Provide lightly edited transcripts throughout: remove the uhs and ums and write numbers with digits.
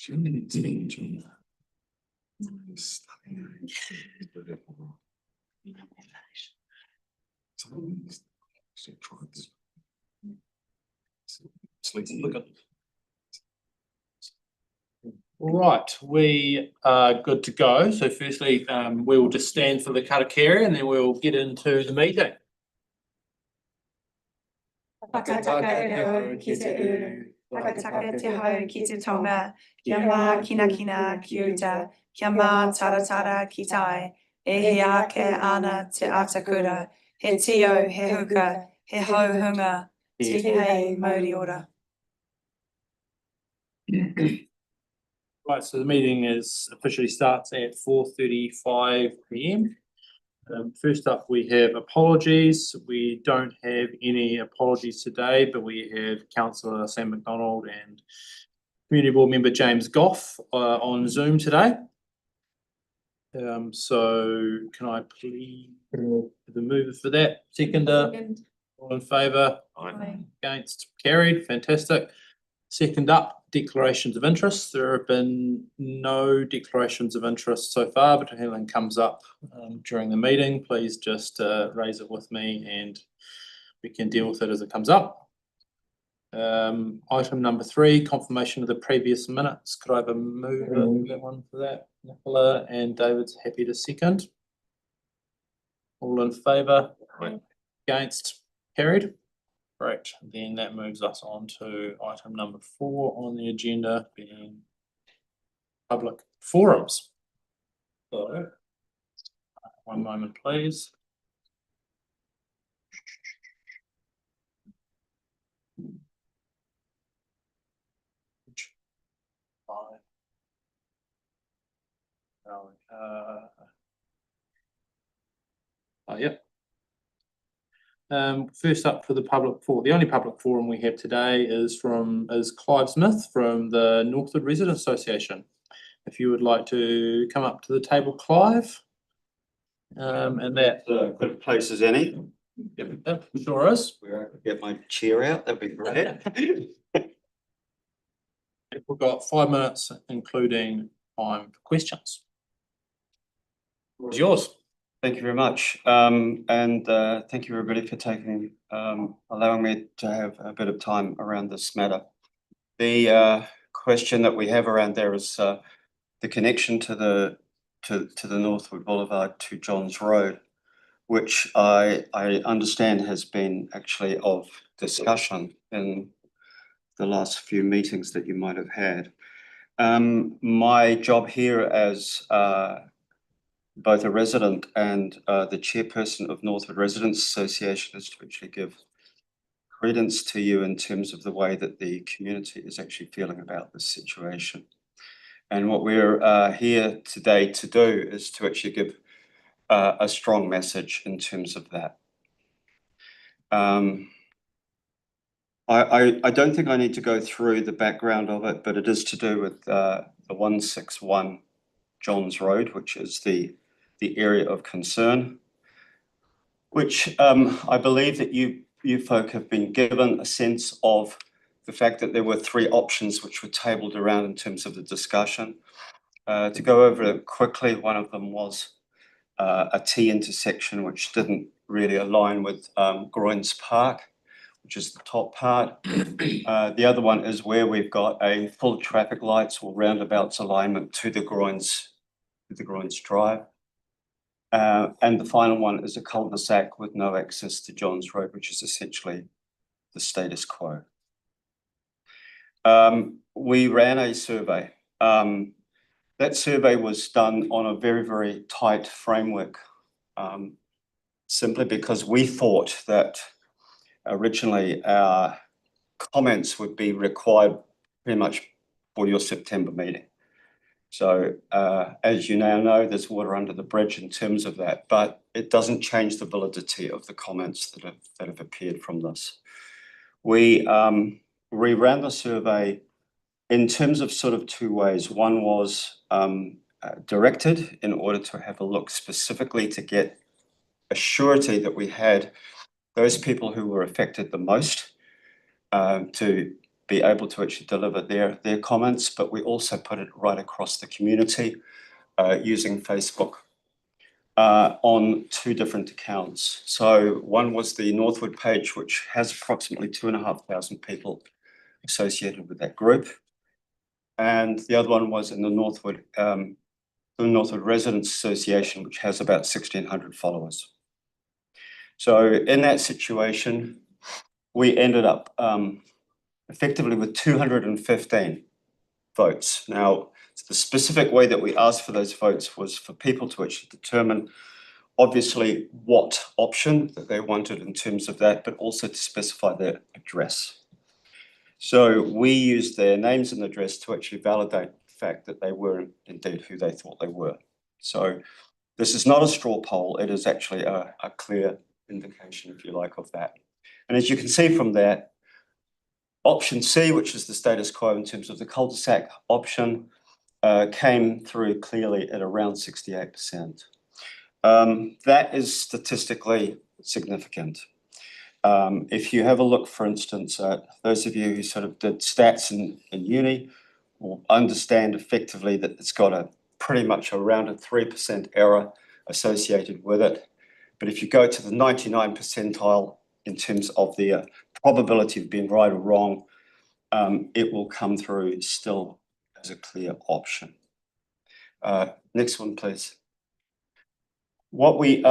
All right, we are good to go. So firstly, we will just stand for the karakia and then we'll get into the meeting. Whakataka ki te uru, whakataka te hau ki te tonga, kia mā kina kina ki uta, kia mā taratara ki tai, e he ake ana te atakura, he tio, he huka, he hauhunga, te hei mauri ora. Right, so the meeting officially starts at 4:35 p.m. First up, we have apologies. We don't have any apologies today, but we have Councillor Sam McDonald and Community Board Member James Goff on Zoom today. So can I please the mover for that? Seconder? All in favour? Aye. Against? Carried. Fantastic. Second up, declarations of interest. There have been no declarations of interest so far, but if anything comes up during the meeting, please just raise it with me and we can deal with it as it comes up. Item number 3, confirmation of the previous minutes. Could I have a mover that one for that? Nicola, and David's happy to second. All in favour? Aye. Against? Carried. Great, then that moves us on to item number 4 on the agenda, being public forums. So, one moment, please. Yep. First up for the public forum, the only public forum we have today is Clive Smith from the Northwood Residents Association. If you would like to come up to the table, Clive. And that good a place as any. Yep, sure is. Where I could get my chair out, that'd be great. We've got 5 minutes, including time for questions. It's yours. Thank you very much. And thank you everybody for allowing me to have a bit of time around this matter. The question that we have around there is the connection to the Northwood Boulevard to Johns Road, which I understand has been actually of discussion in the last few meetings that you might have had. My job here as both a resident and the chairperson of Northwood Residents Association is to actually give credence to you in terms of the way that the community is actually feeling about this situation. And what we're here today to do is to actually give a strong message in terms of that. I don't think I need to go through the background of it, but it is to do with the 161 Johns Road, which is the area of concern, which I believe that you folk have been given a sense of the fact that there were 3 options which were tabled around in terms of the discussion. To go over it quickly, one of them was a T intersection which didn't really align with Groins Park, which is the top part. The other one is where we've got a full traffic lights or roundabouts alignment to the Groins Drive. And the final one is a cul-de-sac with no access to Johns Road, which is essentially the status quo. We ran a survey. That survey was done on a very, very tight framework, simply because we thought that originally our comments would be required pretty much for your September meeting. So as you now know, there's water under the bridge in terms of that, but it doesn't change the validity of the comments that have appeared from this. We ran the survey in terms of sort of 2 ways. One was directed in order to have a look specifically to get a surety that we had those people who were affected the most to be able to actually deliver their comments, but we also put it right across the community using Facebook on 2 different accounts. So one was the Northwood page, which has approximately 2,500 people associated with that group. And the other one was in the Northwood Residents Association, which has about 1,600 followers. So in that situation, we ended up effectively with 215 votes. Now, the specific way that we asked for those votes was for people to actually determine, obviously, what option that they wanted in terms of that, but also to specify their address. So we used their names and address to actually validate the fact that they were indeed who they thought they were. So this is not a straw poll, it is actually a clear indication, if you like, of that. And as you can see from that, option C, which is the status quo in terms of the cul-de-sac option, came through clearly at around 68%. That is statistically significant. If you have a look, for instance, at those of you who sort of did stats in uni will understand effectively that it's got a pretty much around a 3% error associated with it. But if you go to the 99 percentile in terms of the probability of being right or wrong, it will come through still as a clear option. Next one, please. What we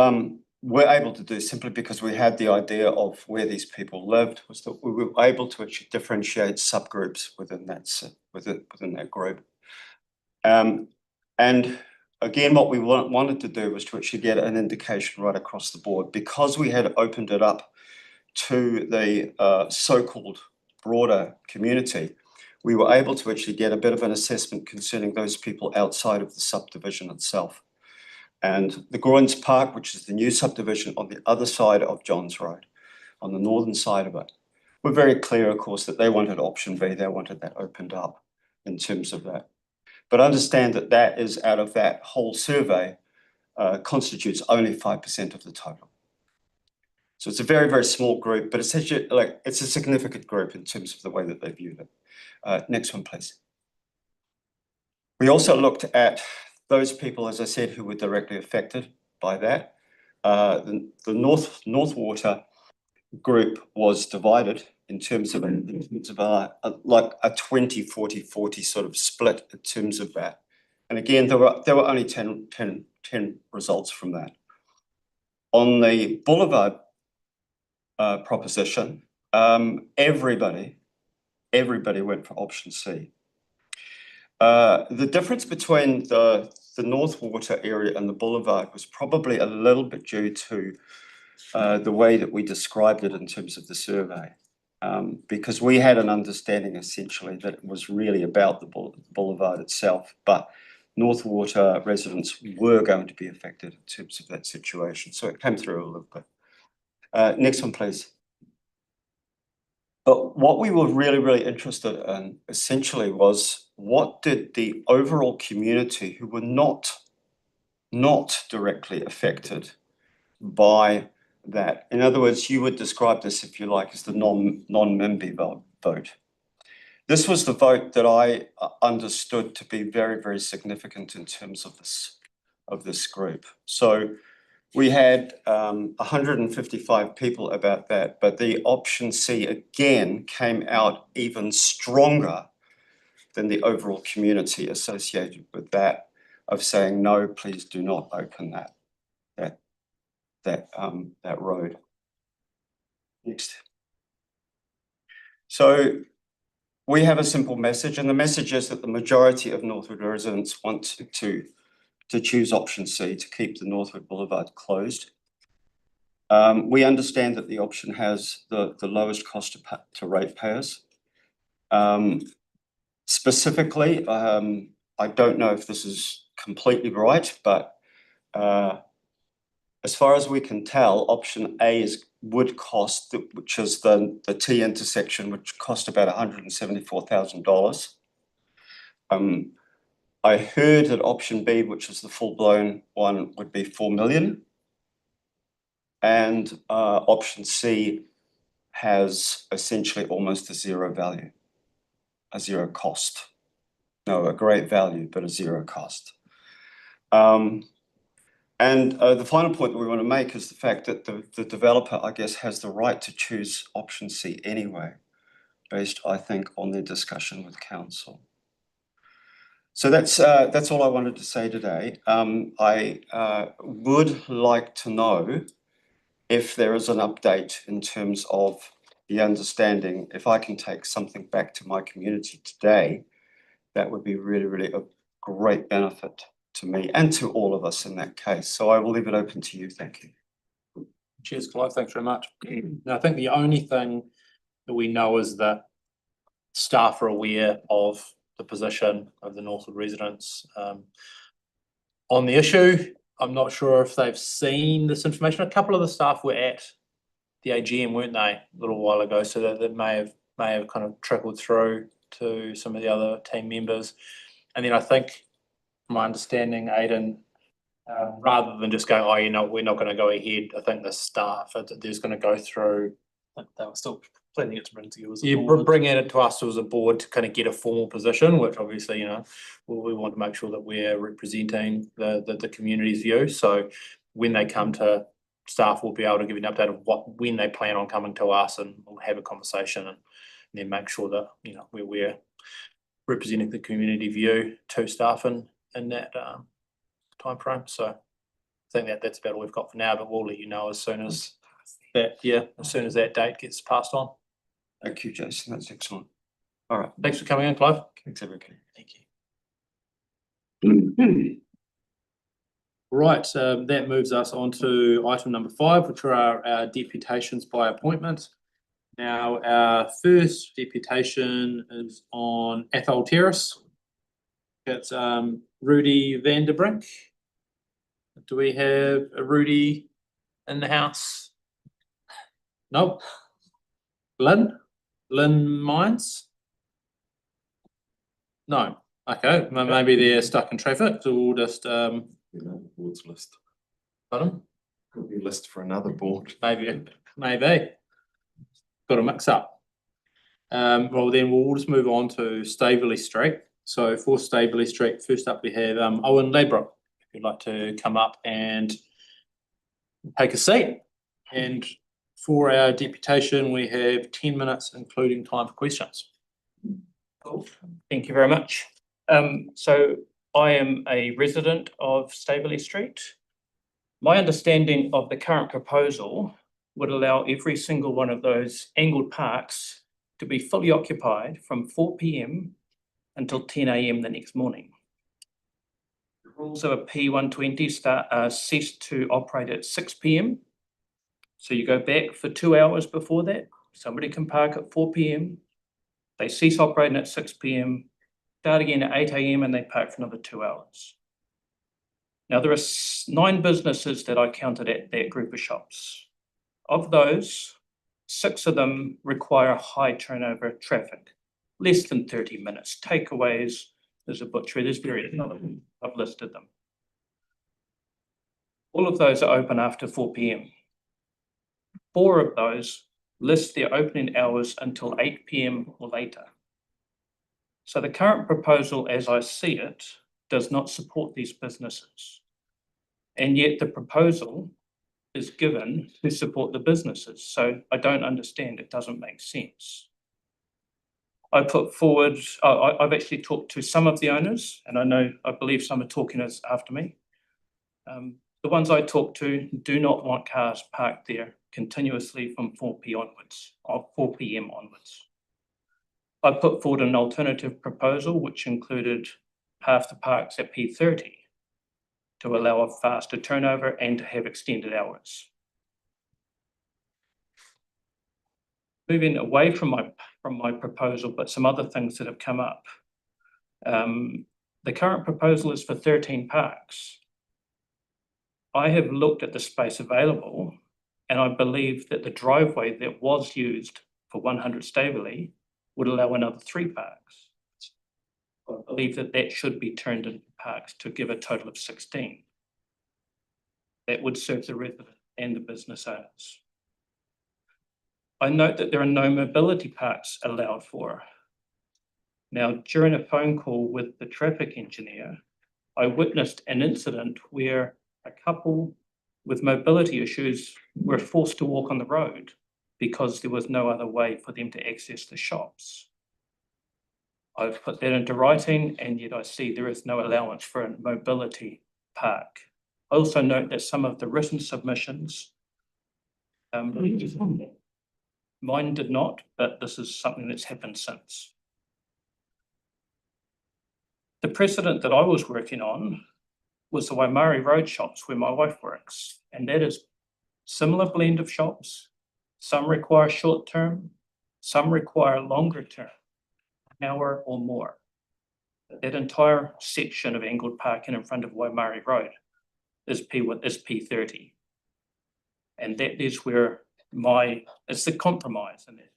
were able to do, simply because we had the idea of where these people lived, was that we were able to actually differentiate subgroups within that group. And again, what we wanted to do was to actually get an indication right across the board, because we had opened it up to the so-called broader community. We were able to actually get a bit of an assessment concerning those people outside of the subdivision itself. And the Groins Park, which is the new subdivision on the other side of Johns Road, on the northern side of it, were very clear, of course, that they wanted option B, they wanted that opened up in terms of that. But understand that that is, out of that whole survey, constitutes only 5% of the total. So it's a very, very small group, but it's actually it's a significant group in terms of the way that they viewed it. Next one, please. We also looked at those people, as I said, who were directly affected by that. The Northwater group was divided in terms of like a 20-40-40 sort of split in terms of that. And again, there were only 10 results from that. On the Boulevard proposition, everybody went for option C. The difference between the Northwater area and the Boulevard was probably a little bit due to the way that we described it in terms of the survey, because we had an understanding essentially that it was really about the Boulevard itself, but Northwater residents were going to be affected in terms of that situation. So it came through a little bit. Next one, please. But what we were really, really interested in essentially was, what did the overall community who were not directly affected by that? In other words, you would describe this, if you like, as the non-member vote. This was the vote that I understood to be very, very significant in terms of this group. So we had 155 people about that, but the option C again came out even stronger than the overall community associated with that, of saying, no, please do not open that road. Next. So we have a simple message, and the message is that the majority of Northwood residents want to choose option C, to keep the Northwood Boulevard closed. We understand that the option has the lowest cost to ratepayers. Specifically, I don't know if this is completely right, but as far as we can tell, option A would cost, which is the T intersection, which cost about $174,000. I heard that option B, which is the full-blown one, would be 4 million. And option C has essentially almost a zero value. a zero cost. No, a great value, but a zero cost. The final point that we want to make is the fact that the developer, I guess, has the right to choose option C anyway, based, I think, on their discussion with council. So that's all I wanted to say today. I would like to know if there is an update in terms of the understanding. If I can take something back to my community today, that would be really, really a great benefit to me and to all of us in that case. So I will leave it open to you. Thank you. Cheers, Clive. Thanks very much. Now, I think the only thing that we know is that staff are aware of the position of the Northwood residents on the issue. I'm not sure if they've seen this information. A couple of the staff were at the AGM, weren't they, a little while ago? So that may have kind of trickled through to some of the other team members. And then I think, from my understanding, Aidan, rather than just go, oh, you know, we're not going to go ahead, I think the staff there's going to go through. They were still planning it to bring to you as a You board. bring it to us as a board to kind of get a formal position, which obviously, you know, we want to make sure that we're representing the community's view. So when they come to staff, we'll be able to give you an update of when they plan on coming to us, and we'll have a conversation and then make sure that, you know, we're representing the community view to staff in that time frame. So I think that's about all we've got for now, but we'll let you know as soon as that date gets passed on. Thank you, Jason. That's excellent. All right. Thanks for coming in, Clive. Thanks, everybody. Thank you. Right, that moves us on to item number 5, which are our deputations by appointment. Now, our first deputation is on Athol Terrace. It's Rudy Vanderbrink. Do we have a Rudy in the house? Nope. Lynn Mines? No. Okay, maybe they're stuck in traffic, so we'll just Board's list. pardon? Could be a list for another board. Maybe. Got a mix up. Well, then we'll just move on to Staveley Street. So for Staveley Street, first up we have Owen Ladbroke. If you'd like to come up and take a seat. And for our deputation, we have 10 minutes, including time for questions. Cool. Thank you very much. So I am a resident of Staveley Street. My understanding of the current proposal would allow every single one of those angled parks to be fully occupied from 4 p.m. until 10 a.m. the next morning. The rules of a P120 cease to operate at 6 p.m. So you go back for 2 hours before that. Somebody can park at 4 p.m. They cease operating at 6 p.m. start again at 8 a.m. and they park for another 2 hours. Now there are 9 businesses that I counted at that group of shops. Of those, 6 of them require high turnover traffic, less than 30 minutes. Takeaways, there's a butchery, there's various other them. I've listed them. All of those are open after 4 p.m. 4 of those list their opening hours until 8 p.m. or later. So the current proposal, as I see it, does not support these businesses. And yet the proposal is given to support the businesses. So I don't understand, it doesn't make sense. I put forward, I've actually talked to some of the owners, and I believe some are talking after me. The ones I talked to do not want cars parked there continuously from 4 p.m. onwards. I put forward an alternative proposal which included half the parks at P30 to allow a faster turnover and to have extended hours. Moving away from my proposal, but some other things that have come up. The current proposal is for 13 parks. I have looked at the space available, and I believe that the driveway that was used for 100 Staveley would allow another 3 parks. I believe that should be turned into parks to give a total of 16. That would serve the resident and the business owners. I note that there are no mobility parks allowed for. Now, during a phone call with the traffic engineer, I witnessed an incident where a couple with mobility issues were forced to walk on the road because there was no other way for them to access the shops. I've put that into writing, and yet I see there is no allowance for a mobility park. I also note that some of the written submissions, mine did not, but this is something that's happened since. The precedent that I was working on was the Waimāero Road shops where my wife works, and that is similar blend of shops. Some require short term, some require longer term, an hour or more. That entire section of angled parking in front of Waimāero Road is P30. And that is where it's the compromise in it.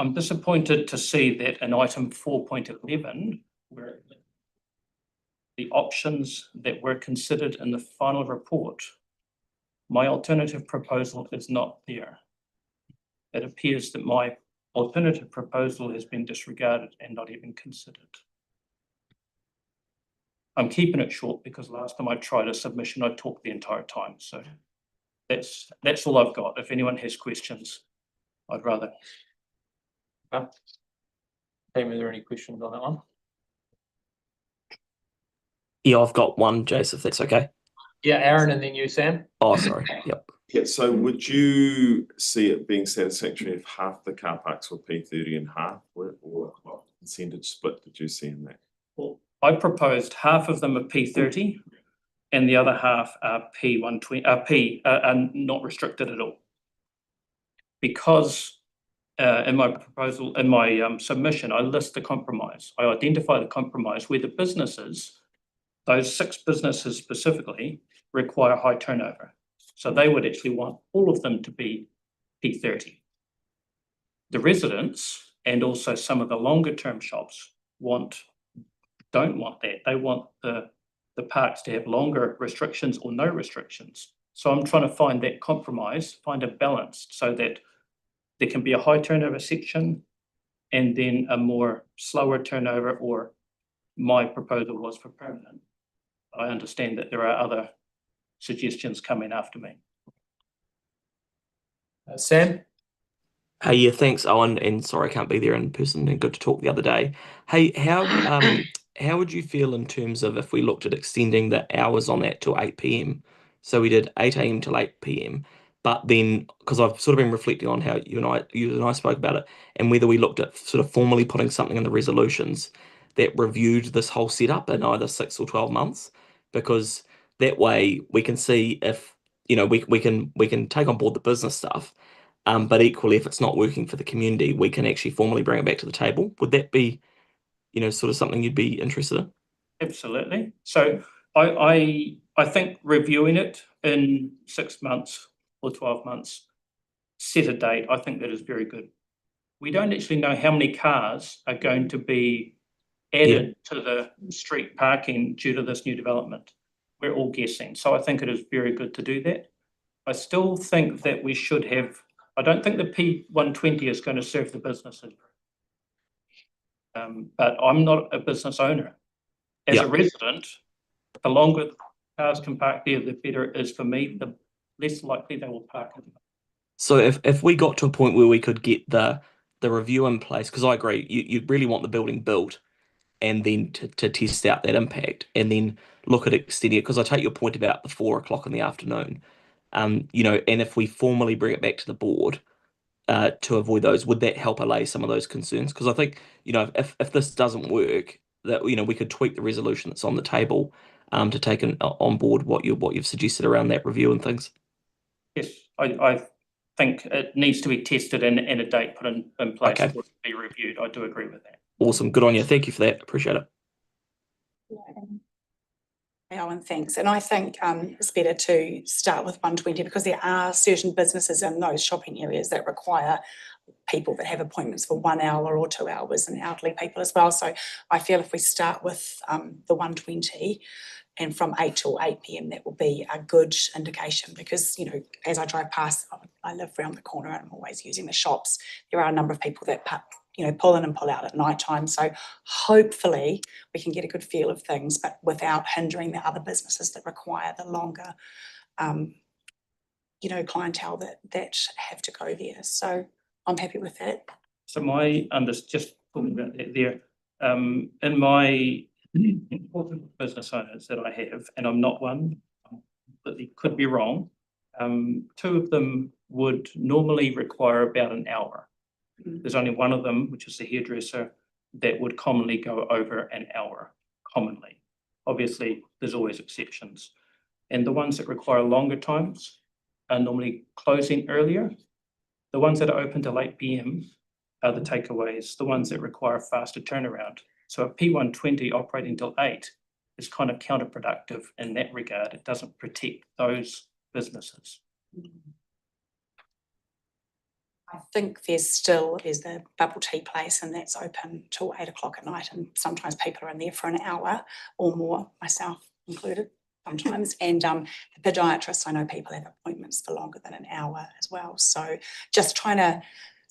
I'm disappointed to see that in item 4.11, where the options that were considered in the final report, my alternative proposal is not there. It appears that my alternative proposal has been disregarded and not even considered. I'm keeping it short because last time I tried a submission, I talked the entire time. So that's all I've got. If anyone has questions, I'd rather. Amy, are there any questions on that one? Yeah, I've got one, Jace, if that's okay. Yeah, Aaron, and then you, Sam. Oh, sorry. Yep. Yeah, so would you see it being satisfactory if half the car parks were P30 and half were, or what percentage split did you see in that? Well, I proposed half of them are P30 and the other half are P120, are not restricted at all. Because in my proposal, in my submission, I list the compromise. I identify the compromise where the businesses, those 6 businesses specifically, require high turnover. So they would actually want all of them to be P30. The residents and also some of the longer term shops don't want that. They want the parks to have longer restrictions or no restrictions. So I'm trying to find that compromise, find a balance so that there can be a high turnover section and then a more slower turnover, or my proposal was for permanent. I understand that there are other suggestions coming after me. Sam? Hey, yeah, thanks, Owen, and sorry I can't be there in person, and good to talk the other day. Hey, how would you feel in terms of if we looked at extending the hours on that till 8 p.m? So we did 8 a.m. till 8 p.m, but then, because I've sort of been reflecting on how you and I spoke about it, and whether we looked at sort of formally putting something in the resolutions that reviewed this whole setup in either 6 or 12 months, because that way we can see if, we can take on board the business stuff. But equally, if it's not working for the community, we can actually formally bring it back to the table. Would that be, sort of something you'd be interested in? Absolutely. So I think reviewing it in 6 months or 12 months, set a date, I think that is very good. We don't actually know how many cars are going to be added to the street parking due to this new development. We're all guessing. So I think it is very good to do that. I still think that we should have, I don't think the P120 is going to serve the businesses. But I'm not a business owner. As a resident, the longer cars can park there, the better it is for me, the less likely they will park. So if we got to a point where we could get the review in place, because I agree, you really want the building built and then to test out that impact and then look at extending it, because I take your point about the 4 o'clock in the afternoon. And if we formally bring it back to the board to avoid those, would that help allay some of those concerns? Because I think, if this doesn't work, that we could tweak the resolution that's on the table to take on board what you've suggested around that review and things. Yes, I think it needs to be tested and a date put in place for it to be reviewed. I do agree with that. Awesome, good on you. Thank you for that. Appreciate it. Owen, thanks. And I think it's better to start with 120 because there are certain businesses in those shopping areas that require people that have appointments for 1 hour or 2 hours, and elderly people as well. So I feel if we start with the 120 and from 8 till 8 p.m, that will be a good indication because, as I drive past, I live around the corner and I'm always using the shops. There are a number of people that pull in and pull out at night time. So hopefully we can get a good feel of things, but without hindering the other businesses that require the longer, clientele that have to go there. So I'm happy with that. So just talking about that there, in my business owners that I have, and I'm not one, but it could be wrong. 2 of them would normally require about an hour. There's only one of them, which is the hairdresser, that would commonly go over an hour, commonly. Obviously, there's always exceptions. And the ones that require longer times are normally closing earlier. The ones that are open till 8 p.m. are the takeaways, the ones that require faster turnaround. So a P120 operating till 8 is kind of counterproductive in that regard. It doesn't protect those businesses. I think there's the bubble tea place, and that's open till 8 o'clock at night, and sometimes people are in there for an hour or more, myself included sometimes. And the podiatrist, I know people have appointments for longer than an hour as well. So just trying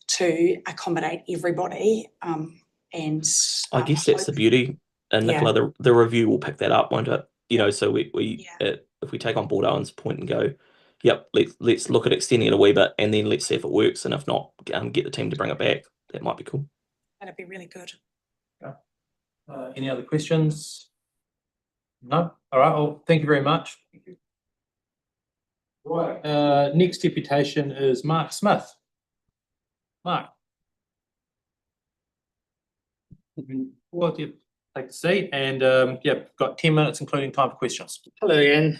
to accommodate everybody. And I guess that's the beauty. And Nicola, the review will pick that up, won't it? So if we take on board Owen's point and go, yep, let's look at extending it a wee bit, and then let's see if it works, and if not, get the team to bring it back. That might be cool. That'd be really good. Any other questions? No? All right, well, thank you very much. Right, next deputation is Mark Smith. Mark. Well, you take a seat, and got 10 minutes, including time for questions. Hello again,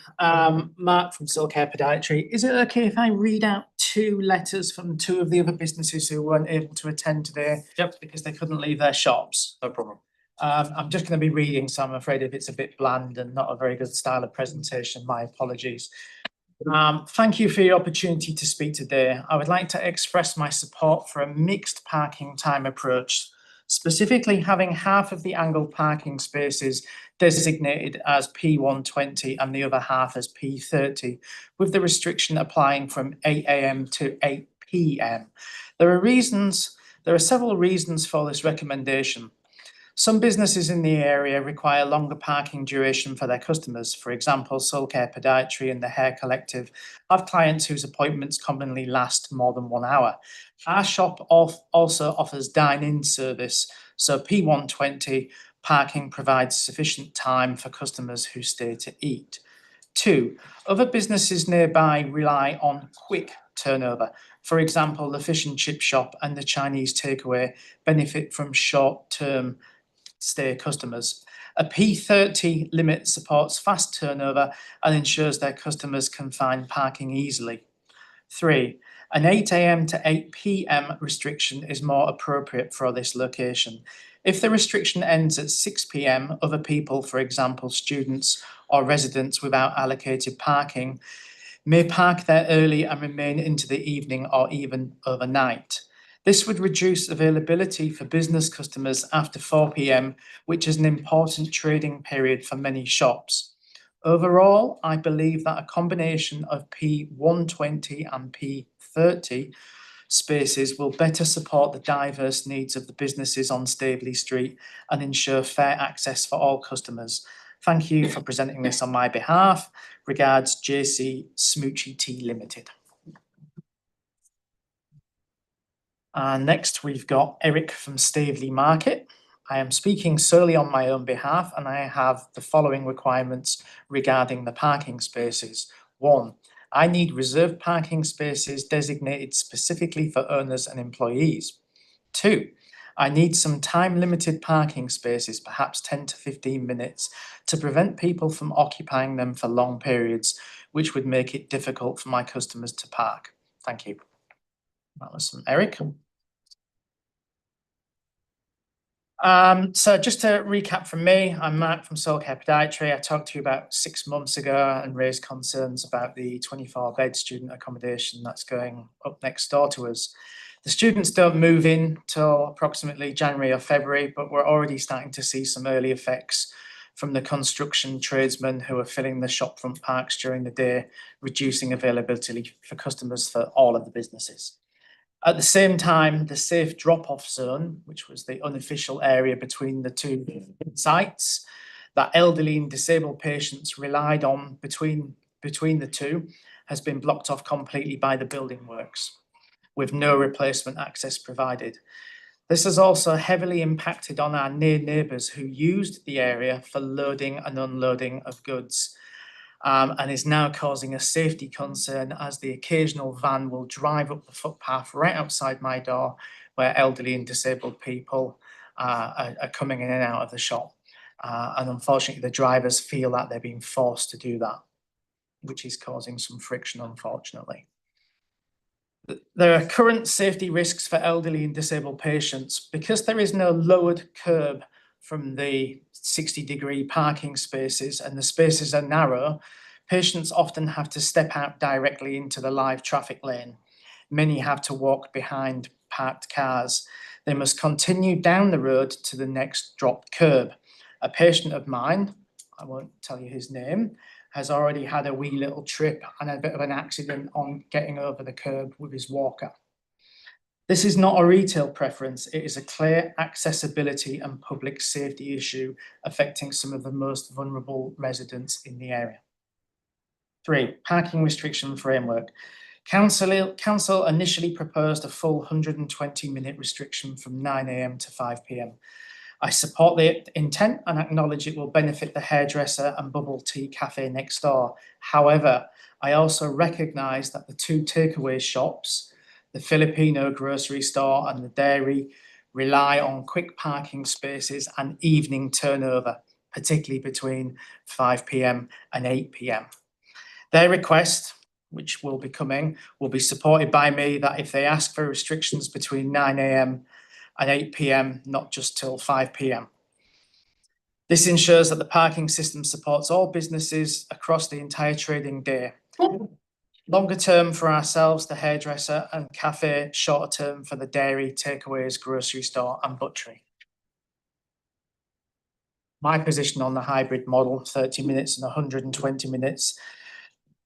Mark from Soulcare Podiatry. Is it okay if I read out 2 letters from 2 of the other businesses who weren't able to attend today? Yep. Because they couldn't leave their shops? No problem. I'm just going to be reading, so I'm afraid if it's a bit bland and not a very good style of presentation, my apologies. Thank you for your opportunity to speak today. I would like to express my support for a mixed parking time approach, specifically having half of the angled parking spaces designated as P120 and the other half as P30, with the restriction applying from 8 a.m. to 8 p.m. There are several reasons for this recommendation. Some businesses in the area require longer parking duration for their customers. For example, Soulcare Podiatry and the Hair Collective have clients whose appointments commonly last more than 1 hour. Our shop also offers dine-in service, so P120 parking provides sufficient time for customers who stay to eat. 2, other businesses nearby rely on quick turnover. For example, the fish and chip shop and the Chinese takeaway benefit from short-term stay customers. A P30 limit supports fast turnover and ensures their customers can find parking easily. 3, an 8 a.m. to 8 p.m. restriction is more appropriate for this location. If the restriction ends at 6 p.m, other people, for example, students or residents without allocated parking, may park there early and remain into the evening or even overnight. This would reduce availability for business customers after 4 p.m, which is an important trading period for many shops. Overall, I believe that a combination of P120 and P30 spaces will better support the diverse needs of the businesses on Staveley Street and ensure fair access for all customers. Thank you for presenting this on my behalf. Regards, JC Smoochie Tea Limited. Next, we've got Eric from Staveley Market. I am speaking solely on my own behalf, and I have the following requirements regarding the parking spaces. 1, I need reserved parking spaces designated specifically for owners and employees. 2, I need some time-limited parking spaces, perhaps 10 to 15 minutes, to prevent people from occupying them for long periods, which would make it difficult for my customers to park. Thank you. That was from Eric. So just to recap from me, I'm Mark from Soulcare Podiatry. I talked to you about 6 months ago and raised concerns about the 24-bed student accommodation that's going up next door to us. The students don't move in till approximately January or February, but we're already starting to see some early effects from the construction tradesmen who are filling the shopfront parks during the day, reducing availability for customers for all of the businesses. At the same time, the safe drop-off zone, which was the unofficial area between the two sites, that elderly and disabled patients relied on between the two, has been blocked off completely by the building works, with no replacement access provided. This has also heavily impacted on our near neighbours who used the area for loading and unloading of goods, and is now causing a safety concern as the occasional van will drive up the footpath right outside my door where elderly and disabled people are coming in and out of the shop. And unfortunately, the drivers feel that they're being forced to do that, which is causing some friction, unfortunately. There are current safety risks for elderly and disabled patients. Because there is no lowered curb from the 60-degree parking spaces and the spaces are narrow, patients often have to step out directly into the live traffic lane. Many have to walk behind parked cars. They must continue down the road to the next dropped curb. A patient of mine, I won't tell you his name, has already had a wee little trip and a bit of an accident on getting over the curb with his walker. This is not a retail preference, it is a clear accessibility and public safety issue affecting some of the most vulnerable residents in the area. 3, parking restriction framework. Council initially proposed a full 120-minute restriction from 9 AM to 5 PM. I support the intent and acknowledge it will benefit the hairdresser and bubble tea cafe next door. However, I also recognise that the 2 takeaway shops, the Filipino grocery store and the dairy, rely on quick parking spaces and evening turnover, particularly between 5 PM and 8 PM. Their request, which will be coming, will be supported by me that if they ask for restrictions between 9 AM and 8 PM, not just till 5 PM. This ensures that the parking system supports all businesses across the entire trading day. Longer term for ourselves, the hairdresser and cafe, shorter term for the dairy, takeaways, grocery store and butchery. My position on the hybrid model, 30 minutes and 120 minutes.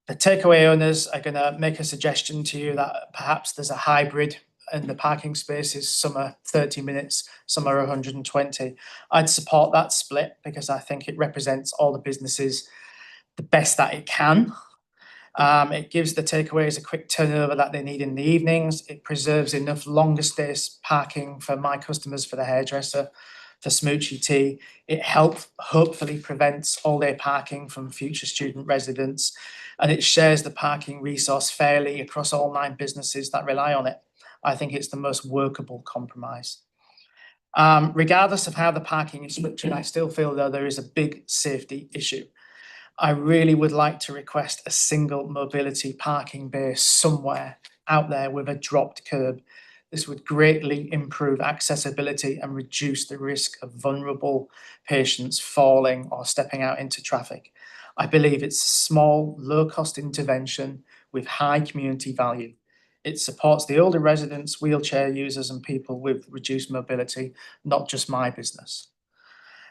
The takeaway owners are going to make a suggestion to you that perhaps there's a hybrid and the parking spaces, some are 30 minutes, some are 120. I'd support that split because I think it represents all the businesses the best that it can. It gives the takeaways a quick turnover that they need in the evenings. It preserves enough longer stays parking for my customers, for the hairdresser, for Smoochy Tea. It hopefully prevents all-day parking from future student residents, and it shares the parking resource fairly across all 9 businesses that rely on it. I think it's the most workable compromise. Regardless of how the parking is structured, I still feel though there is a big safety issue. I really would like to request a single mobility parking bay somewhere out there with a dropped curb. This would greatly improve accessibility and reduce the risk of vulnerable patients falling or stepping out into traffic. I believe it's a small, low-cost intervention with high community value. It supports the older residents, wheelchair users and people with reduced mobility, not just my business.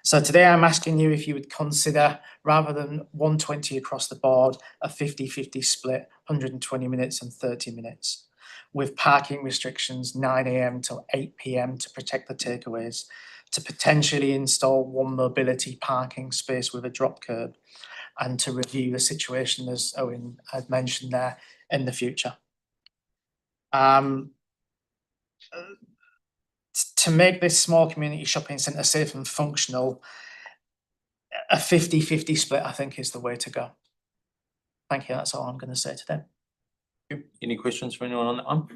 So today I'm asking you if you would consider, rather than 120 across the board, a 50-50 split, 120 minutes and 30 minutes, with parking restrictions 9 AM till 8 PM to protect the takeaways, to potentially install 1 mobility parking space with a drop curb, and to review the situation, as Owen had mentioned there, in the future. To make this small community shopping centre safe and functional, a 50-50 split, I think, is the way to go. Thank you, that's all I'm going to say today. Any questions for anyone on that one?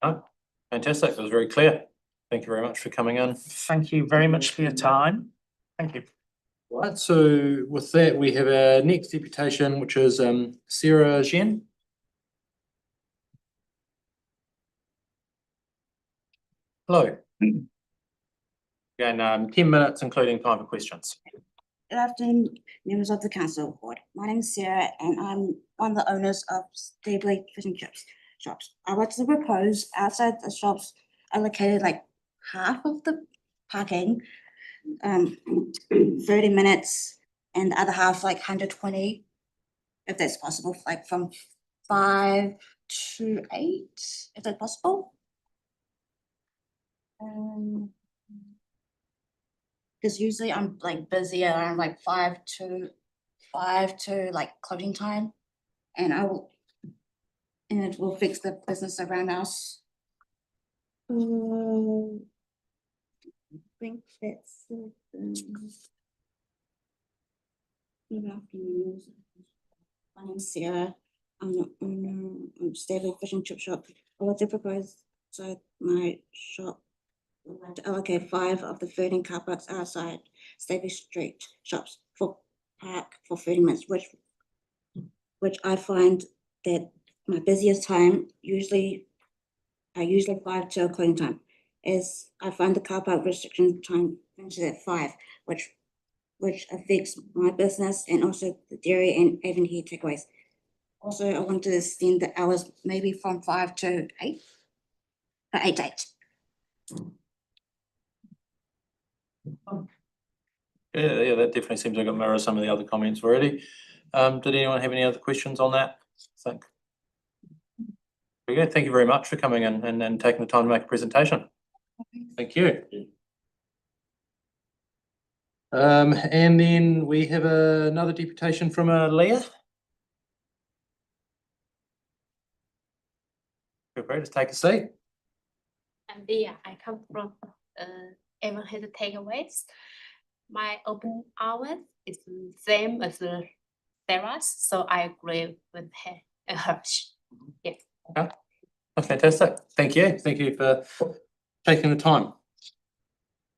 No, fantastic, that was very clear. Thank you very much for coming in. Thank you very much for your time. Thank you. Right, so with that, we have our next deputation, which is Sarah Zhen. Hello. Again, 10 minutes, including time for questions. Good afternoon, members of the council board. My name is Sarah and I'm one of the owners of Stabley Fish and Chips shops. I would to propose outside the shops allocated like half of the parking um 30 minutes and the other half like 120, if that's possible, like from 5 to 8, if that's possible. Because usually I'm like busy around like 5 to like closing time, and it will fix the business around us. I think that's it. Good afternoon. My name's Sarah. I'm the owner of Stable Fish and Chip Shop. I would like to propose outside my shop. I would like to allocate 5 of the 13 car parks outside Stable Street shops for park for 30 minutes, which I find that my busiest time usually 5 till closing time, is I find the car park restriction time finishes at 5, which affects my business and also the dairy and even here takeaways. Also, I want to extend the hours maybe from 5 to 8, or 8 to 8. Yeah, that definitely seems like it mirrors some of the other comments already. Did anyone have any other questions on that? I think. Very good. Thank you very much for coming in and taking the time to make a presentation. Thank you. And then we have another deputation from Leah. Feel free to take a seat. I'm Leah. I come from Waimāero Takeaways. My open hours is the same as Sarah's, so I agree with her. Yes. Okay. That's fantastic. Thank you. Thank you for taking the time.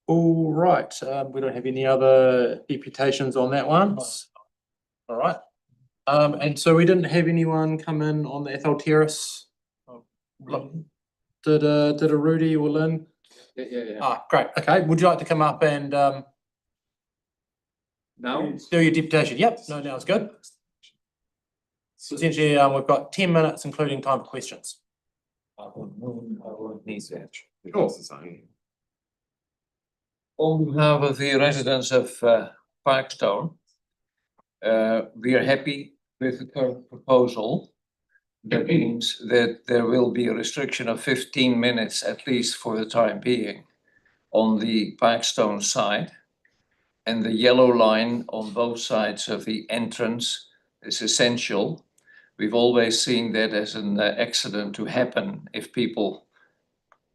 All right. We don't have any other deputations on that one. All right. And so we didn't have anyone come in on the Ethel Terrace. Look, did a Rudy or Lynn? Yeah. Ah, great. Okay. Would you like to come up and Now? do your deputation? Yep. No, now it's good. So essentially, we've got 10 minutes, including time for questions. On behalf of the residents of Parkstone, we are happy with the current proposal. That means that there will be a restriction of 15 minutes at least for the time being on the Parkstone side. And the yellow line on both sides of the entrance is essential. We've always seen that as an accident to happen if people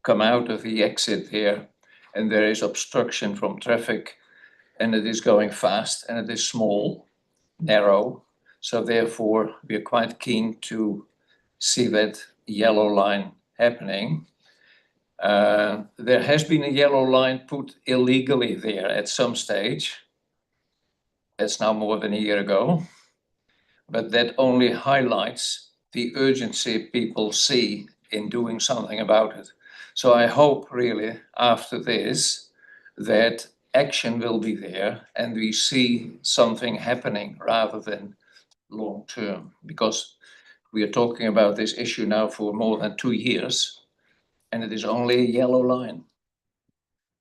come out of the exit there and there is obstruction from traffic and it is going fast and it is small, narrow. So therefore, we are quite keen to see that yellow line happening. There has been a yellow line put illegally there at some stage. That's now more than a year ago. But that only highlights the urgency people see in doing something about it. So I hope really after this that action will be there and we see something happening rather than long term, because we are talking about this issue now for more than 2 years and it is only a yellow line.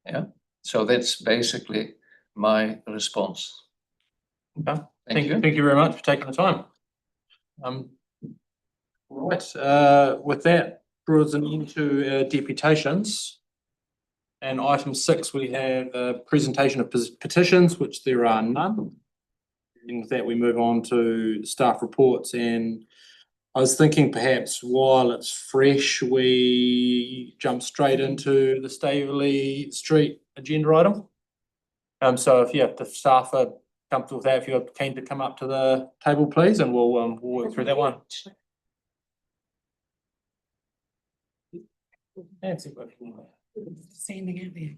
Yeah, so that's basically my response. Okay. Thank you. Thank you very much for taking the time. Right, with that draws an end to deputations. And item 6, we have a presentation of petitions, which there are none. And with that, we move on to staff reports. And I was thinking perhaps while it's fresh, we jump straight into the Staveley Street agenda item. So if the staff are comfortable with that, if you're keen to come up to the table, please, and we'll work through that one. Nancy, Standing out there.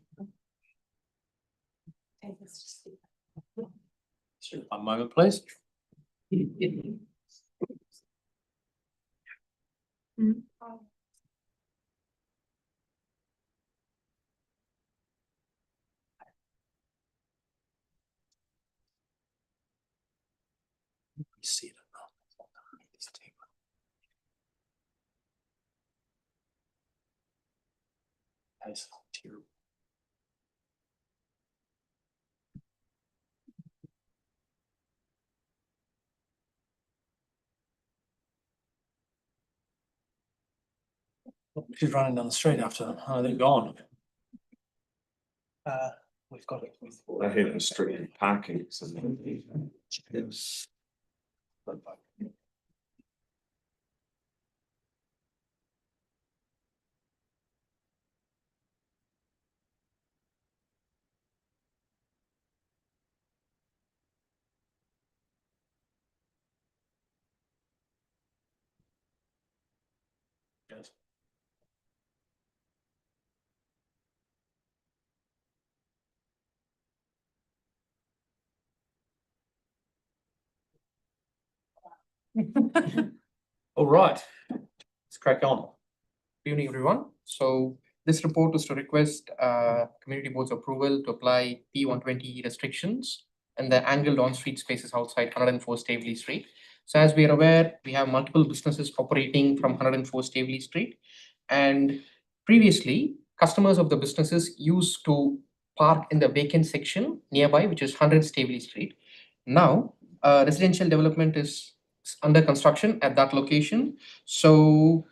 sure, one moment, please. See it. That's terrible. She's running down the street after them. Oh, they're gone. We've got it. They had restricted parking. So Yes. All right, let's crack on. Good evening, everyone. So this report is to request community board's approval to apply P120 restrictions and the angled on-street spaces outside 104 Staveley Street. So as we are aware, we have multiple businesses operating from 104 Staveley Street. And previously, customers of the businesses used to park in the vacant section nearby, which is 100 Staveley Street. Now, residential development is under construction at that location. So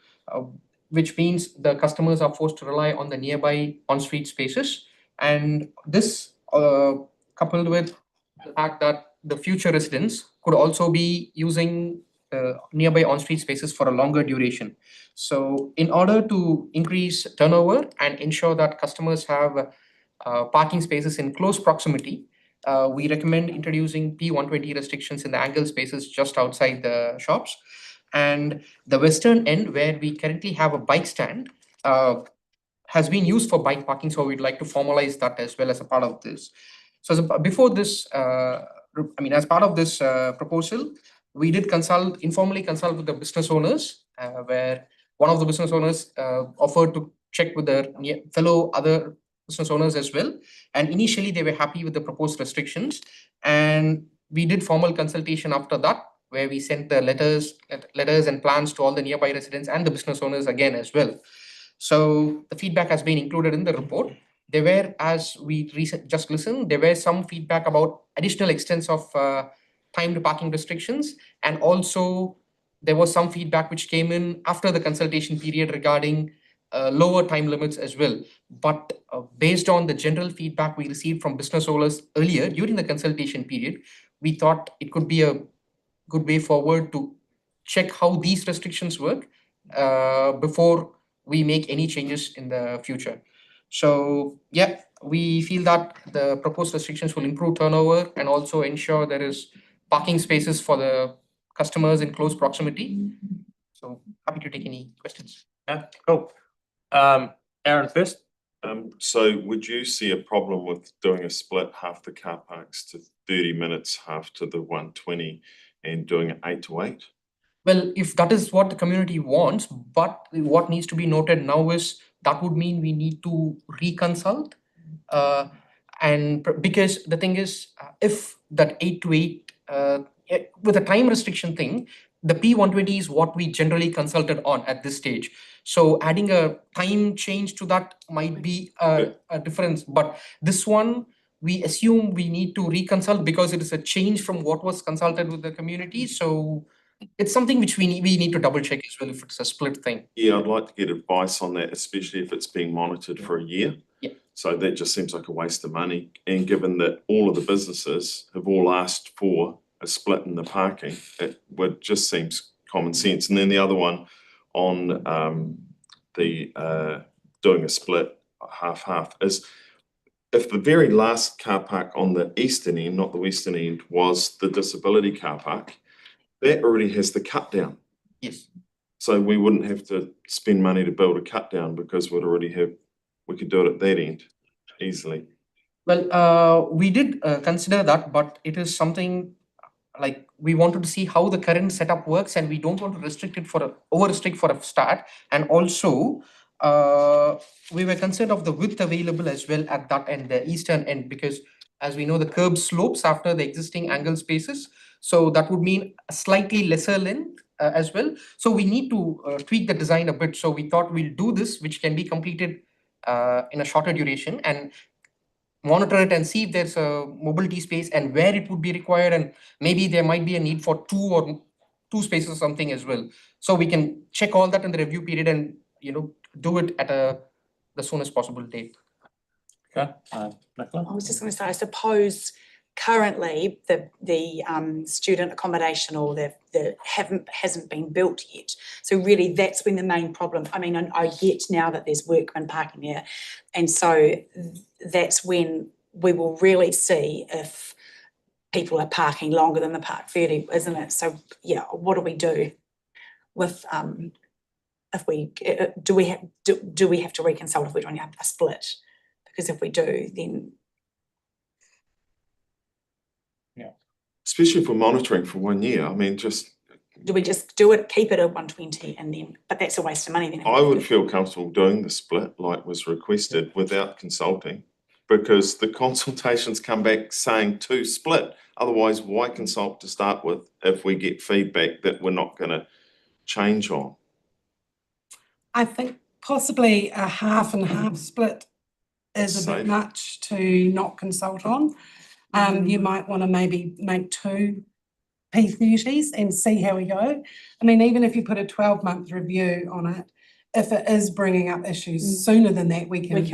which means the customers are forced to rely on the nearby on-street spaces. And this coupled with the fact that the future residents could also be using nearby on-street spaces for a longer duration. So in order to increase turnover and ensure that customers have parking spaces in close proximity, we recommend introducing P120 restrictions in the angle spaces just outside the shops. And the western end, where we currently have a bike stand, has been used for bike parking, so we'd like to formalize that as well as a part of this. So before this, as part of this proposal, we did informally consult with the business owners, where one of the business owners offered to check with their fellow other business owners as well. And initially they were happy with the proposed restrictions. And we did formal consultation after that, where we sent the letters and plans to all the nearby residents and the business owners again as well. So the feedback has been included in the report. There were, as we just listened, there were some feedback about additional extents of timed parking restrictions. And also there was some feedback which came in after the consultation period regarding lower time limits as well. But based on the general feedback we received from business owners earlier during the consultation period, we thought it could be a good way forward to check how these restrictions work before we make any changes in the future. So yeah, we feel that the proposed restrictions will improve turnover and also ensure there is parking spaces for the customers in close proximity. So happy to take any questions. Yeah, cool. Aaron first. So would you see a problem with doing a split, half the car parks to 30 minutes, half to the 120, and doing it 8 to 8? Well, if that is what the community wants, but what needs to be noted now is that would mean we need to reconsult. Because the thing is, if that 8 to 8, with a time restriction thing, the P120 is what we generally consulted on at this stage. So adding a time change to that might be a difference. But this one, we assume we need to reconsult because it is a change from what was consulted with the community. So it's something which we need to double check as well if it's a split thing. Yeah, I'd like to get advice on that, especially if it's being monitored for a year. Yeah. So that just seems like a waste of money. And given that all of the businesses have all asked for a split in the parking, it would just seems common sense. And then the other one on doing a split half is, if the very last car park on the eastern end, not the western end, was the disability car park, that already has the cut down. Yes. So we wouldn't have to spend money to build a cut down because we could do it at that end easily. Well, we did consider that, but it is something like we wanted to see how the current setup works, and we don't want to over-restrict for a start. And also, we were concerned of the width available as well at that end, the eastern end, because as we know, the curb slopes after the existing angle spaces. So that would mean a slightly lesser length as well. So we need to tweak the design a bit. So we thought we'll do this, which can be completed in a shorter duration, and monitor it and see if there's a mobility space and where it would be required, and maybe there might be a need for two spaces or something as well. So we can check all that in the review period and do it at the soonest possible date. Okay, Nicola? I was just gonna say, I suppose currently the student accommodation or the hasn't been built yet. So really that's been the main problem. I mean, I get now that there's workmen parking there. And so that's when we will really see if people are parking longer than the park 30, isn't it? So yeah, what do we do with if we do we have to reconsult if we're doing a split? Because if we do, then Especially for monitoring for 1 year, I mean, just, do we just do it, keep it at 120 and then, but that's a waste of money then. I would feel comfortable doing the split like was requested without consulting. Because the consultations come back saying to split, otherwise why consult to start with if we get feedback that we're not gonna change on? I think possibly a half and half split is a bit Safe. much to not consult on. You might want to maybe make 2 P30s and see how we go. I mean, even if you put a 12-month review on it, if it is bringing up issues sooner than that, we can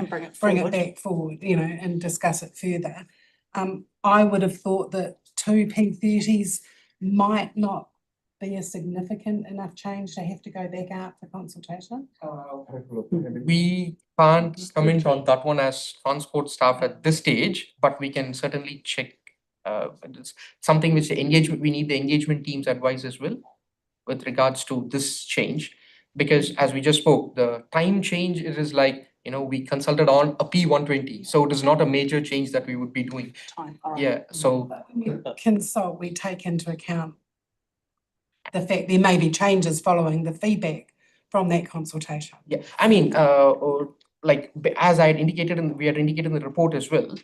bring it back forward, and discuss it further. I would have thought that 2 P30s might not be a significant enough change to have to go back out for consultation. We can't comment on that one as transport staff at this stage, but we can certainly check. It's something which we need the engagement team's advice as well with regards to this change. Because as we just spoke, the time change, it is like, we consulted on a P120. So it is not a major change that we would be doing. Time, all right. Yeah, so When we consult, we take into account the fact there may be changes following the feedback from that consultation. yeah, I mean, as I had indicated we had indicated in the report as well,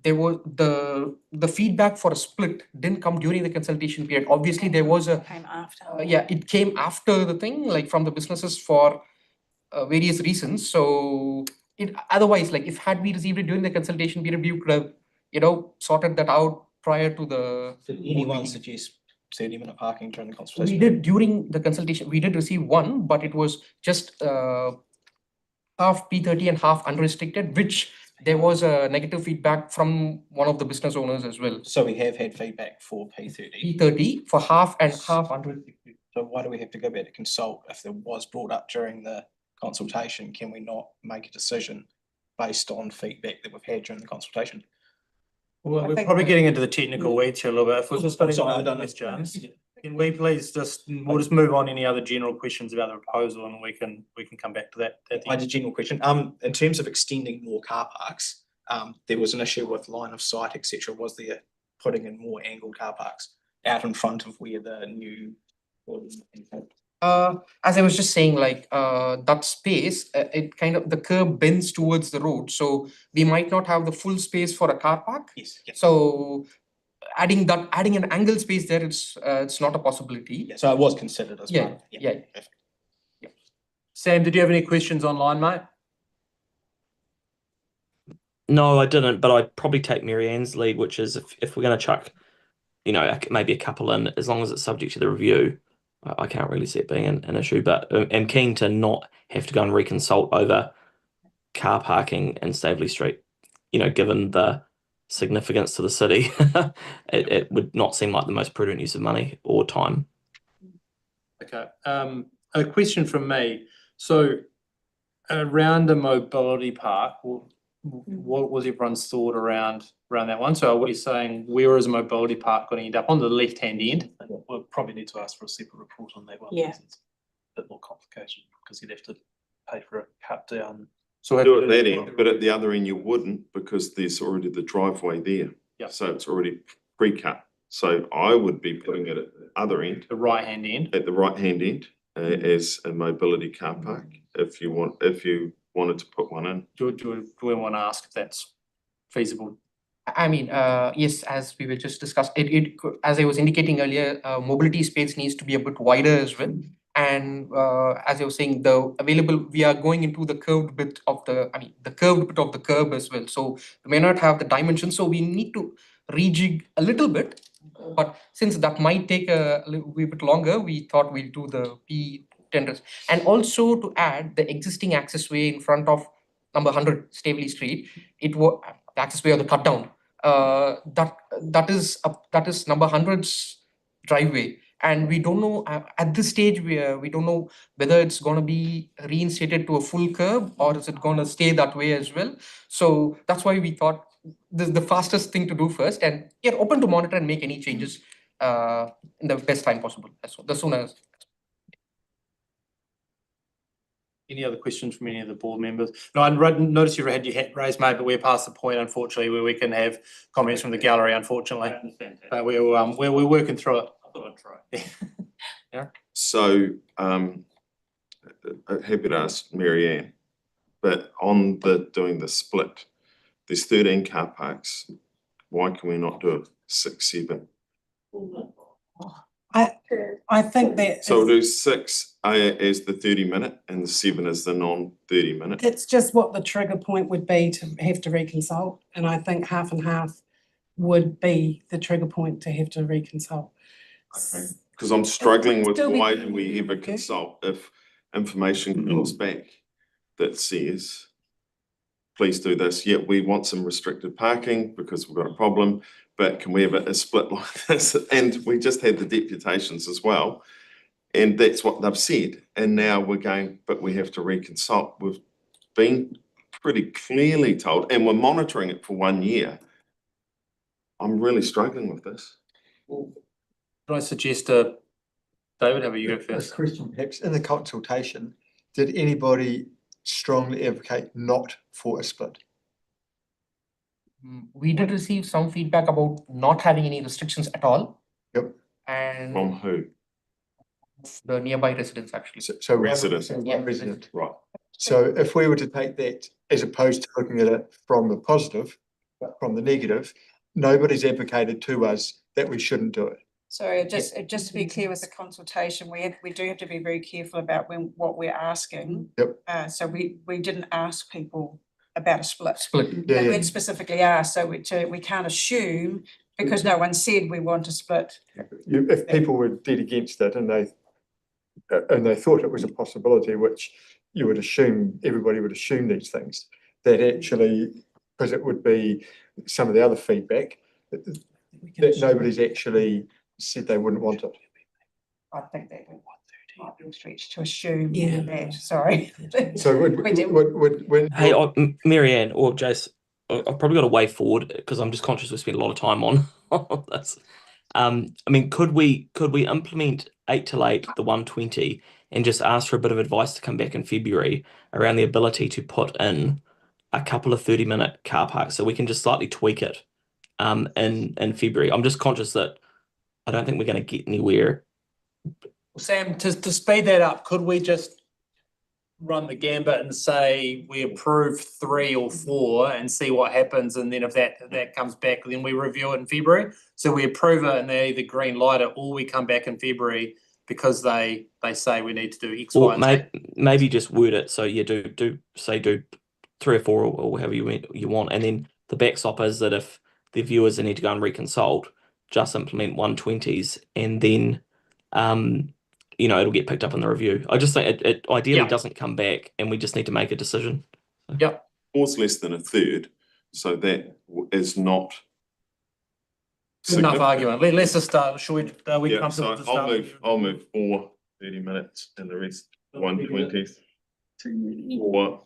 there was the feedback for a split didn't come during the consultation period. Obviously, there was a Came after. it came after the thing, like from the businesses for various reasons. So otherwise, like if had we received it during the consultation period, we could have sorted that out prior to the. Did anyone suggest 30-minute parking during the consultation? We did during the consultation. We did receive one, but it was just half P30 and half unrestricted, which there was a negative feedback from one of the business owners as well. So we have had feedback for P30. P30 for half and half unrestricted. So why do we have to go back to consult if there was brought up during the consultation? Can we not make a decision based on feedback that we've had during the consultation? Well, we're probably getting into the technical weeds here a little bit. If we're just putting on the questions, can we please we'll just move on any other general questions about the proposal and we can come back to that. I had a general question. In terms of extending more car parks, there was an issue with line of sight, etc. Was there putting in more angled car parks out in front of where the new? As I was just saying, like that space, it kind of the curb bends towards the road, so we might not have the full space for a car park. Yes. Yeah. So adding an angle space there, it's not a possibility. Yeah, so it was considered as well. Yeah. Sam, did you have any questions online, mate? No, I didn't, but I'd probably take Mary Ann's lead, which is if we're going to chuck, maybe a couple in, as long as it's subject to the review, I can't really see it being an issue, but I'm keen to not have to go and reconsult over car parking in Staveley Street. Given the significance to the city, it would not seem like the most prudent use of money or time. Okay. A question from me. So around a mobility park, what was everyone's thought around that one? So what are you saying, where is a mobility park going to end up? On the left-hand end? We'll probably need to ask for a separate report on that one. Yeah. It's a bit more complicated because you'd have to pay for a cut down. So Do at that end, but at the other end you wouldn't because there's already the driveway there. Yeah. So it's already pre-cut. So I would be putting it at the other end, the right-hand end. at the right-hand end, as a mobility car park, if you wanted to put one in. Do we want to ask if that's feasible? I mean, yes, as we were just discussed, as I was indicating earlier, mobility space needs to be a bit wider as well. And as I was saying, we are going into the curved bit of the curb as well. So we may not have the dimensions, so we need to rejig a little bit. But since that might take a little bit longer, we thought we'll do the tenders. And also to add, the existing accessway in front of number 100 Staveley Street, the accessway or the cut down, that is number 100's driveway. And we don't know, at this stage, we don't know whether it's gonna be reinstated to a full curb or is it gonna stay that way as well. So that's why we thought this is the fastest thing to do first, and we are open to monitor and make any changes in the best time possible, as soon as. Any other questions from any of the board members? No, I noticed you had your hand raised, mate, but we're past the point, unfortunately, where we can have comments from the gallery, unfortunately. But we're working through it. I thought I'd try. Yeah. So, happy to ask Mary Ann, but on doing the split, there's 13 car parks. Why can we not do it 6, 7? I think that. So we'll do 6 as the 30-minute and the 7 as the non-30-minute. It's just what the trigger point would be to have to reconsult, and I think half and half would be the trigger point to have to reconsult. Okay. Because I'm struggling with Still be- why do we ever consult if information comes back that says, please do this. Yeah, we want some restricted parking because we've got a problem, but can we have a split like this? And we just had the deputations as well. And that's what they've said. And now we're going, but we have to reconsult. We've been pretty clearly told, and we're monitoring it for 1 year. I'm really struggling with this. Can I suggest, David, how about you go first? A question perhaps, in the consultation, did anybody strongly advocate not for a split? We did receive some feedback about not having any restrictions at all. Yep. And From who? the nearby residents actually. So Residents. one resident. Right. So if we were to take that as opposed to looking at it from the positive, but from the negative, nobody's advocated to us that we shouldn't do it. So just to be clear with the consultation, we do have to be very careful about what we're asking. Yep. So we didn't ask people about a split. Yeah, We yeah. specifically asked, so we can't assume because no one said we want a split. If people were dead against it and they thought it was a possibility, which you would assume, everybody would assume these things, that actually, because it would be some of the other feedback, that nobody's actually said they wouldn't want it. I think that might be a stretch to assume Yeah. that, sorry. So would Hey, Mary Ann or Jace, I've probably got a way forward because I'm just conscious we spent a lot of time on this. I mean, could we implement 8 till 8, the 120, and just ask for a bit of advice to come back in February around the ability to put in a couple of 30-minute car parks so we can just slightly tweak it in February. I'm just conscious that I don't think we're going to get anywhere. Sam, to speed that up, could we just run the gambit and say we approve 3 or 4 and see what happens, and then if that comes back, then we review it in February? So we approve it and they either green light it, or we come back in February because they say we need to do X, Y, Or and Z. maybe just word it so you do 3 or 4 or however you want, and then the backstop is that if the viewers need to go and reconsult, just implement 120s, and then it'll get picked up in the review. I just think it ideally doesn't come back, and we just need to make a decision. Yep. Or it's less than a third, so that is not Good enough significant. argument. Let's just start. Should we? Are we Yeah, comfortable so to start? I'll move 4 30 minutes and the rest 120s. Or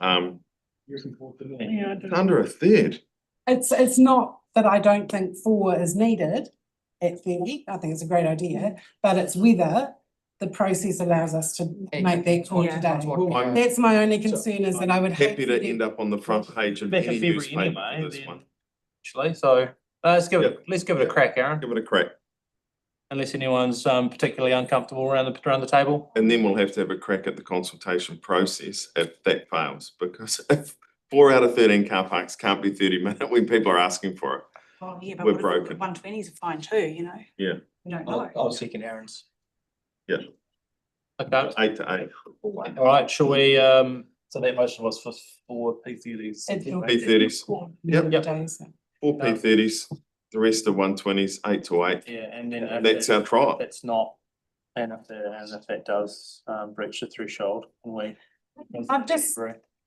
under a third. It's not that I don't think 4 is needed at 30. I think it's a great idea, but it's whether the process allows us to make that call Yeah. today. That's my only concern, is that I would Happy to hate end up on the front page of Back in any February newspaper anyway, for this then. one. Actually, so let's give it a crack, Aaron. Give it a crack. Unless anyone's particularly uncomfortable around the table. And then we'll have to have a crack at the consultation process if that fails, because if 4 out of 13 car parks can't be 30-minute when people are asking for it, Well, yeah, but we're what if broken. 120s are fine too, Yeah. We don't know. I'll second Aaron's. Yeah. Okay. 8 to 8. All right. Shall we? So that motion was for 4 P30s. P30s. Yep. 4 P30s. The rest are 120s, 8 to 8. Yeah, and then That's our trial. That's not And if that does breach the threshold, and we. I've just,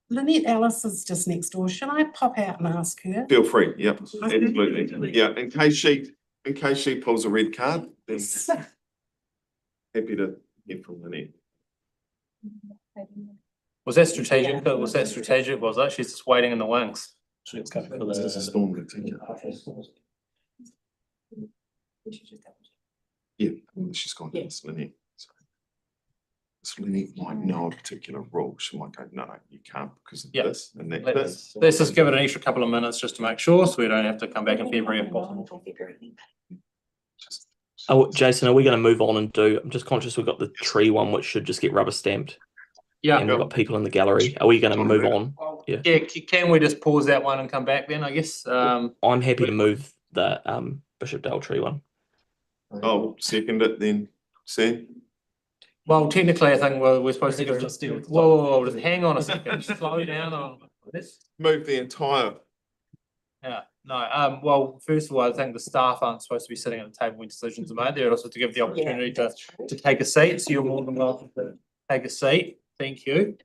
Lynette Ellis is just next door. Should I pop out and ask her? Feel free, yep, absolutely, yeah, in case she pulls a red card, then happy to hear from Lynette. Was that strategic? Was that strategic? Was that? She's just waiting in the wings. She's coming for This is a storm detector. Yeah, she's gone, it's Lynette. So Lynette might know a particular rule, she might go, no, you can't because of this and that. Let's just give it an extra couple of minutes just to make sure, so we don't have to come back in February if possible. Oh, Jason, are we going to move on and do? I'm just conscious we've got the tree one, which should just get rubber stamped. Yeah, and we've got people in the gallery. Are we going to move on? Yeah. Yeah, can we just pause that one and come back then, I guess? I'm happy to move the Bishop Dale tree one. I'll second it then, Sam. Well, technically, I think we're supposed to just deal with. Whoa, just hang on a second. Slow down on this. Move the entire. Yeah, no, well, first of all, I think the staff aren't supposed to be sitting at the table when decisions are made. They're also to give the opportunity to take a seat. So you're more than welcome to take a seat. Thank you.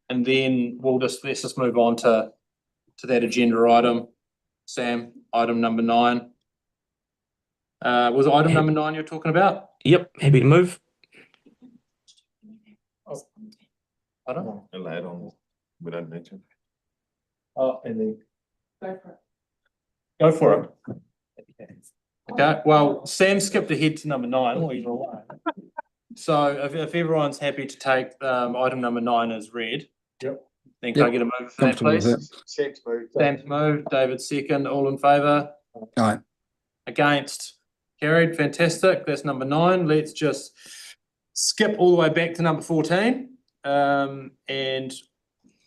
And then let's just move on to that agenda item. Sam, item number 9. Was it item number 9 you're talking about? Yep, happy to move. I don't know. Allowed on, we don't need to. Oh, and then. Go for it. Okay, well, Sam skipped ahead to number 9. So if everyone's happy to take item number 9 as read. Yep. Then can I get a move for that, please? Sam's moved. Sam's moved, David second, all in favour? Aye. Against? Carried, fantastic, that's number 9. Let's just skip all the way back to number 14. And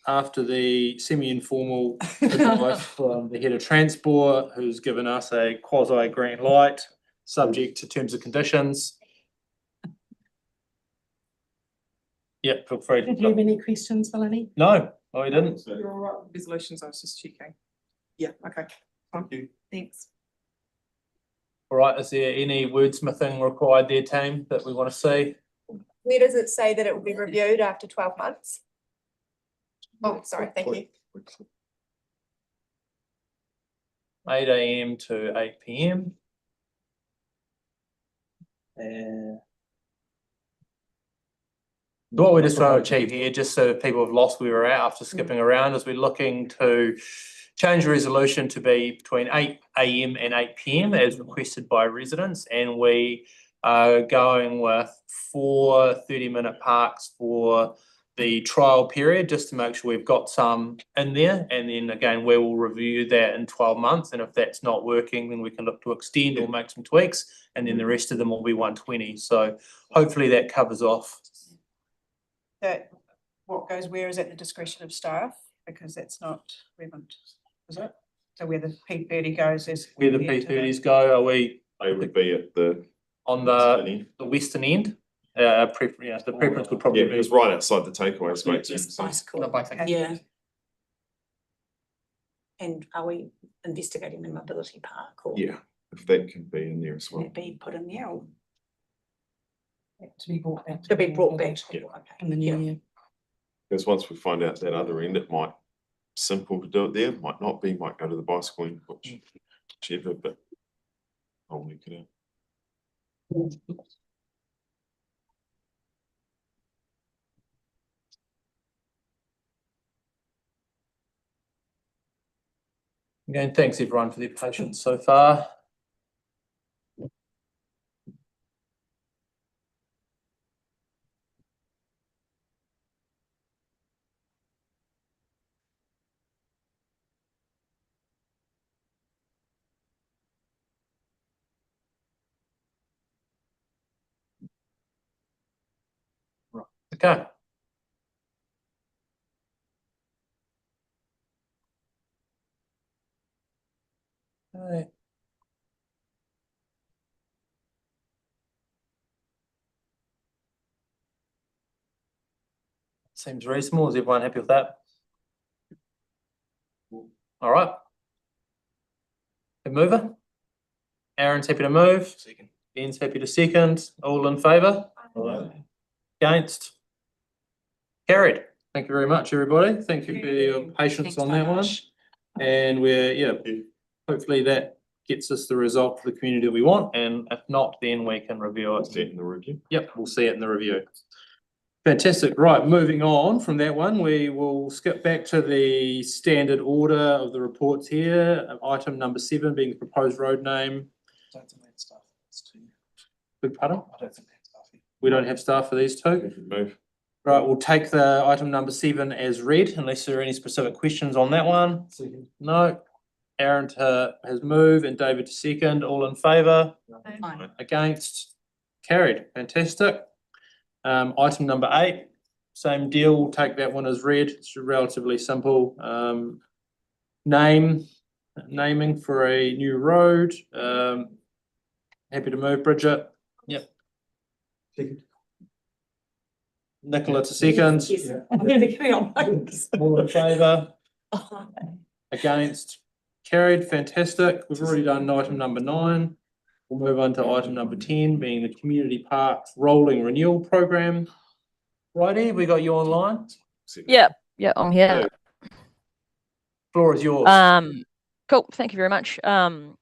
after the semi-informal advice from the head of transport, who's given us a quasi green light, subject to terms and conditions. Yeah, feel free. Did you have any questions, Melanie? No, we didn't. You're all right with resolutions, I was just checking. Yeah, okay. Thank you. Thanks. All right, is there any wordsmithing required there, team, that we want to see? Where does it say that it will be reviewed after 12 months? Oh, sorry, thank you. 8 AM to 8 PM. What we're just trying to achieve here, just so people have lost where we're at after skipping around, is we're looking to change the resolution to be between 8 AM and 8 PM as requested by residents, and we are going with 4 30-minute parks for the trial period, just to make sure we've got some in there. And then again, we will review that in 12 months. And if that's not working, then we can look to extend or make some tweaks. And then the rest of them will be 120. So hopefully that covers off. That what goes where is at the discretion of staff, because that's not relevant, is it? So where the P30 goes is. Where the P30s go, are we? They would be at the. On the western end. The preference would probably Yeah, be. it was right outside the takeaways, makes sense. Bicycle. bicycle. Yeah. And are we investigating the mobility park or? Yeah, if that can be in there as Can well. it be put in there or? To be brought back. To be brought back. Yeah. Okay. In the new year. Because once we find out that other end, it might simple to do it there, might not be, might go to the bicycle end, whichever, but I'll work it out. Again, thanks everyone for their patience so far. Okay. Right. Seems reasonable. Is everyone happy with that? All right. A mover? Aaron's happy to move. Ben's happy to second. All in favour? Against? Carried. Thank you very much, everybody. Thank you for your patience on that one. And hopefully that gets us the result for the community that we want, and if not, then we can review it. See it in the review. Yep, we'll see it in the review. Fantastic. Right, moving on from that one, we will skip back to the standard order of the reports here. Item number 7 being the proposed road name. Don't think that's stuff. It's too. Big pardon? I don't think that's stuff. We don't have staff for these two. Move. Right, we'll take the item number 7 as read, unless there are any specific questions on that one. No. Aaron has moved and David to second. All in favour? Against? Carried. Fantastic. Item number 8, same deal. We'll take that one as read. It's relatively simple. Naming for a new road. Happy to move, Bridget. Yep. Nicola to second. All in favour? Against? Carried. Fantastic. We've already done item number 9. We'll move on to item number 10, being the Community Parks Rolling Renewal Program. Righty, we got you online. Yeah, I'm here. Floor is yours. Cool. Thank you very much. You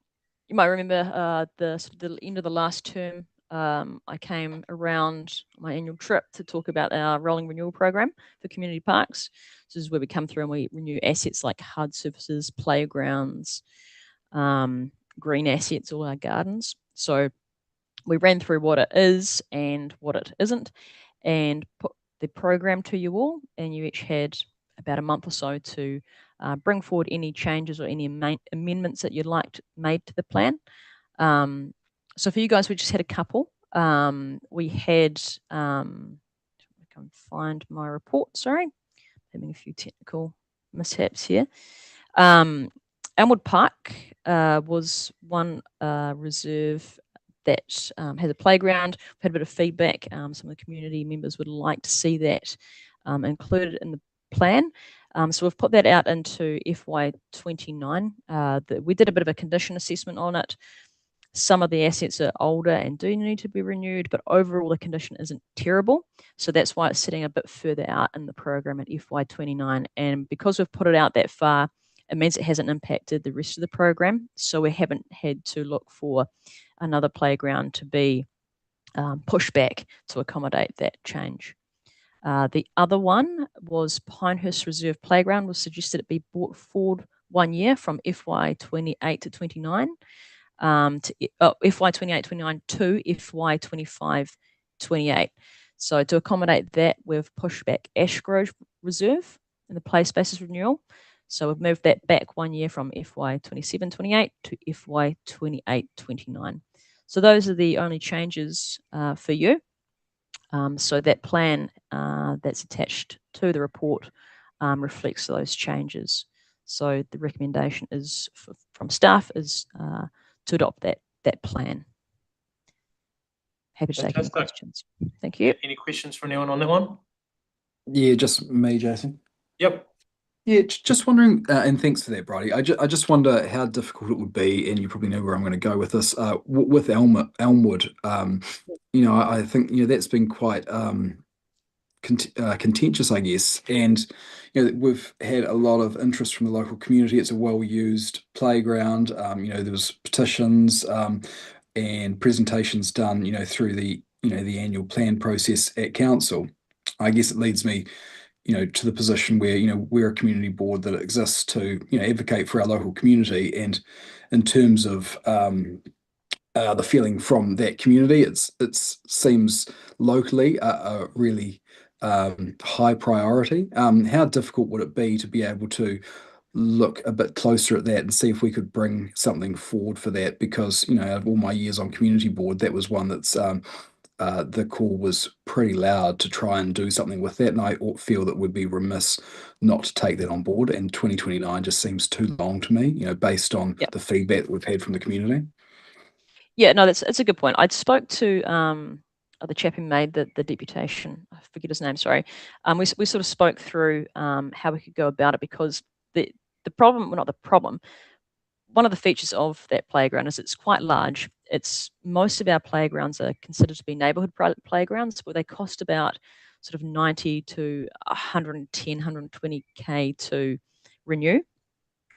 might remember the end of the last term. I came around my annual trip to talk about our rolling renewal program for community parks. This is where we come through and we renew assets like hard surfaces, playgrounds, green assets, all our gardens. So we ran through what it is and what it isn't, and put the program to you all, and you each had about a month or so to bring forward any changes or any amendments that you'd like made to the plan. So for you guys, we just had a couple. We had, I can find my report, sorry, having a few technical mishaps here. Elmwood Park was one reserve that has a playground. We've had a bit of feedback. Some of the community members would like to see that included in the plan. So we've put that out into FY29. We did a bit of a condition assessment on it. Some of the assets are older and do need to be renewed, but overall the condition isn't terrible. So that's why it's sitting a bit further out in the program at FY29. And because we've put it out that far, it means it hasn't impacted the rest of the program. So we haven't had to look for another playground to be pushed back to accommodate that change. The other one was Pinehurst Reserve Playground was suggested it be brought forward 1 year from FY28 to 29. To FY28-29 to FY25-28. So to accommodate that, we've pushed back Ashgrove Reserve in the play spaces renewal. So we've moved that back 1 year from FY27-28 to FY28-29. So those are the only changes for you. So that plan that's attached to the report reflects those changes. So the recommendation is from staff is to adopt that plan. Happy to take any questions. Thank you. Any questions for anyone on that one? Yeah, just me, Jason. Yep. Yeah, just wondering, and thanks for that, Bridie. I just wonder how difficult it would be, and you probably know where I'm going to go with this, with Elmwood. I think, that's been quite contentious, I guess. And, we've had a lot of interest from the local community. It's a well-used playground. There was petitions and presentations done, through the annual plan process at council. I guess it leads me, to the position where, we're a community board that exists to, advocate for our local community. And in terms of the feeling from that community, it seems locally a really high priority. How difficult would it be to be able to look a bit closer at that and see if we could bring something forward for that? Because, out of all my years on community board, that was one that's the call was pretty loud to try and do something with that, and I feel that we'd be remiss not to take that on board, and 2029 just seems too long to me, based on the feedback that we've had from the community. Yeah, no, it's a good point. I spoke to the chap who made the deputation, I forget his name, sorry. We sort of spoke through how we could go about it, because the problem, well, not the problem, one of the features of that playground is it's quite large. Most of our playgrounds are considered to be neighbourhood playgrounds, where they cost about sort of 90 to 110, 120K to renew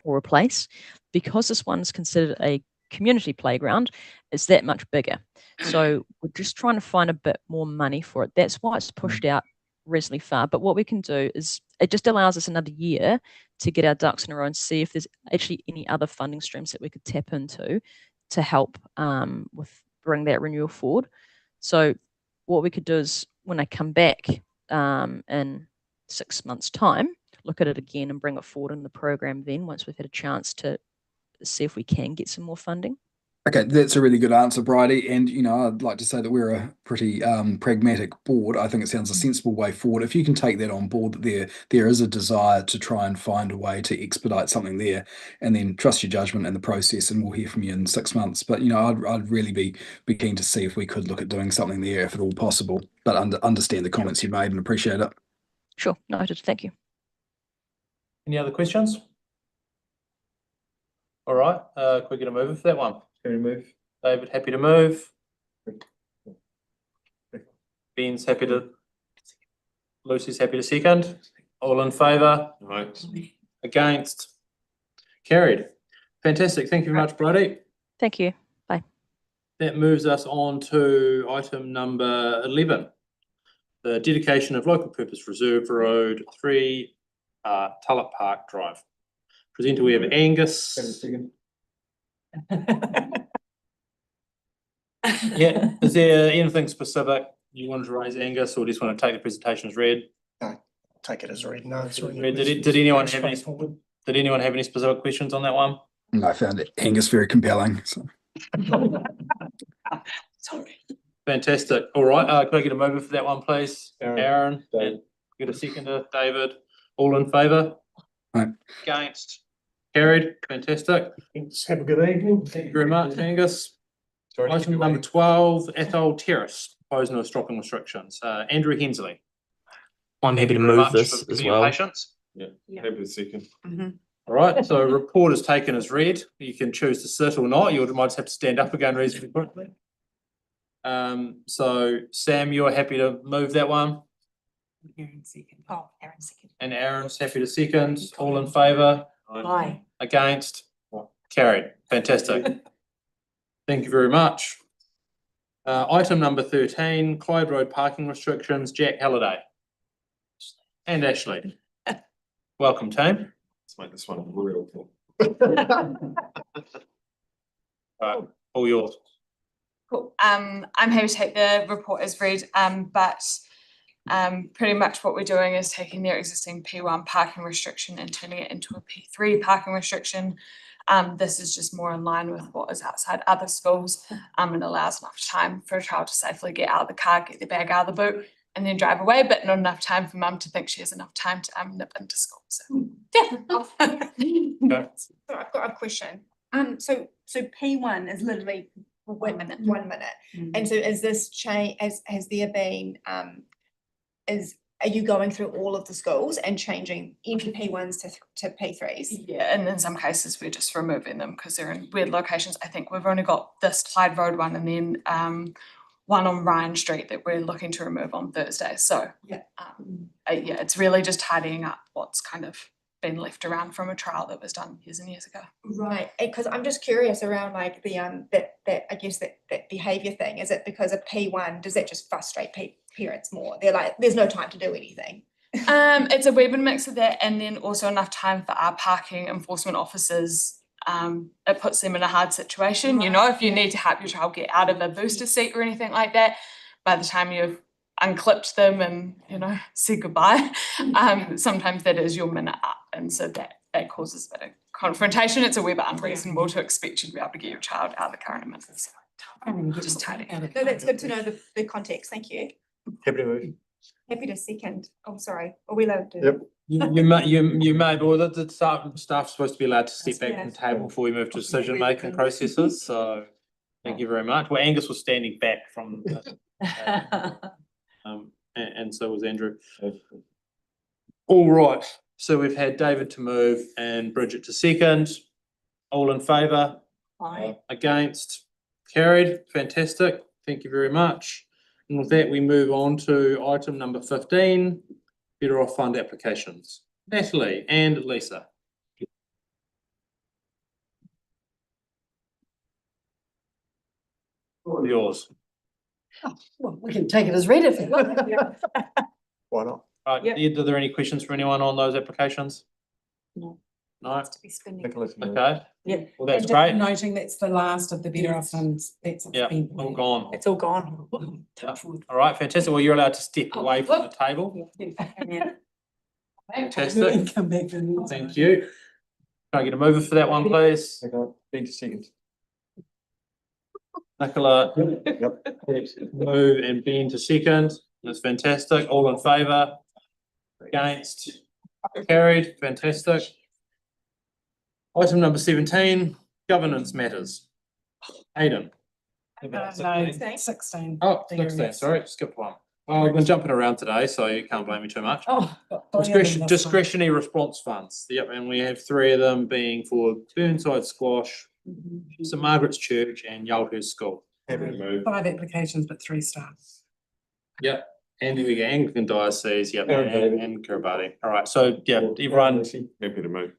or replace. Because this one's considered a community playground, it's that much bigger. So we're just trying to find a bit more money for it. That's why it's pushed out reasonably far. But what we can do is it just allows us another year to get our ducks in a row and see if there's actually any other funding streams that we could tap into to help with bring that renewal forward. So what we could do is when I come back in 6 months' time, look at it again and bring it forward in the program then once we've had a chance to see if we can get some more funding. Okay, that's a really good answer, Bridie. And, I'd like to say that we're a pretty pragmatic board. I think it sounds a sensible way forward. If you can take that on board, that there is a desire to try and find a way to expedite something there, and then trust your judgment in the process, and we'll hear from you in 6 months. But, I'd really be keen to see if we could look at doing something there if at all possible. But understand the comments you made and appreciate it. Sure, noted. Thank you. Any other questions? All right, can we get a mover for that one? Can we move? David, happy to move. Ben's happy to. Lucy's happy to second. All in favour? Right. Against? Carried. Fantastic. Thank you very much, Bridie. Thank you. Bye. That moves us on to item number 11. The dedication of local purpose reserve road 3, Tulloch Park Drive. Presenter we have Angus. Yeah, is there anything specific you wanted to raise, Angus, or just want to take the presentation as read? No, take it as read. No, it's really. Did anyone have any? Did anyone have any specific questions on that one? And I found it Angus very compelling. So. Sorry. Fantastic. All right. Could I get a mover for that one, please? Aaron. And get a seconder, David. All in favour? Right. Against? Carried. Fantastic. Have a good evening. Thank you very much, Angus. Item number 12, Athol Terrace, proposed no stopping restrictions. Andrew Hensley. I'm happy to move this as well. Patience. Yeah, happy to second. All right, so report is taken as read. You can choose to sit or not. You might just have to stand up again reasonably quickly. So Sam, you're happy to move that one? Aaron second. Oh, Aaron second. And Aaron's happy to second. All in favour? Aye. Against? Carried. Fantastic. Thank you very much. Item number 13, Clyde Road parking restrictions, Jack Halliday. And Ashley. Welcome, team. Let's make this one real cool. All yours. Cool. I'm happy to take the report as read, but pretty much what we're doing is taking their existing P1 parking restriction and turning it into a P3 parking restriction. This is just more in line with what is outside other schools, and allows enough time for a child to safely get out of the car, get their bag out of the boot, and then drive away, but not enough time for mum to think she has enough time to nip into school. So yeah. So I've got a question. So P1 is literally 1 minute. 1 minute. And so is this change, has there been are you going through all of the schools and changing any P1s to P3s? Yeah, and in some cases we're just removing them because they're in weird locations. I think we've only got this Clyde Road one and then one on Ryan Street that we're looking to remove on Thursday. So yeah, it's really just tidying up what's kind of been left around from a trial that was done years and years ago. Right, because I'm just curious around like the that I guess that behaviour thing. Is it because of P1? Does that just frustrate parents more? They're like, there's no time to do anything. It's a wee bit mix of that, and then also enough time for our parking enforcement officers. It puts them in a hard situation. You know, if you need to help your child get out of a booster seat or anything like that, by the time you've unclipped them and, you know, said goodbye, sometimes that is your minute up, and so that causes a bit of confrontation. It's a wee bit unreasonable to expect you to be able to get your child out of the car in a minute. So just tidy. No, that's good to know the context. Thank you. Happy to move. Happy to second. Oh, sorry. Are we allowed to? Yep. You may, but the staff's supposed to be allowed to step back from the table before we move to decision making processes. So thank you very much. Well, Angus was standing back from, and so was Andrew. All right. So we've had David to move and Bridget to second. All in favour? Aye. Against? Carried. Fantastic. Thank you very much. And with that, we move on to item number 15, Better Off Fund applications. Natalie and Lisa. All yours. Well, we can take it as read if you want. Why not? Right, are there any questions for anyone on those applications? No. No? Nicholas, no. Okay. Yeah. Well, that's And just great. noting that's the last of the Better Off funds. That's Yeah, been. all gone. It's all gone. All right, fantastic. Well, you're allowed to step away from the table. Fantastic. Come back and. Thank you. Can I get a mover for that one, please? Been to second. Nicola, Yep. move, and Ben to second. That's fantastic. All in favour? Against? Carried. Fantastic. Item number 17, governance matters. Aidan. No, 16. Oh, 16, sorry, skipped one. Well, I've been jumping around today, so you can't blame me too much. Oh. Discretionary response funds. Yep, and we have 3 of them being for Burnside Squash, St Margaret's Church and Yalhurst School. Happy to move. 5 applications, but 3 staff. Yep, and we get Anglican Diocese, yep, Kiribati. and Kiribati. All right, so yeah, everyone. Happy to move.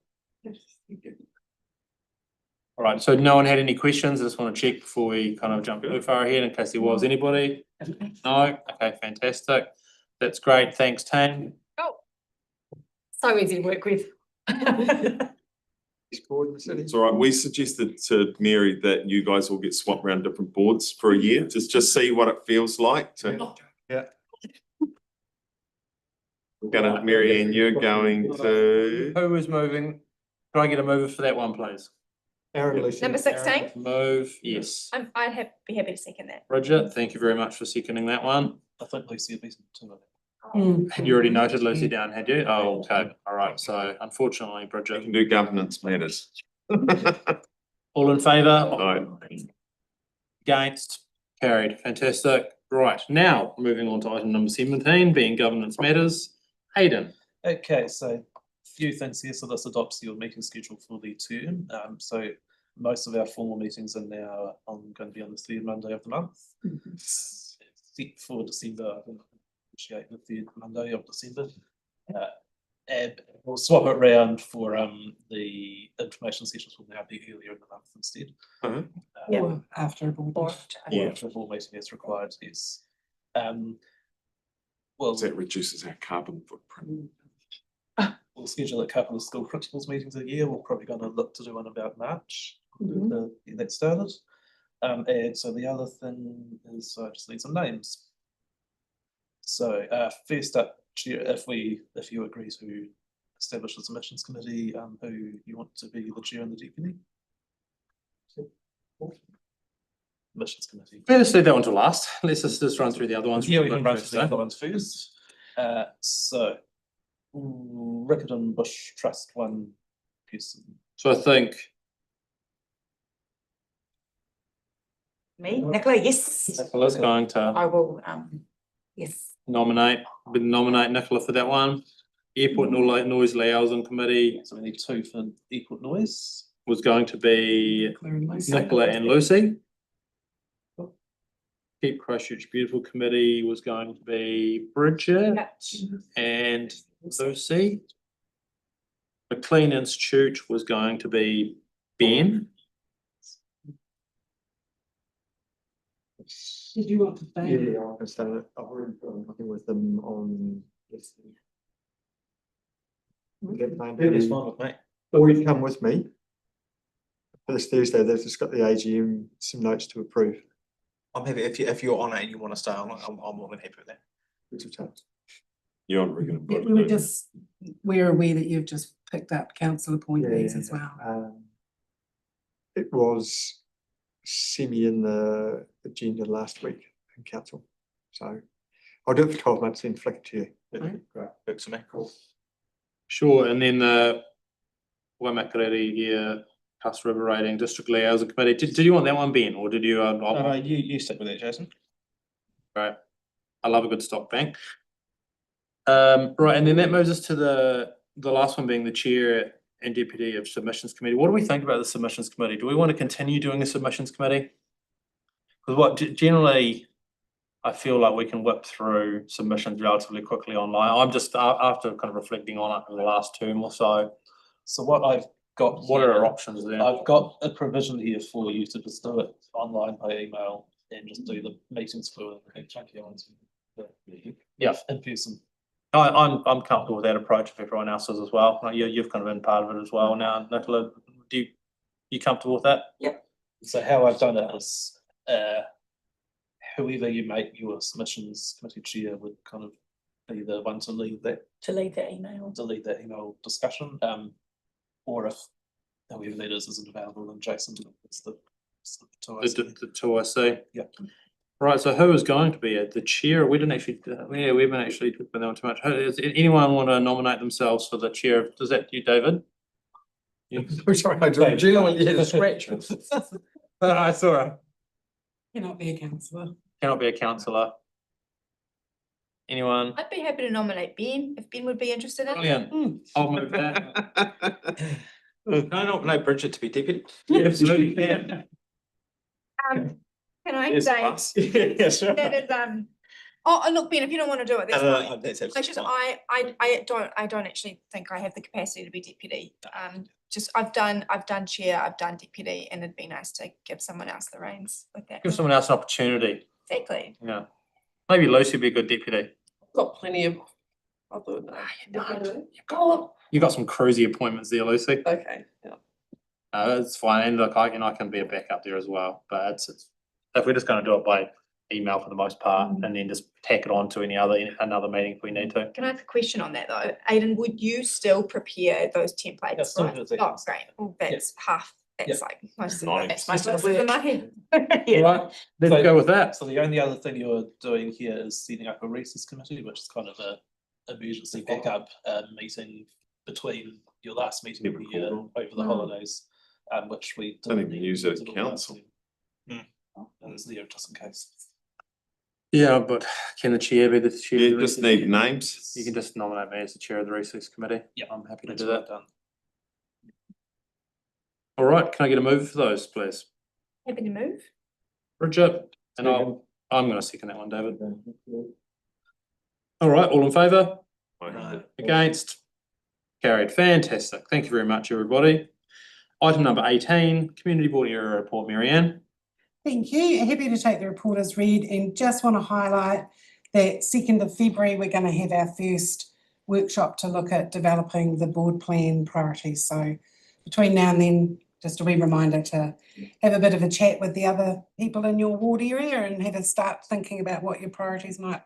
All right, so no one had any questions? I just want to check before we kind of jump too far ahead in case there was anybody. No? Okay, fantastic. That's great. Thanks, team. Oh. So easy to work with. It's all right. We suggested to Mary that you guys all get swapped around different boards for a year, just see what it feels like to. Yeah. We're gonna, Mary Ann, you're going to. Who is moving? Can I get a mover for that one, please? Aaron, Lucy. Number 16? Move, yes. Be happy to second that. Bridget, thank you very much for seconding that one. I think Lucy would be too. Had you already noted Lucy down, had you? Oh, okay. All right. So unfortunately, Bridget. You can do governance matters. All in favour? Aye. Against? Carried. Fantastic. Right, now moving on to item number 17, being governance matters. Aidan. Okay, so a few things here. So this adopts your meeting schedule for the term. So most of our formal meetings are now going to be on the 3rd Monday of the month. Except for December, I appreciate the 3rd Monday of December. And we'll swap it around for the information sessions will now be earlier in the month instead. Or after a board. Yeah, after a board meeting is required, yes. Well, that reduces our carbon footprint. We'll schedule a couple of school principals meetings a year. We're probably going to look to do one about March to get that started. And so the other thing is I just need some names. So first up, Chair, if you agree to establish a submissions committee, who you want to be the chair and the deputy? Submissions committee. Let's leave that one to last. Let's just run through the other ones. Yeah, we can run through the other ones first. So Riccarton Bush Trust, one person. So I think. Me, Nicola, yes. Nicola's going to. I will, yes. Nominate Nicola for that one. Airport Noise Liaison Committee. So we need 2 for airport noise. Was going to be Nicola and Lucy. Keep Christchurch Beautiful Committee was going to be Bridget and Lucy. The Clean Institute was going to be Ben. Did you want to stay? Yeah, I can stay. I've already been working with them on this. It's fine with me. Or you come with me. For this Thursday, they've just got the AGM, some notes to approve. I'm happy if you're on it and you want to stay on it, I'm more than happy with that. You're on regular. We're aware that you've just picked up council appointees as well. It was semi in the agenda last week in council. So I'll do it for 12 months, then flick it to you. Great, works for me. Cool. Sure, and then the Waimāero here, Cuss River Rating District Liaison Committee. Did you want that one, Ben, or did you? No, you stick with it, Jason. Right, I love a good stock bank. Right, and then that moves us to the last one being the chair and deputy of submissions committee. What do we think about the submissions committee? Do we want to continue doing a submissions committee? Because what generally, I feel like we can whip through submissions relatively quickly online. I'm just after kind of reflecting on it in the last term or so. So what I've got. What are our options there? I've got a provision here for you to just do it online by email and just do the meetings for Yeah, in person. I'm comfortable with that approach if everyone else is as well. Like you've kind of been part of it as well now. Nicola, you comfortable with that? Yep. So how I've done it is whoever you make your submissions committee chair would kind of be the one to lead that. To lead that email. To lead that email discussion. Or if whoever that is isn't available, then Jason is the two I see. The two I see. Yeah. Right, so who is going to be it? The chair? We didn't actually, we haven't actually talked about that one too much. Does anyone want to nominate themselves for the chair? Is that you, David? Sorry, I genuinely had a scratch. I saw it. Cannot be a councillor. Cannot be a councillor. Anyone? I'd be happy to nominate Ben, if Ben would be interested in it. Brilliant. I'll move that. Can I nominate Bridget to be deputy? Yeah, absolutely can. Can I Yes, say? pass. Yeah, sure. That is, oh, look, Ben, if you don't want to do it, that's No, fine. that's It's just, absolutely I don't actually think I have the capacity to be deputy. Just, I've done chair, I've done deputy, and it'd be nice to give someone else the reins with that. Give someone else an opportunity. Exactly. Yeah. Maybe Lucy would be a good deputy. Got plenty of. I'll do it now. You got some cruisy appointments there, Lucy. Okay, yeah. It's fine. And look, I can be a backup there as well. But it's if we're just going to do it by email for the most part, and then just tack it on to another meeting if we need to. Can I have a question on that though? Aidan, would you still prepare those templates? Yeah, still right? do the Oh, great. Well, that's half, that's Yeah. like most of Nice. that's most of the work in my head. Yeah. Right. Let's go with that. So the only other thing you're doing here is setting up a recess committee, which is kind of a emergency backup meeting between your last meeting of the year over the holidays, which we Don't even use it as didn't council. And it's there just in case. Yeah, but can the chair be the chair? You of the just recess? need names. You can just nominate me as the chair of the recess committee. Yeah, I'm happy to that's do what that. I've done. All right, can I get a move for those, please? Happy to move? Bridget, and I'm going to second that one, David. All right, all in favour? Against? Carried. Fantastic. Thank you very much, everybody. Item number 18, Community Board Area Report, Marianne. Thank you. Happy to take the report as read and just want to highlight that 2nd of February, we're going to have our first workshop to look at developing the board plan priorities. So between now and then, just a wee reminder to have a bit of a chat with the other people in your ward area and have a start thinking about what your priorities might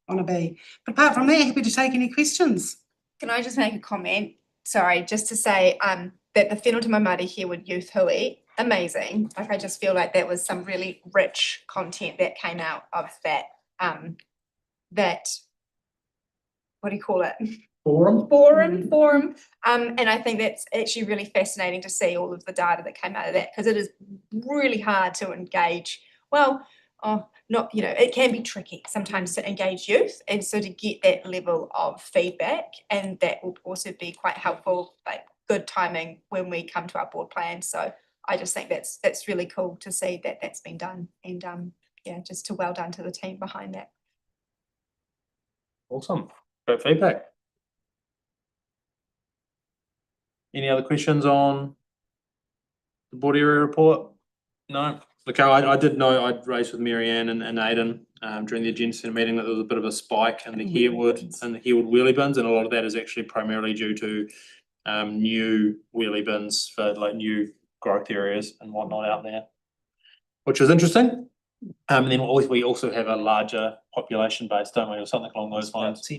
want to be. But apart from that, happy to take any questions. Can I just make a comment? Sorry, just to say that the Fendalton-Waimairi-Harewood Youth Hui, amazing. Like I just feel like that was some really rich content that came out of that what do you call it? Forum. And I think that's actually really fascinating to see all of the data that came out of that, because it is really hard to engage. Well, not, it can be tricky sometimes to engage youth, and so to get that level of feedback, and that will also be quite helpful, like good timing when we come to our board plan. So I just think that's really cool to see that that's been done, and yeah, just well done to the team behind that. Awesome. Great feedback. Any other questions on the board area report? No. Okay, I did know, I'd raised with Marianne and Aidan during the agenda centre meeting that there was a bit of a spike in the Harewood wheelie bins, and a lot of that is actually primarily due to new wheelie bins for like new growth areas and whatnot out there, which was interesting. And then we also have a larger population base, don't we, or something along those lines?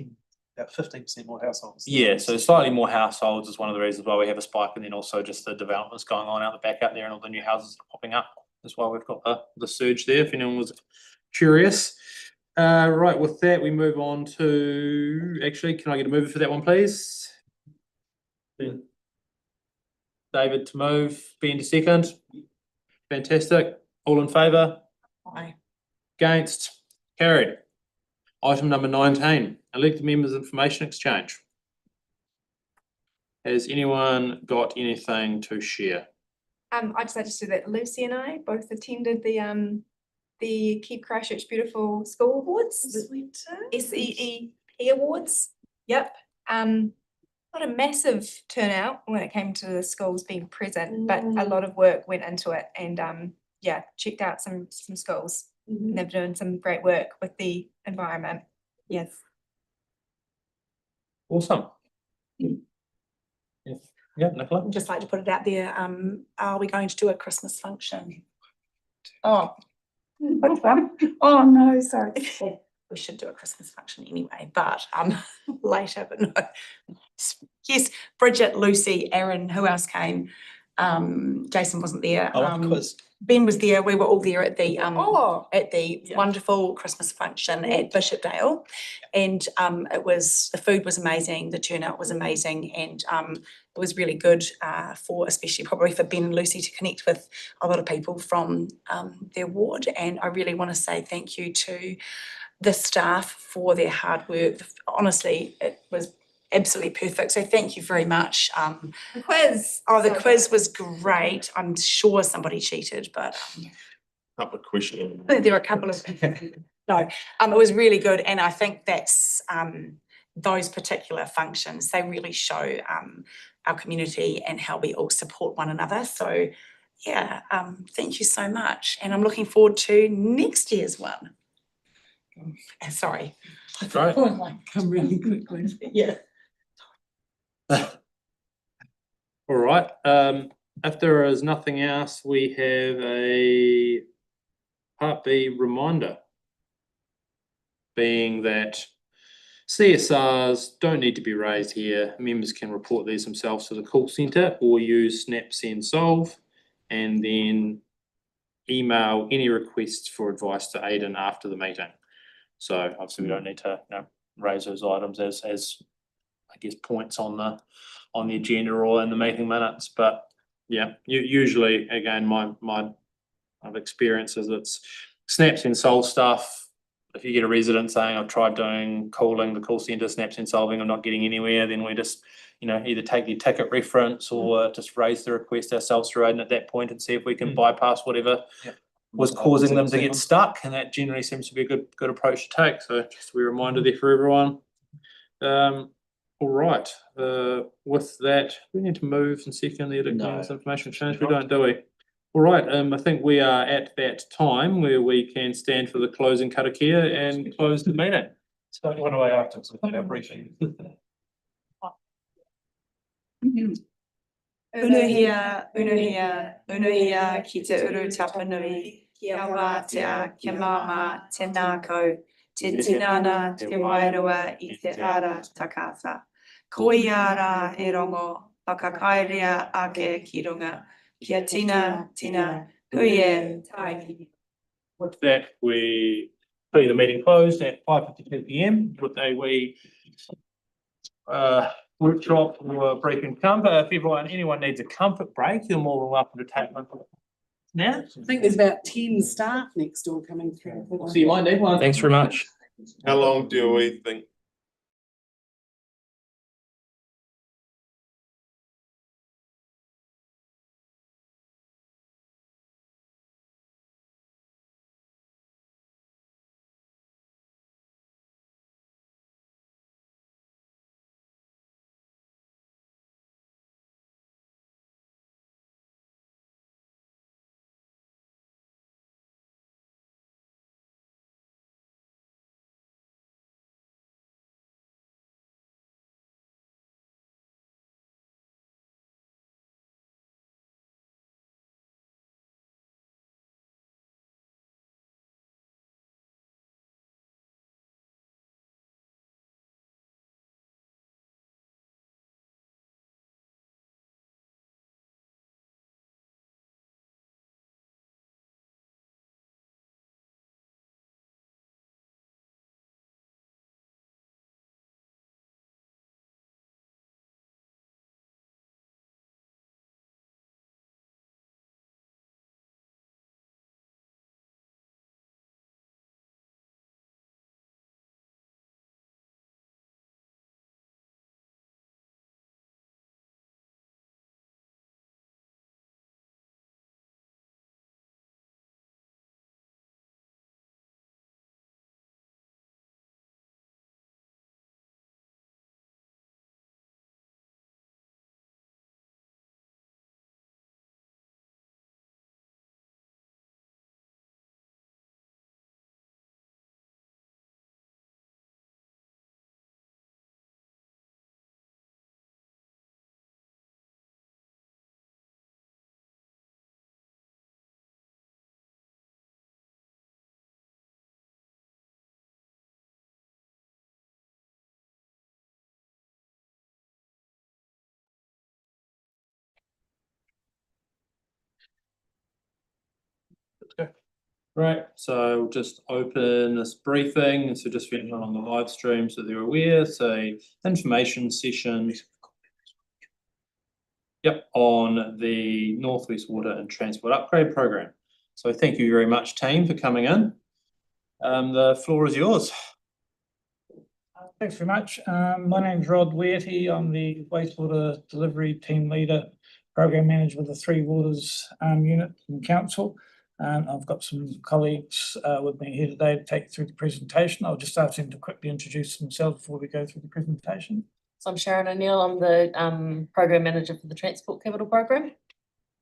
About 15% more households. Yeah, so slightly more households is one of the reasons why we have a spike, and then also just the developments going on out the back out there and all the new houses popping up. That's why we've got the surge there, if anyone was curious. Right, with that, we move on to, actually, can I get a mover for that one, please? David to move, Ben to second. Fantastic. All in favour? Aye. Against? Carried. Item number 19, elected members information exchange. Has anyone got anything to share? I just like to say that Lucy and I both attended the Keep Christchurch Beautiful School Awards. SEEP Awards. Yep. Not a massive turnout when it came to the schools being present, but a lot of work went into it, and yeah, checked out some schools. And they're doing some great work with the environment. Yes. Awesome. Yeah, Nicola? I'd just like to put it out there, are we going to do a Christmas function? Oh. Which one? Oh, no, sorry. We should do a Christmas function anyway, but later, but no. Yes, Bridget, Lucy, Aaron, who else came? Jason wasn't there. Quiz. Ben was there. We were all there at the wonderful Christmas function at Bishopdale. And the food was amazing, the turnout was amazing, and it was really good especially probably for Ben and Lucy to connect with a lot of people from their ward. And I really want to say thank you to the staff for their hard work. Honestly, it was absolutely perfect. So thank you very much. The quiz. Oh, the quiz was great. I'm sure somebody cheated, but Couple of questions. there were a couple of no. It was really good, and I think that's those particular functions. They really show our community and how we all support one another. So yeah, thank you so much, and I'm looking forward to next year's one. Sorry. Right. Come really quickly. Yeah. All right, if there is nothing else, we have a Part B reminder. Being that CSRs don't need to be raised here. Members can report these themselves to the call centre or use Snap Send Solve, and then email any requests for advice to Aidan after the meeting. So obviously we don't need to raise those items as I guess points on the agenda or in the meeting minutes, but yeah, usually again my experience is it's Snaps and Solve stuff. If you get a resident saying I've tried calling the call centre, Snaps and Solving, I'm not getting anywhere, then we just either take the ticket reference or just raise the request ourselves through Aidan at that point and see if we can bypass whatever was causing them to get stuck, and that generally seems to be a good approach to take. So just a wee reminder there for everyone. All right, with that, we need to move and second the electronic information exchange. We don't, do we? All right, I think we are at that time where we can stand for the closing karakia and close the meeting. So what do I have to say our briefing? Unuhia, unuhia, unuhia ki te uru tapanui, kia wātea, kia mama, te nākau, te tinana, te wairoa I te ara takata. Koi ara e rongo, whakakairea ake ki runga, kia tina, kuie, tai. With that, we declare the meeting closed at 5:52 PM with a wee workshop or break and comfort. If anyone needs a comfort break, you're more than welcome to take one now. I think there's about 10 staff next door coming through. So you might need one. Thanks very much. How long do we think to go. Right, so we'll just open this briefing, so just for anyone on the live stream so they're aware, it's a information session. Yep, on the North West Water and Transport Upgrade Program. So thank you very much, team, for coming in. The floor is yours. Thanks very much. My name's Rod Wearty. I'm the wastewater delivery team leader, program manager with the Three Waters unit in council. I've got some colleagues with me here today to take you through the presentation. I'll just ask them to quickly introduce themselves before we go through the presentation. So I'm Sharon O'Neill. I'm the program manager for the Transport Capital Program.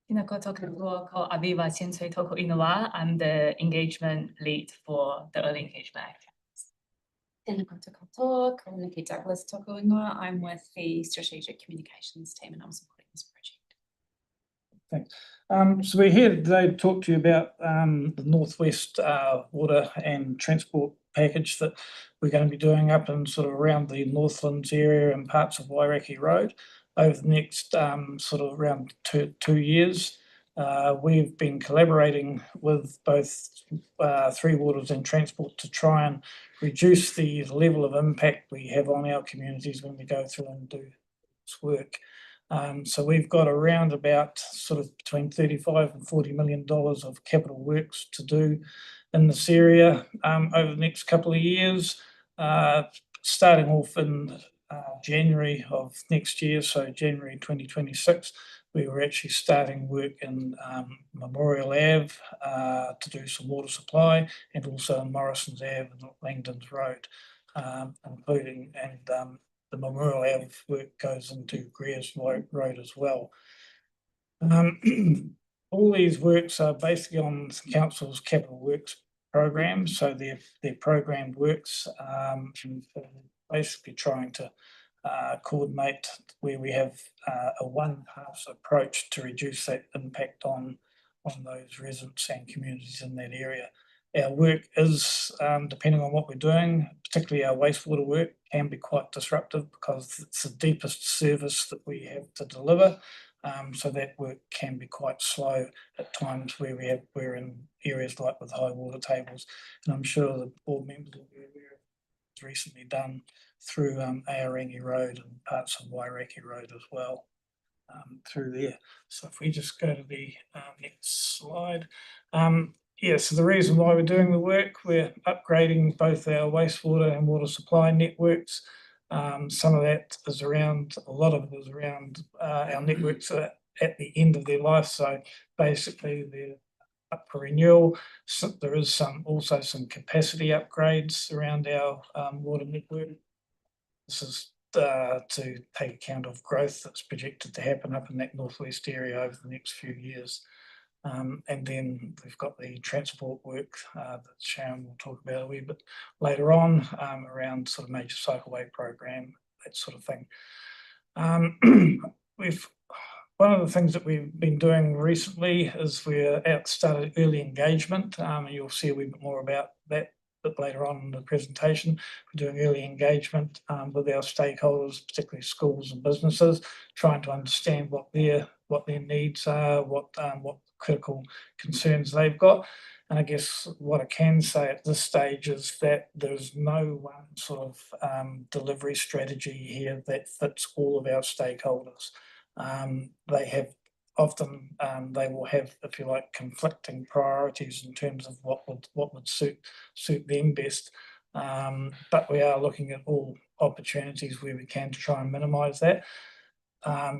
Tēnā koutou katoa, ko Aviva Sensei toko ingoa. I'm the engagement lead for the early engagement activities. Tēnā koutou katoa, ko Nikki Douglas toko ingoa. I'm with the strategic communications team and I'm supporting this project. Thanks. So we're here today to talk to you about the Northwest Water and Transport package that we're going to be doing up and sort of around the Northlands area and parts of Wairaki Road over the next sort of around two years. We've been collaborating with both Three Waters and Transport to try and reduce the level of impact we have on our communities when we go through and do this work. So we've got around about sort of between 35 and $40 million of capital works to do in this area over the next couple of years, starting off in January of next year, so January 2026, we were actually starting work in Memorial Ave to do some water supply and also in Morrison's Ave and Langdon's Road, including the Memorial Ave work goes into Greer's Road as well. All these works are basically on the council's capital works program, so they're programmed works, basically trying to coordinate where we have a one-pass approach to reduce that impact on those residents and communities in that area. Our work is, depending on what we're doing, particularly our wastewater work, can be quite disruptive because it's the deepest service that we have to deliver. So that work can be quite slow at times where we're in areas like with high water tables. And I'm sure the board members will be aware of it's recently done through Aorangi Road and parts of Wairaki Road as well through there. So if we just go to the next slide. Yeah, so the reason why we're doing the work, we're upgrading both our wastewater and water supply networks. Some of that is around, a lot of it is around our networks at the end of their life. So basically they're up for renewal. So there is also some capacity upgrades around our water network. This is to take account of growth that's projected to happen up in that northwest area over the next few years. And then we've got the transport work that Sharon will talk about a wee bit later on around sort of major cycleway program, that sort of thing. One of the things that we've been doing recently is we're started early engagement. You'll see a wee bit more about that a bit later on in the presentation. We're doing early engagement with our stakeholders, particularly schools and businesses, trying to understand what their needs are, what critical concerns they've got. And I guess what I can say at this stage is that there's no one sort of delivery strategy here that fits all of our stakeholders. They have often, they will have, if you like, conflicting priorities in terms of what would suit them best. But we are looking at all opportunities where we can to try and minimise that.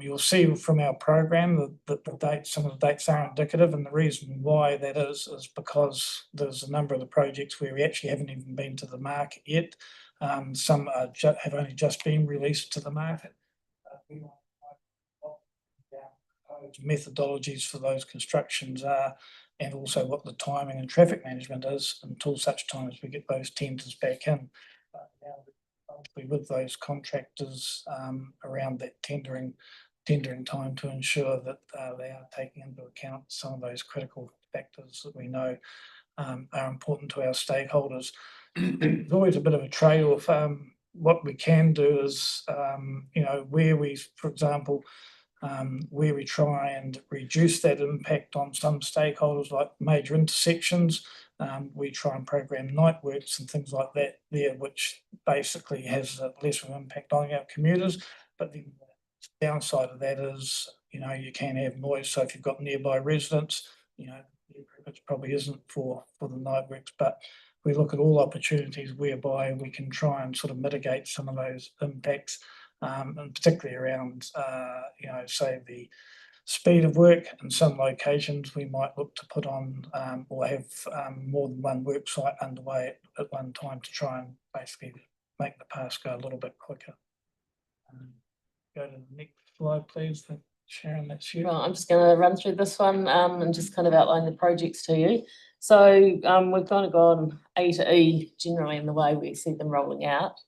You'll see from our program that the dates, some of the dates are indicative, and the reason why that is because there's a number of the projects where we actually haven't even been to the market yet. Some have only just been released to the market. Methodologies for those constructions are, and also what the timing and traffic management is until such time as we get those tenders back in. With those contractors around that tendering time to ensure that they are taking into account some of those critical factors that we know are important to our stakeholders. There's always a bit of a trade-off. What we can do is, where we, for example, where we try and reduce that impact on some stakeholders like major intersections. We try and program night works and things like that there, which basically has a less of an impact on our commuters. But the downside of that is, you can have noise. So if you've got nearby residents, it probably isn't for the night works. But we look at all opportunities whereby we can try and sort of mitigate some of those impacts, and particularly around, say the speed of work. In some locations, we might look to put on or have more than one work site underway at one time to try and basically make the pass go a little bit quicker. Go to the next slide, please. Sharon, that's you. Well, I'm just going to run through this one and just kind of outline the projects to you. So we've kind of gone A to E generally in the way we see them rolling out.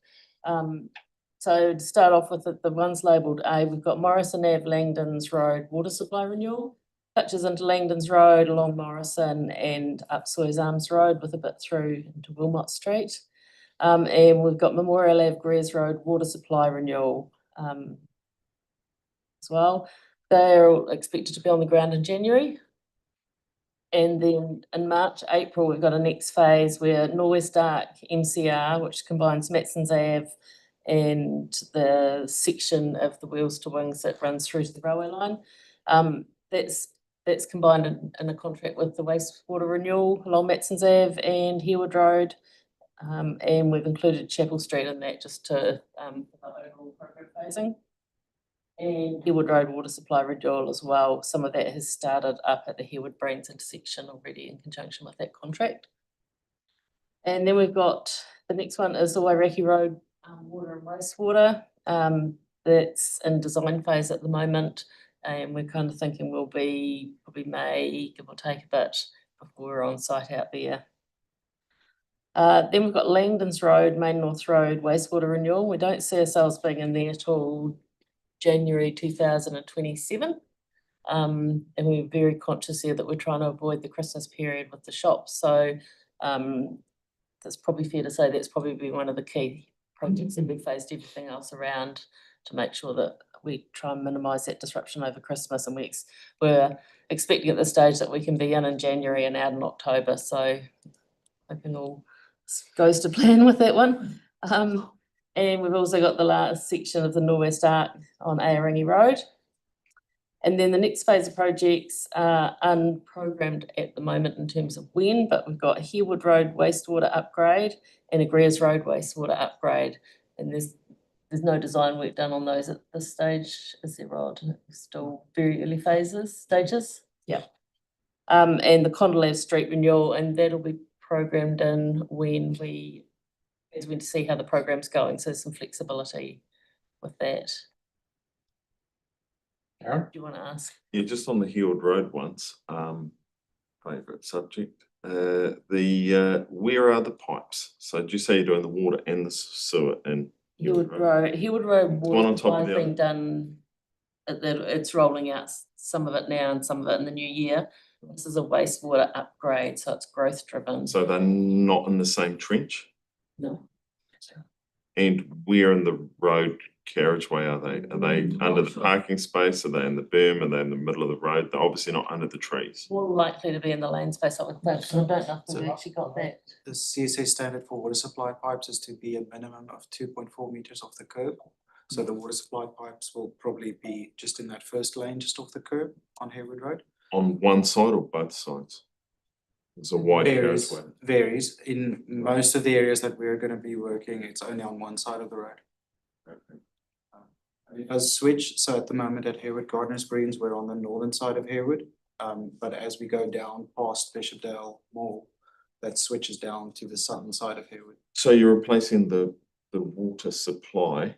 So to start off with the ones labelled A, we've got Morrison Ave, Langdons Road water supply renewal, touches into Langdons Road along Morrison and up Sawyers Arms Road with a bit through into Wilmot Street. And we've got Memorial Ave, Greers Road water supply renewal as well. They're all expected to be on the ground in January. And then in March, April, we've got a next phase where Norwest Arc MCR, which combines Matsons Ave and the section of the wheels to wings that runs through to the railway line. That's combined in a contract with the wastewater renewal along Matsons Ave and Harewood Road. And we've included Chapel Street in that just to the overall program phasing. And Harewood Road water supply renewal as well. Some of that has started up at the Harewood Brains intersection already in conjunction with that contract. And then we've got the next one is the Wairaki Road water and wastewater. That's in design phase at the moment, and we're kind of thinking we'll be probably May, give or take a bit, before we're on site out there. Then we've got Langdons Road, Main North Road wastewater renewal. We don't see ourselves being in there till January 2027. And we're very conscious here that we're trying to avoid the Christmas period with the shops. So that's probably fair to say that's probably one of the key projects that we've phased everything else around to make sure that we try and minimise that disruption over Christmas. And we're expecting at this stage that we can be in January and out in October. So hoping all goes to plan with that one. And we've also got the last section of the Norwest Arc on Aorangi Road. And then the next phase of projects are unprogrammed at the moment in terms of when, but we've got Harewood Road wastewater upgrade and a Greers Road wastewater upgrade. And there's no design work done on those at this stage, is there, Rod? Still very early stages? Yeah. And the Condell Street renewal, and that'll be programmed in when we to see how the program's going, so some flexibility with that. Aaron? Do you want to ask? Yeah, just on the Harewood Road ones, favourite subject. Where are the pipes? So did you say you're doing the water and the sewer in Harewood Road one water on top supply of the being other? done. It's rolling out some of it now and some of it in the new year. This is a wastewater upgrade, so it's growth driven. So they're not in the same trench? No. And where in the road carriageway are they? Are they under the parking space? Are they in the berm? Are they in the middle of the road? They're obviously not under the trees. More likely to be in the lane space, I would think. I don't know if we've actually got that. The CSA standard for water supply pipes is to be a minimum of 2.4 meters off the curb. So the water supply pipes will probably be just in that first lane, just off the curb on Harewood Road. On one side or both sides? There's a wide carriageway. Varies. In most of the areas that we're going to be working, it's only on one side of the road. Okay. It does switch. So at the moment at Harewood Gardeners Greens, we're on the northern side of Harewood. But as we go down past Bishopdale Mall, that switches down to the southern side of Harewood. So you're replacing the water supply.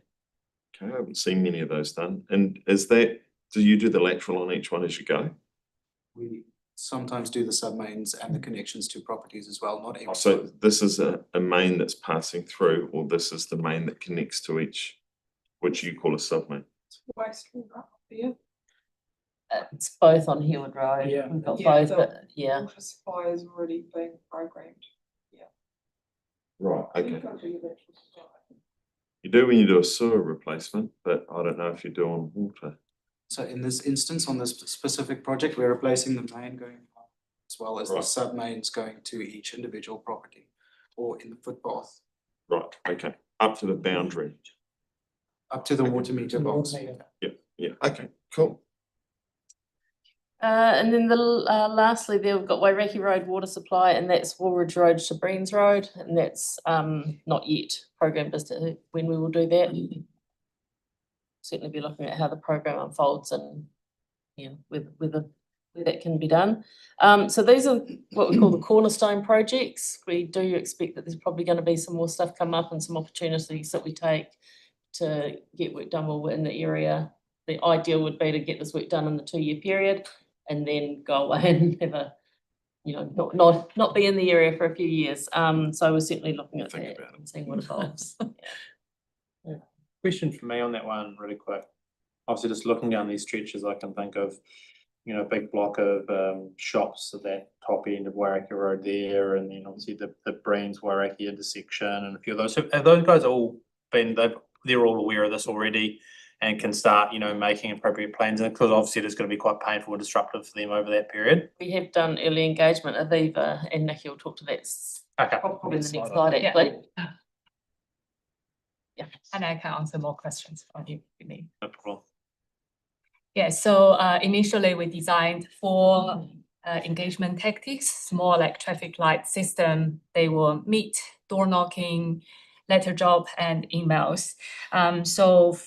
Okay, I haven't seen many of those done. And do you do the lateral on each one as you go? We sometimes do the submains and the connections to properties as well, not every. So this is a main that's passing through, or this is the main that connects to each, which you call a submain? It's both on Harewood Road. Yeah. We've got both, but yeah. Water supply is already being programmed. Yeah. Right, okay. You do when you do a sewer replacement, but I don't know if you do on water. So in this instance, on this specific project, we're replacing the main going out as well as the Right. sub-mains going to each individual property or in the footpath Right, okay, up to the boundary. up to the water meter box. Yeah, okay, cool. And then lastly, there we've got Wairaki Road water supply, and that's Woolridge Road to Breens Road, and that's not yet programmed as to when we will do that. Certainly be looking at how the program unfolds and whether that can be done. So these are what we call the cornerstone projects. We do expect that there's probably going to be some more stuff come up and some opportunities that we take to get work done while we're in the area. The ideal would be to get this work done in the 2-year period and then go away and have a, not be in the area for a few years. So we're certainly looking at that and seeing what evolves. Question for me on that one really quick. Obviously just looking down these stretches, I can think of, a big block of shops at that top end of Wairaki Road there, and then obviously the Breens Wairaki intersection and a few of those. Have those guys all been, they're all aware of this already and can start, making appropriate plans? Because obviously it's going to be quite painful and disruptive for them over that period. We have done early engagement. Aviva and Nikki will talk to that. Okay. Probably in the next slide, actually. Yeah, and I can answer more questions from you if you need. No problem. Yeah, so initially we designed 4 engagement tactics, more like traffic light system. They will meet, door knocking, letter drop, and emails. So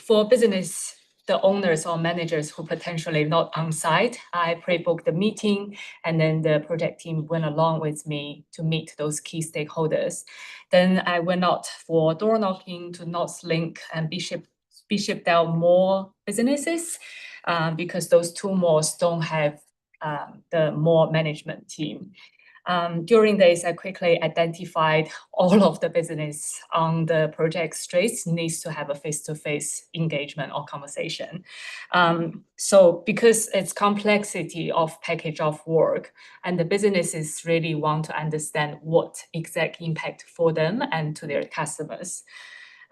for business, the owners or managers who potentially not on site, I pre-booked the meeting, and then the project team went along with me to meet those key stakeholders. Then I went out for door knocking to North Link and Bishopdale Mall businesses, because those 2 malls don't have the mall management team. During this, I quickly identified all of the business on the project streets needs to have a face-to-face engagement or conversation. So because it's complexity of package of work, and the businesses really want to understand what exact impact for them and to their customers.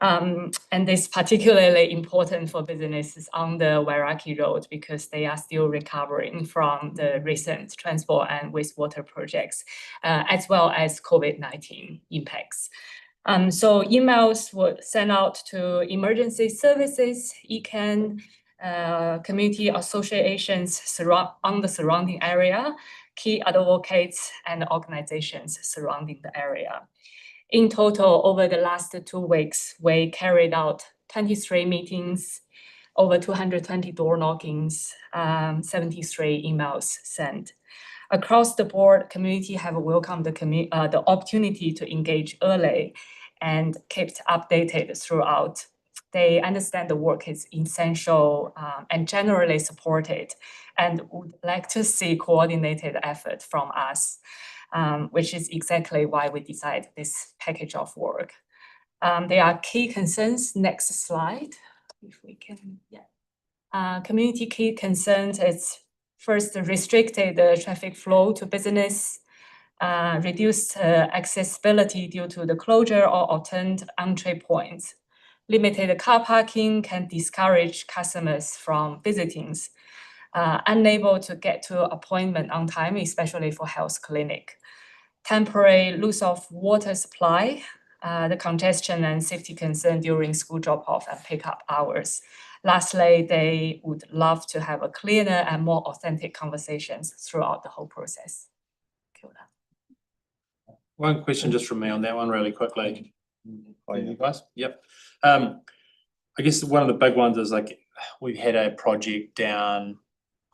And this particularly important for businesses on the Wairaki Road because they are still recovering from the recent transport and wastewater projects, as well as COVID-19 impacts. So emails were sent out to emergency services, ECAN, community associations on the surrounding area, key advocates, and organizations surrounding the area. In total, over the last 2 weeks, we carried out 23 meetings, over 220 door knockings, 73 emails sent. Across the board, community have welcomed the opportunity to engage early and kept updated throughout. They understand the work is essential and generally supported, and would like to see coordinated effort from us. Which is exactly why we decided this package of work. There are key concerns. Next slide, if we can. Yeah. Community key concerns is first restricted the traffic flow to business, reduced accessibility due to the closure or alternate entry points. Limited car parking can discourage customers from visiting. Unable to get to appointment on time, especially for health clinic. Temporary loss of water supply, the congestion and safety concern during school drop-off and pickup hours. Lastly, they would love to have a clearer and more authentic conversations throughout the whole process. One question just from me on that one really quickly. You guys? Yep. I guess one of the big ones is like we've had a project down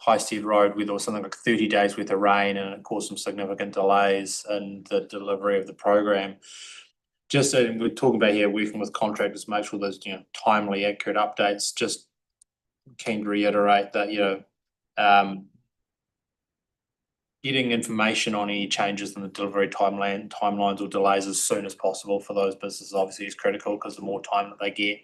Highstead Road where there was something like 30 days worth of rain and it caused some significant delays in the delivery of the program. Just we're talking about here working with contractors, make sure there's timely, accurate updates. Just keen to reiterate that getting information on any changes in the delivery timelines or delays as soon as possible for those businesses obviously is critical because the more time that they get,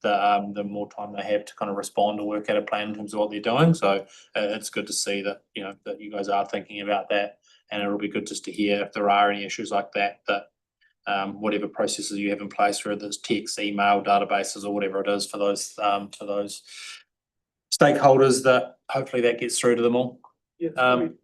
the more time they have to kind of respond or work out a plan in terms of what they're doing. So it's good to see that that you guys are thinking about that, and it'll be good just to hear if there are any issues like that whatever processes you have in place, whether it's text, email, databases, or whatever it is for those stakeholders that hopefully that gets through to them all. Yes,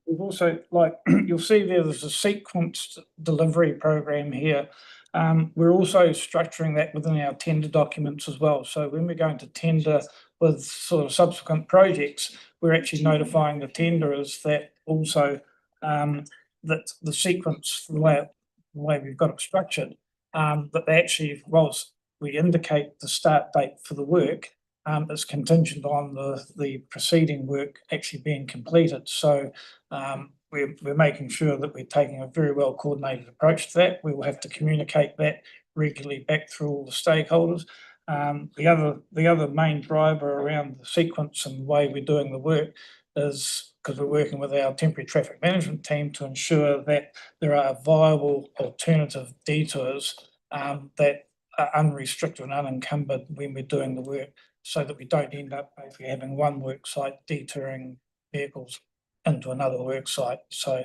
we've also, like, you'll see there's a sequenced delivery program here. We're also structuring that within our tender documents as well. So when we're going to tender with sort of subsequent projects, we're actually notifying the tenderers that also that the sequence, the way we've got it structured, that they actually, whilst we indicate the start date for the work, it's contingent on the preceding work actually being completed. So we're making sure that we're taking a very well coordinated approach to that. We will have to communicate that regularly back through all the stakeholders. The other main driver around the sequence and the way we're doing the work is because we're working with our temporary traffic management team to ensure that there are viable alternative detours that are unrestricted and unencumbered when we're doing the work, so that we don't end up basically having one work site detouring vehicles into another work site. So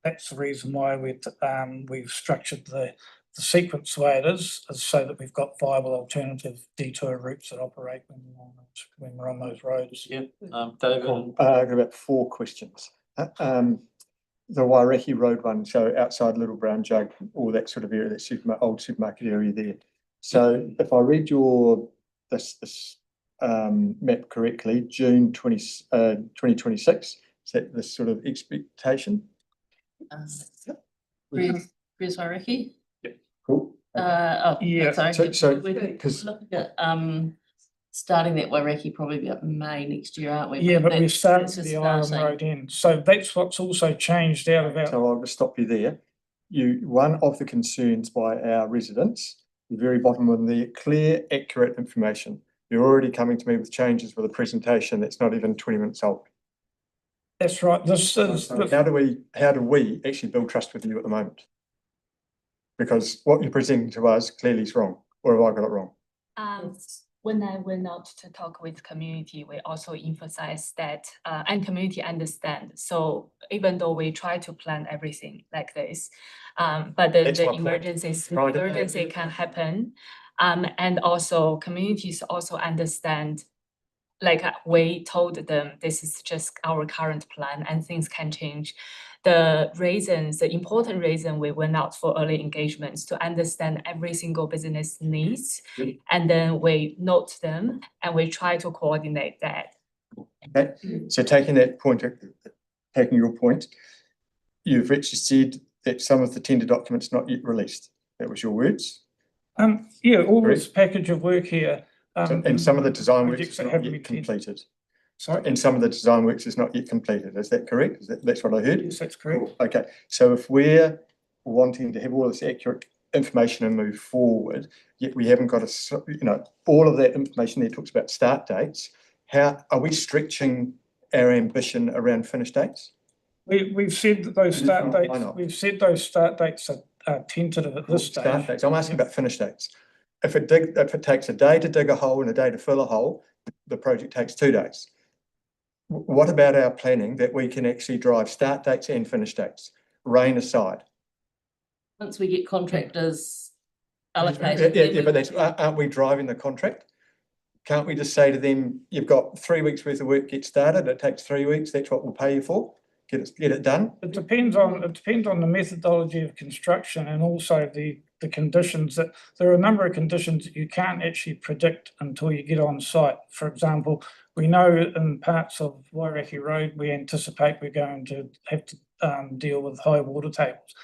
that's the reason why we've structured the sequence the way it is so that we've got viable alternative detour routes that operate when we're on those roads. Yeah, David. I've got about 4 questions. The Waimaero Road one, so outside Little Brown Jug, all that sort of area, that old supermarket area there. So if I read this map correctly, June 2026, is that the sort of expectation? Where's Waimaero? Cool. Yeah. Sorry. So because looking at starting that Waimaero probably about May next year, aren't we? Yeah, but we're starting that's the just Island starting. Road end. So that's what's also changed out of our. So I'll just stop you there. One of the concerns by our residents, the very bottom of the clear, accurate information. You're already coming to me with changes with a presentation that's not even 20 minutes old. That's right. This is. So how do we actually build trust with you at the moment? Because what you're presenting to us clearly is wrong, or have I got it wrong? When I went out to talk with community, we also emphasize that and community understand. So even though we try to plan everything like this, but the emergency can happen. And also communities also understand, like we told them, this is just our current plan and things can change. The important reason we went out for early engagements to understand every single business needs, and then we note them and we try to coordinate that. Okay, so taking your point, you've actually said that some of the tender documents not yet released. That was your words? Yeah, all this package of work here. And some of the design works is not yet completed. Sorry? And some of the design works is not yet completed. Is that correct? That's what I heard? Yes, that's correct. Cool. Okay, so if we're wanting to have all this accurate information and move forward, yet we haven't got all of that information there talks about start dates. How are we stretching our ambition around finish dates? We've said that those start dates. We've said those start dates are tentative at this stage. Start dates. I'm asking about finish dates. If it takes a day to dig a hole and a day to fill a hole, the project takes 2 days. What about our planning that we can actually drive start dates and finish dates, rain aside? Once we get contractors allocated. Yeah, but aren't we driving the contract? Can't we just say to them, you've got 3 weeks worth of work, get started, it takes 3 weeks, that's what we'll pay you for, get it done? It depends on the methodology of construction and also the conditions. That there are a number of conditions that you can't actually predict until you get on site. For example, we know in parts of Waimaero Road, we anticipate we're going to have to deal with high water tables.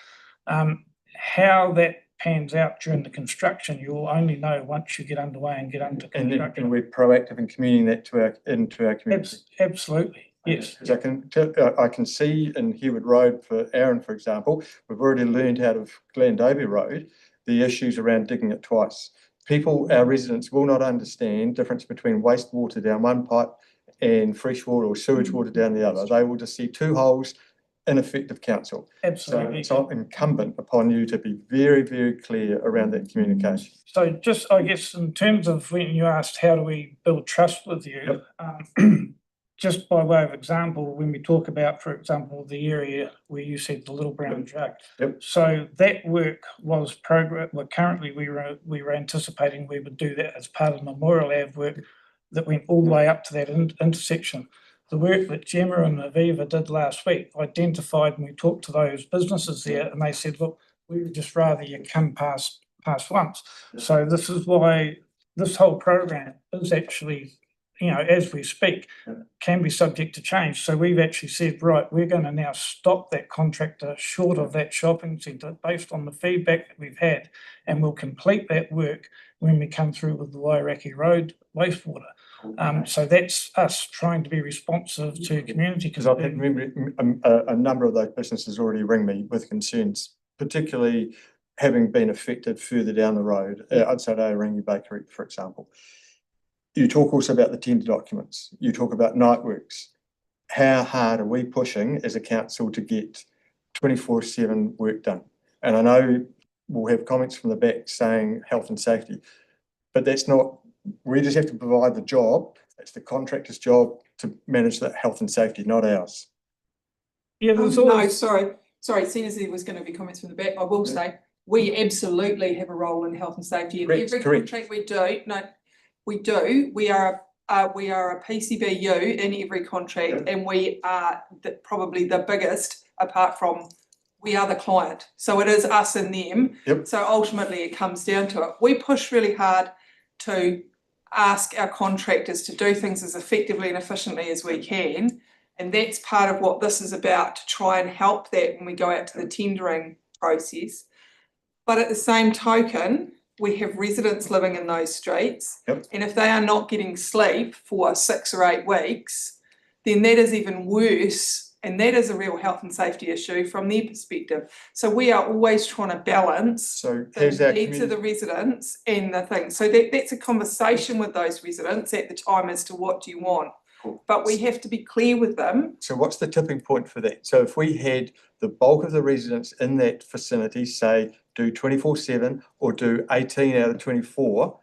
How that pans out during the construction, you'll only know once you get underway and get under construction. And we're proactive in communicating that into our community. Absolutely, yes. I can see in Harewood Road for Aaron, for example, we've already learned out of Glendoby Road the issues around digging it twice. Our residents will not understand the difference between wastewater down one pipe and fresh water or sewage water down the other. They will just see 2 holes, ineffective council. Absolutely. So it's incumbent upon you to be very, very clear around that communication. So just, I guess, in terms of when you asked how do we build trust with you, just by way of example, when we talk about, for example, the area where you said the Little Brown Jug. So that work was currently we were anticipating we would do that as part of Memorial Ave work that went all the way up to that intersection. The work that Gemma and Aviva did last week identified, and we talked to those businesses there, and they said, look, we would just rather you come past once. So this is why this whole program is actually, you know, as we speak, can be subject to change. So we've actually said, right, we're going to now stop that contractor short of that shopping centre based on the feedback that we've had, and we'll complete that work when we come through with the Wairakei Road wastewater. So that's us trying to be responsive to community. Because I've had a number of those businesses already ring me with concerns, particularly having been affected further down the road, outside Aorangi Bakery, for example. You talk also about the tender documents. You talk about night works. How hard are we pushing as a council to get 24/7 work done? And I know we'll have comments from the back saying health and safety, but that's not, we just have to provide the job. It's the contractor's job to manage that health and safety, not ours. Yeah, No, sorry, seeing as there was going to be comments from the back, I will say, we absolutely have a role in health and safety. In every contract we do, we are a PCBU in every contract, and we are probably the biggest, apart from we are the client. So it is us and them. So ultimately it comes down to it. We push really hard to ask our contractors to do things as effectively and efficiently as we can. And that's part of what this is about, to try and help that when we go out to the tendering process. But at the same token, we have residents living in those streets. And if they are not getting sleep for 6 or 8 weeks, then that is even worse. And that is a real health and safety issue from their perspective. So we are always trying to balance the needs of the residents and the things. So that's a conversation with those residents at the time as to what do you want. But we have to be clear with them. So what's the tipping point for that? So if we had the bulk of the residents in that vicinity say do 24/7 or do 18 out of 24,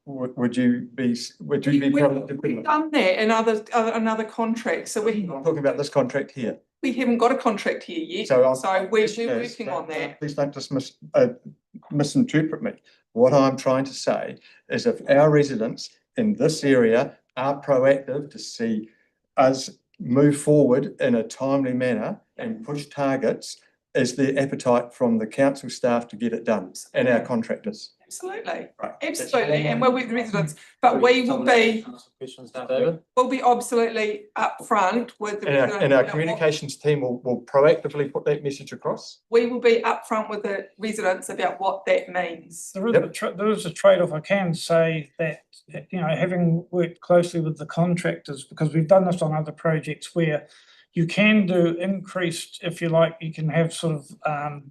would you be We've done that in another contract. So we're talking about this contract here. We haven't got a contract here yet. So we're working on that. Please don't just misinterpret me. What I'm trying to say is, if our residents in this area are proactive to see us move forward in a timely manner and push targets, is there appetite from the council staff to get it done and our contractors? Absolutely, absolutely, and we'll with the residents, but we will be. We'll be absolutely upfront with the residents. And our communications team will proactively put that message across. We will be upfront with the residents about what that means. There is a trade-off. I can say that, you know, having worked closely with the contractors, because we've done this on other projects where you can do increased, if you like, you can have sort of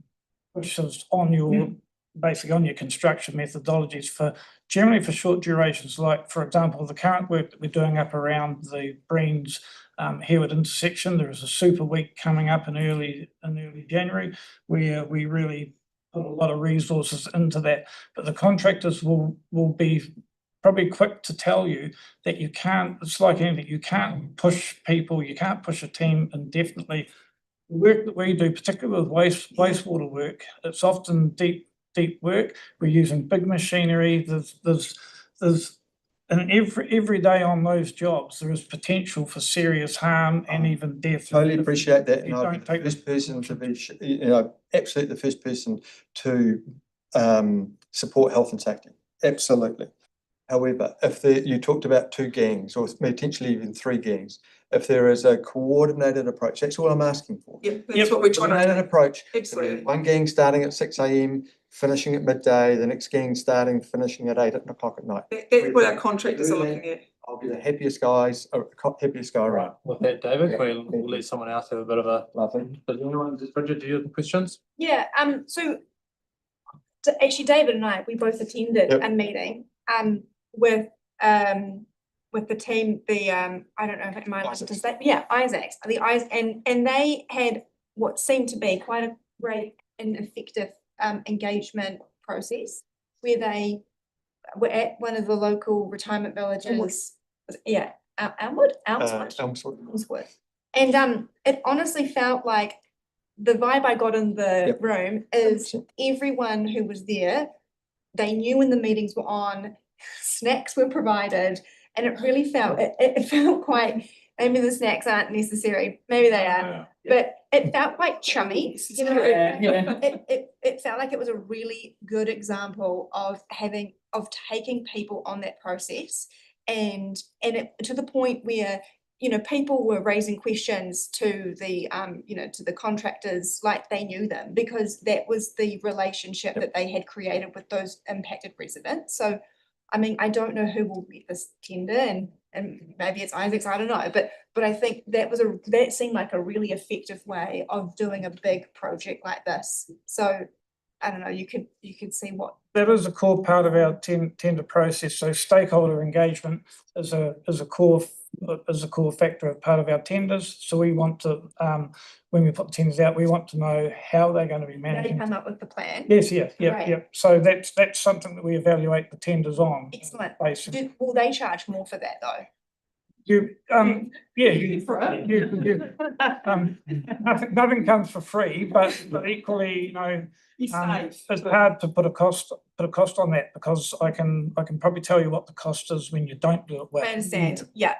pushes on your basically on your construction methodologies for generally for short durations, like for example the current work that we're doing up around the Breens Harewood intersection. There is a super week coming up in early January where we really put a lot of resources into that, but the contractors will be probably quick to tell you that you can't, it's like anything, you can't push people, you can't push a team indefinitely. The work that we do, particularly with wastewater work, it's often deep work. We're using big machinery. There's and every day on those jobs there is potential for serious harm and even death. Totally appreciate that, and I'm the first person to be, you know, absolutely the first person to support health and safety. Absolutely. However, if you talked about 2 gangs or potentially even 3 gangs, if there is a coordinated approach, that's all I'm asking for. That's what we're trying to do. Coordinated approach. Absolutely. One gang starting at 6 AM, finishing at midday, the next gang finishing at 8 o'clock at night. That's what our contractors are looking at. I'll be the happiest guy around. With that, David, we'll let someone else have a bit of a. Bridget, do you have questions? Yeah, so actually David and I, we both attended a meeting with the team, I don't know if my list is that, Isaacs, and they had what seemed to be quite a great and effective engagement process where they were at one of the local retirement villages. Elmwood. And it honestly felt like the vibe I got in the room is everyone who was there, they knew when the meetings were on, snacks were provided, And it really felt, it felt quite, maybe the snacks aren't necessary, maybe they are, but it felt quite chummy, you know? It felt like it was a really good example of taking people on that process and it to the point where, you know, people were raising questions to the, you know, to the contractors like they knew them because that was the relationship that they had created with those impacted residents. So, I mean, I don't know who will get this tender and maybe it's Isaac's, I don't know, but I think that seemed like a really effective way of doing a big project like this. So, I don't know, you could see what. That is a core part of our tender process. So stakeholder engagement is a core factor of part of our tenders. So we want to, when we put the tenders out, we want to know how they're going to be managing. They come up with the plan. Yes, yeah. So that's something that we evaluate the tenders on. Excellent. Basically. Will they charge more for that though? Nothing comes for free, but equally, you know, it's hard to put a cost on that because I can probably tell you what the cost is when you don't do it well. I understand. Yeah.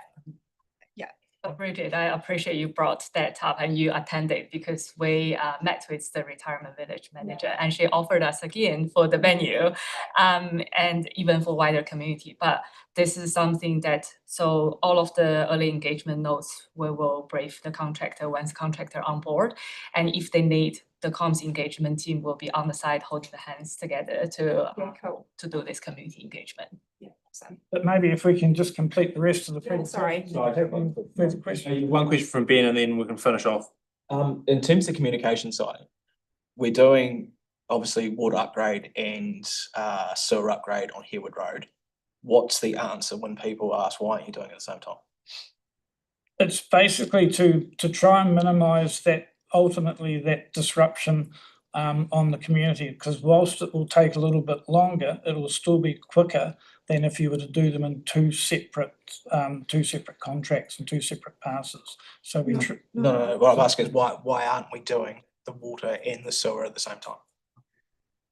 Bridget, I appreciate you brought that up and you attended because we met with the retirement village manager and she offered us again for the venue and even for wider community. But this is something that, so all of the early engagement notes, we will brief the contractor once contractor on board. And if they need, the comms engagement team will be on the side holding the hands together to do this community engagement. Yeah. But maybe if we can just complete the rest of the presentation. Sorry. I have one further question. One question from Ben and then we can finish off. In terms of the communication side, we're doing obviously water upgrade and sewer upgrade on Harewood Road. What's the answer when people ask why aren't you doing it at the same time? It's basically to try and minimise that ultimately that disruption on the community, because whilst it will take a little bit longer, it will still be quicker than if you were to do them in two separate contracts and two separate passes. So we No. What I'm asking is why aren't we doing the water and the sewer at the same time?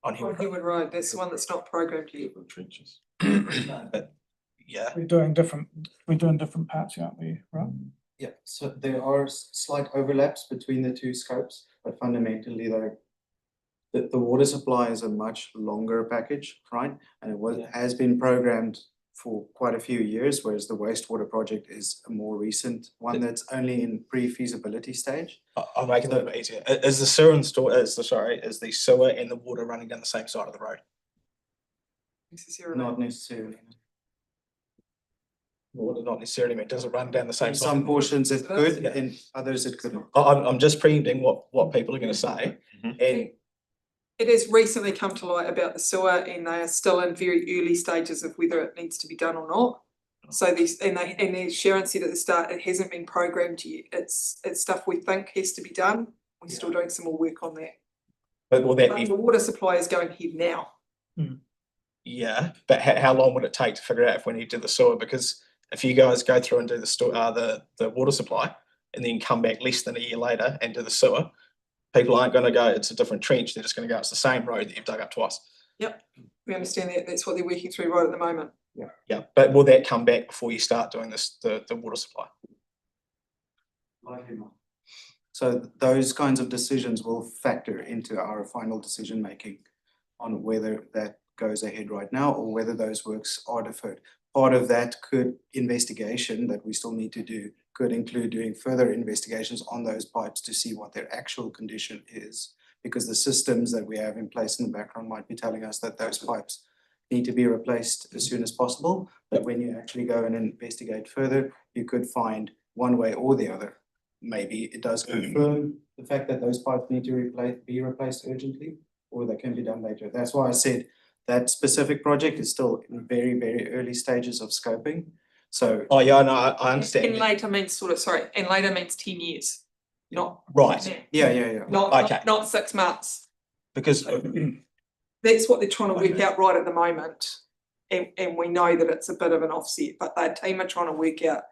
On Harewood Road, that's the one that's not programmed yet. Trenches. But yeah. We're doing different parts, aren't we, right? Yeah, so there are slight overlaps between the two scopes, but fundamentally the water supply is a much longer package, right? And has been programmed for quite a few years, whereas the wastewater project is a more recent one that's only in pre-feasibility stage. I'll make it a little bit easier. Is the sewer is the sewer and the water running down the same side of the road? Not necessarily. Water not necessarily meant, does it run down the same side? Some portions it could, in others it couldn't. I'm just preempting what people are going to say. And it has recently come to light about the sewer and they are still in very early stages of whether it needs to be done or not. So as Sharon said at the start, it hasn't been programmed yet. It's stuff we think has to be done. We're still doing some more work on that. But will that be? The water supply is going ahead now. Yeah, but how long would it take to figure out if we need to do the sewer? Because if you guys go through and do the water supply and then come back less than a year later and do the sewer, people aren't going to go, it's a different trench. They're just going to go, it's the same road that you've dug up twice. Yep, we understand that. That's what they're working through right at the moment. Yeah, but will that come back before you start doing the water supply? So those kinds of decisions will factor into our final decision making on whether that goes ahead right now or whether those works are deferred. Part of that investigation that we still need to do could include doing further investigations on those pipes to see what their actual condition is, because the systems that we have in place in the background might be telling us that those pipes need to be replaced as soon as possible. But when you actually go and investigate further, you could find one way or the other. Maybe it does confirm the fact that those pipes need to be replaced urgently, or they can be done later. That's why I said that specific project is still in very, very early stages of scoping. So I understand. And later means and later means 10 years. Not right. Yeah. Not 6 months. Because that's what they're trying to work out right at the moment. And we know that it's a bit of an offset, but their team are trying to work out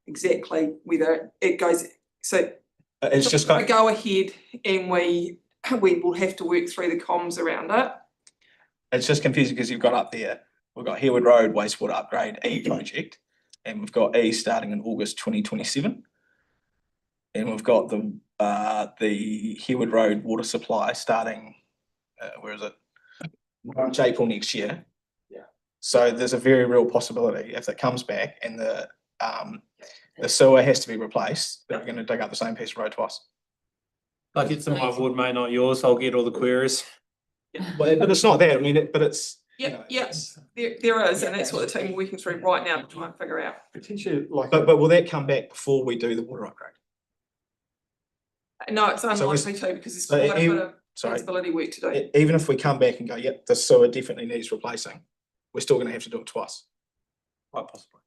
exactly whether it goes. So it's just going to go ahead and we will have to work through the comms around it. It's just confusing because you've got up there, we've got Harewood Road wastewater upgrade project, and we've got E starting in August 2027. And we've got the Harewood Road water supply starting, where is it? March, April next year. Yeah. So there's a very real possibility if it comes back and the sewer has to be replaced, that we're gonna dig up the same piece of road twice. Like it's in my ward, mate, not yours. I'll get all the queries. Well, but it's not that, I mean, but it's. Yeah, yes, there is, and that's what the team are working through right now to try and figure out. Potentially, like. But will that come back before we do the water upgrade? No, it's So unlikely to, because there's so quite a bit even- of sorry. feasibility work to do. Even if we come back and go, yep, the sewer definitely needs replacing, we're still gonna have to do it twice. Quite possibly.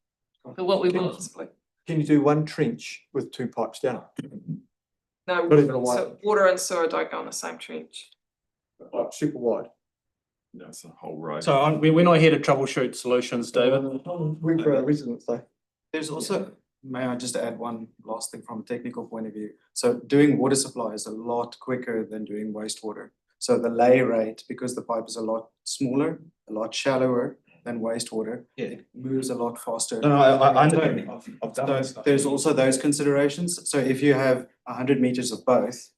But what we will, Possibly. Can you do one trench with 2 pipes down it? No, Not even a so water and sewer don't go on the same trench. Like super wide. That's the whole road. So we're not here to troubleshoot solutions, David. We for our residents though. There's also, may I just add one last thing from a technical point of view? So doing water supply is a lot quicker than doing wastewater. So the lay rate, because the pipe is a lot smaller, a lot shallower than wastewater, it moves a lot faster. No, I know, I've done So that stuff. there's also those considerations. So if you have 100 meters of both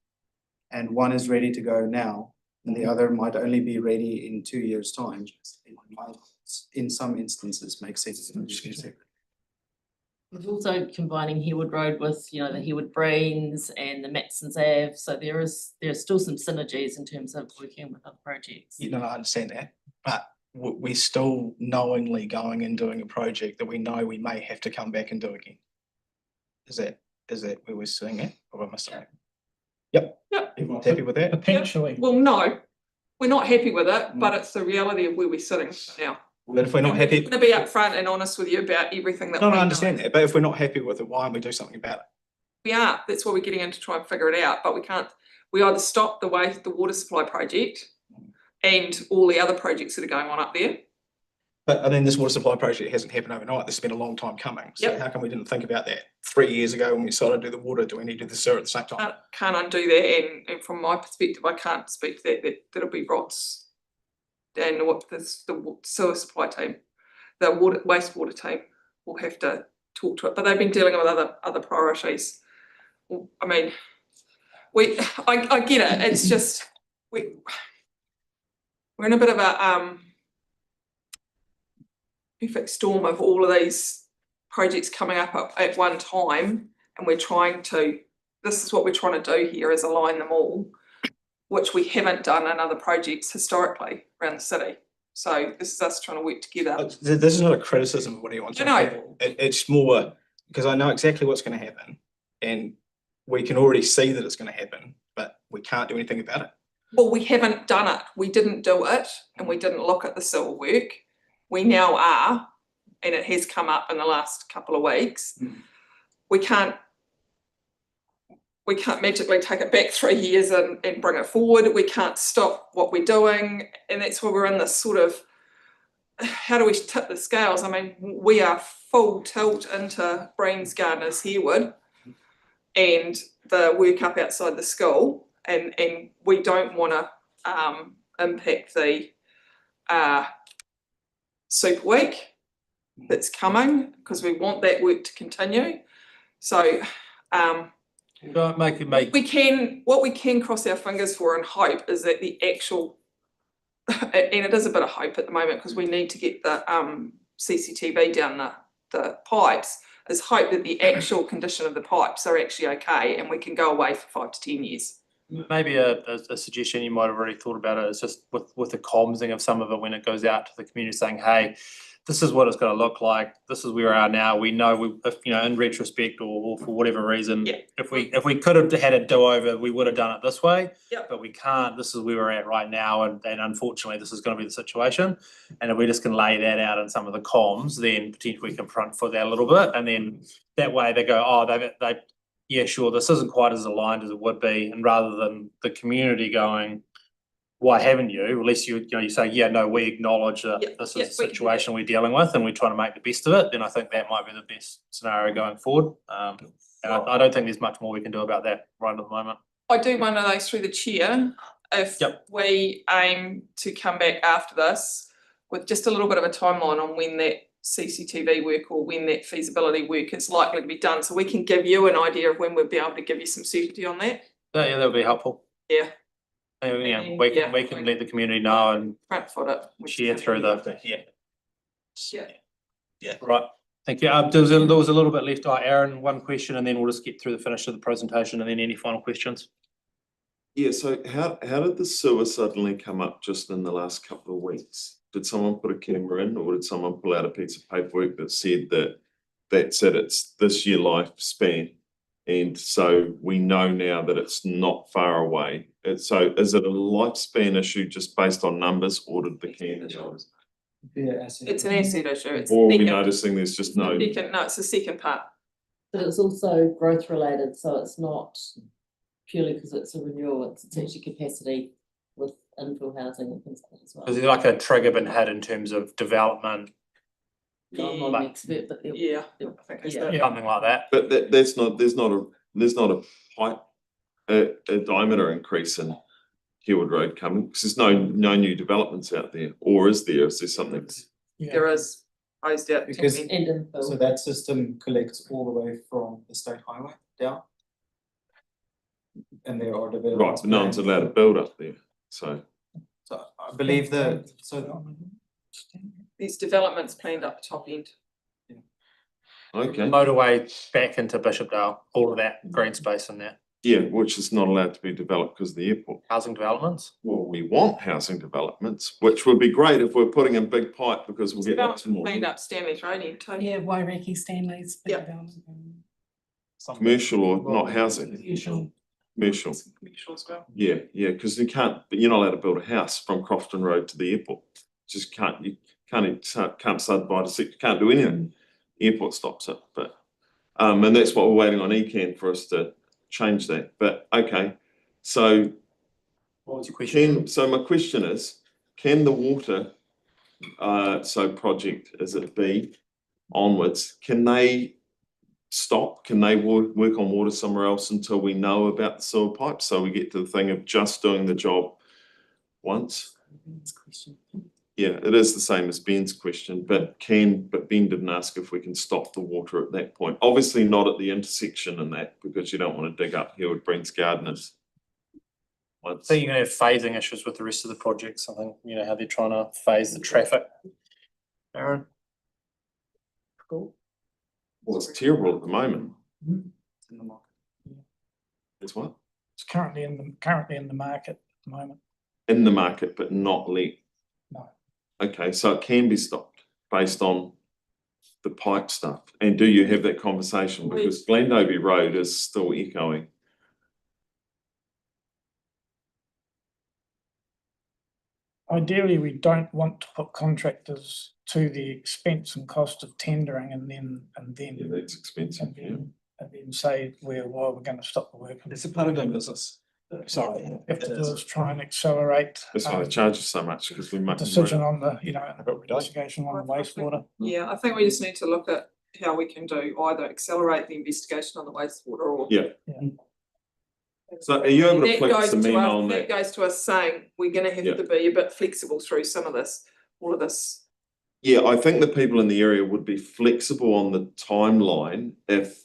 and one is ready to go now, and the other might only be ready in 2 years' time, it might, in some instances, make sense. we're also combining Harewood Road with, you know, the Harewood Greens and the Maxons Ave, so there are still some synergies in terms of working with other projects. You know, I understand that, but we're still knowingly going and doing a project that we know we may have to come back and do again. Is that where we're seeing it, or am I saying? Yep. Yep. Everyone's happy with that? Potentially. Well, no, we're not happy with it, but it's the reality of where we're sitting now. But if we're not happy. I'm gonna be upfront and honest with you about everything that No, we I know. understand that, but if we're not happy with it, why don't we do something about it? We are, that's what we're getting in to try and figure it out, but we can't, we either stop the water supply project and all the other projects that are going on up there. But I mean, this water supply project hasn't happened overnight. This has been a long time coming. So Yep. how come we didn't think about that 3 years ago when we decided to do the water? Do we need to do the sewer at the same time? Can't undo that, and from my perspective, I can't speak to that, that'll be Rots and what this, the sewer supply team, the wastewater team will have to talk to it, but they've been dealing with other priorities. I mean, I get it, it's just, we're in a bit of a perfect storm of all of these projects coming up at one time, and this is what we're trying to do here, is align them all, which we haven't done in other projects historically around the city. So this is us trying to work together. This is not a criticism of what he wants. I know. It's more because I know exactly what's going to happen, and we can already see that it's going to happen, but we can't do anything about it. Well, we haven't done it. We didn't do it, and we didn't look at the sewer work. We now are, and it has come up in the last couple of weeks. We can't magically take it back 3 years and bring it forward. We can't stop what we're doing, and that's where we're in this sort of, how do we tip the scales? I mean, we are full tilt into Breen's Gardeners Harewood and the work up outside the school, and we don't want to impact the Super Week that's coming, because we want that work to continue. So Don't make it make. what we can cross our fingers for and hope is that the actual, and it is a bit of hope at the moment because we need to get the CCTV down the pipes, is hope that the actual condition of the pipes are actually okay and we can go away for 5 to 10 years. Maybe a suggestion you might have already thought about it is just with the comms of some of it when it goes out to the community saying, hey, this is what it's going to look like. This is where we are now. We know if in retrospect or for whatever reason, if we could have had a do-over, we would have done it this way. But we can't. This is where we're at right now, and unfortunately, this is going to be the situation. And if we just can lay that out in some of the comms, then potentially we can front foot that a little bit, and then that way they go, oh, they yeah, sure, this isn't quite as aligned as it would be, and rather than the community going, why haven't you? At least you say, yeah, no, we acknowledge that this is the situation we're dealing with and we're trying to make the best of it, then I think that might be the best scenario going forward. And I don't think there's much more we can do about that right at the moment. I do one of those through the chair. If we aim to come back after this with just a little bit of a timeline on when that CCTV work or when that feasibility work is likely to be done, so we can give you an idea of when we'll be able to give you some certainty on that. Yeah, that'll be helpful. Yeah. Yeah, we can let the community know and front foot it. share through the, Yeah. right. Thank you. There was a little bit left. Aaron, one question, and then we'll just get through the finish of the presentation, and then any final questions. Yeah, so how did the sewer suddenly come up just in the last couple of weeks? Did someone put a camera in, or did someone pull out a piece of paperwork that said that's it, it's this year lifespan? And so we know now that it's not far away. So is it a lifespan issue just based on numbers, or did the can? It's an asset issue. It's Or are we second- noticing there's just no? No, it's the second part. But it's also growth related, so it's not purely because it's a renewal, it's actually capacity with infill housing and things like that as well. Is there like a trigger been had in terms of development? I'm not an expert, but yeah, I think it's that. Something like that. But there's not a height, a diameter increase in Harewood Road coming, because there's no new developments out there, or is there? Is there something? There is closed out. Because And infill. so that system collects all the way from the state highway down. And there are developments. Right, but no one's allowed to build up there, so. So I believe These developments planned up the top end. Okay. Motorway back into Bishopdale, all of that green space in there. Yeah, which is not allowed to be developed because of the airport. Housing developments? Well, we want housing developments, which would be great if we're putting in big pipe, because we'll get lots more. Planned up Stanley's Road end too. Yeah, Waireki Stanley's. Commercial or not housing? Commercial. Commercial. Commercial as well. Yeah, because you're not allowed to build a house from Crofton Road to the airport. Just can't subdivide a sector, can't do anything. Airport stops it, but, and that's what we're waiting on ECAN for us to change that, but okay. So what was your question? So my question is, can the water, project, is it B onwards, can they stop? Can they work on water somewhere else until we know about the sewer pipe? So we get to the thing of just doing the job once? Yeah, it is the same as Ben's question, but Ben didn't ask if we can stop the water at that point. Obviously not at the intersection and that, because you don't want to dig up Harewood Brent's gardeners. So you're gonna have phasing issues with the rest of the projects, I think, how they're trying to phase the traffic. Aaron? Cool. Well, it's terrible at the moment. It's what? It's currently in the market at the moment. In the market, but not let. No. Okay, so it can be stopped based on the pipe stuff. And do you have that conversation? Because Glendoby Road is still echoing. Ideally, we don't want to put contractors to the expense and cost of tendering and then. Yeah, that's expensive, and then say we're going to stop the work. It's a part of doing business. Sorry. Have to do is try and accelerate. That's why they charge us so much, because we make decision on the, investigation on the wastewater. Yeah, I think we just need to look at how we can do either accelerate the investigation on the wastewater or. Yeah. So are you able to flex the memo on that? That goes to us saying we're gonna have to be a bit flexible through some of this, all of this. Yeah, I think the people in the area would be flexible on the timeline if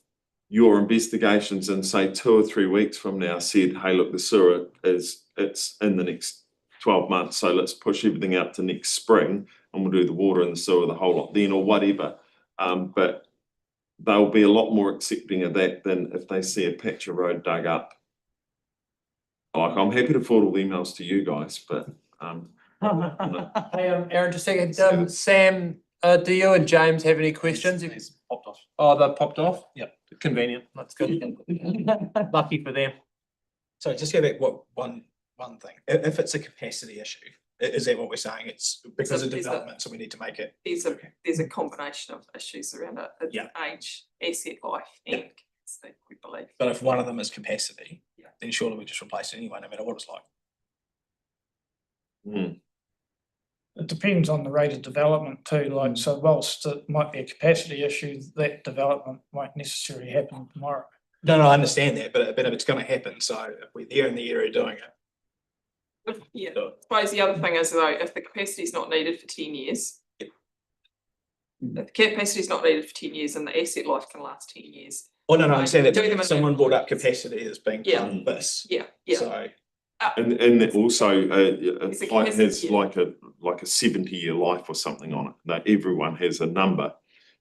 your investigations in say 2 or 3 weeks from now said, hey, look, the sewer it's in the next 12 months. So let's push everything out to next spring and we'll do the water and the sewer, the whole lot then, or whatever. But they'll be a lot more accepting of that than if they see a patch of road dug up. Like, I'm happy to forward all the emails to you guys, but Hey, Aaron, just a second. Sam, do you and James have any questions? Popped off. Oh, they popped off? Yep. Convenient. That's good. Lucky for them. So just go back one thing. If it's a capacity issue, is that what we're saying? It's because of development, so we need to make it. There's a combination of issues around it. It's age, asset life, and capacity, we believe. But if one of them is capacity, then surely we just replace it anyway, no matter what it's like. It depends on the rate of development too. Like, so whilst it might be a capacity issue, that development won't necessarily happen tomorrow. No, I understand that, but if it's going to happen, so if we're there in the area doing it. Yeah, I suppose the other thing is though, if the capacity is not needed for 10 years, If the capacity is not needed for 10 years and the asset life can last 10 years. Oh, no, I'm saying Do them that in someone brought up capacity as being Yeah. part of this. Yeah, yeah. So, And also, a It's a pipe capacity, has yeah. like a 70-year life or something on it. Now, everyone has a number.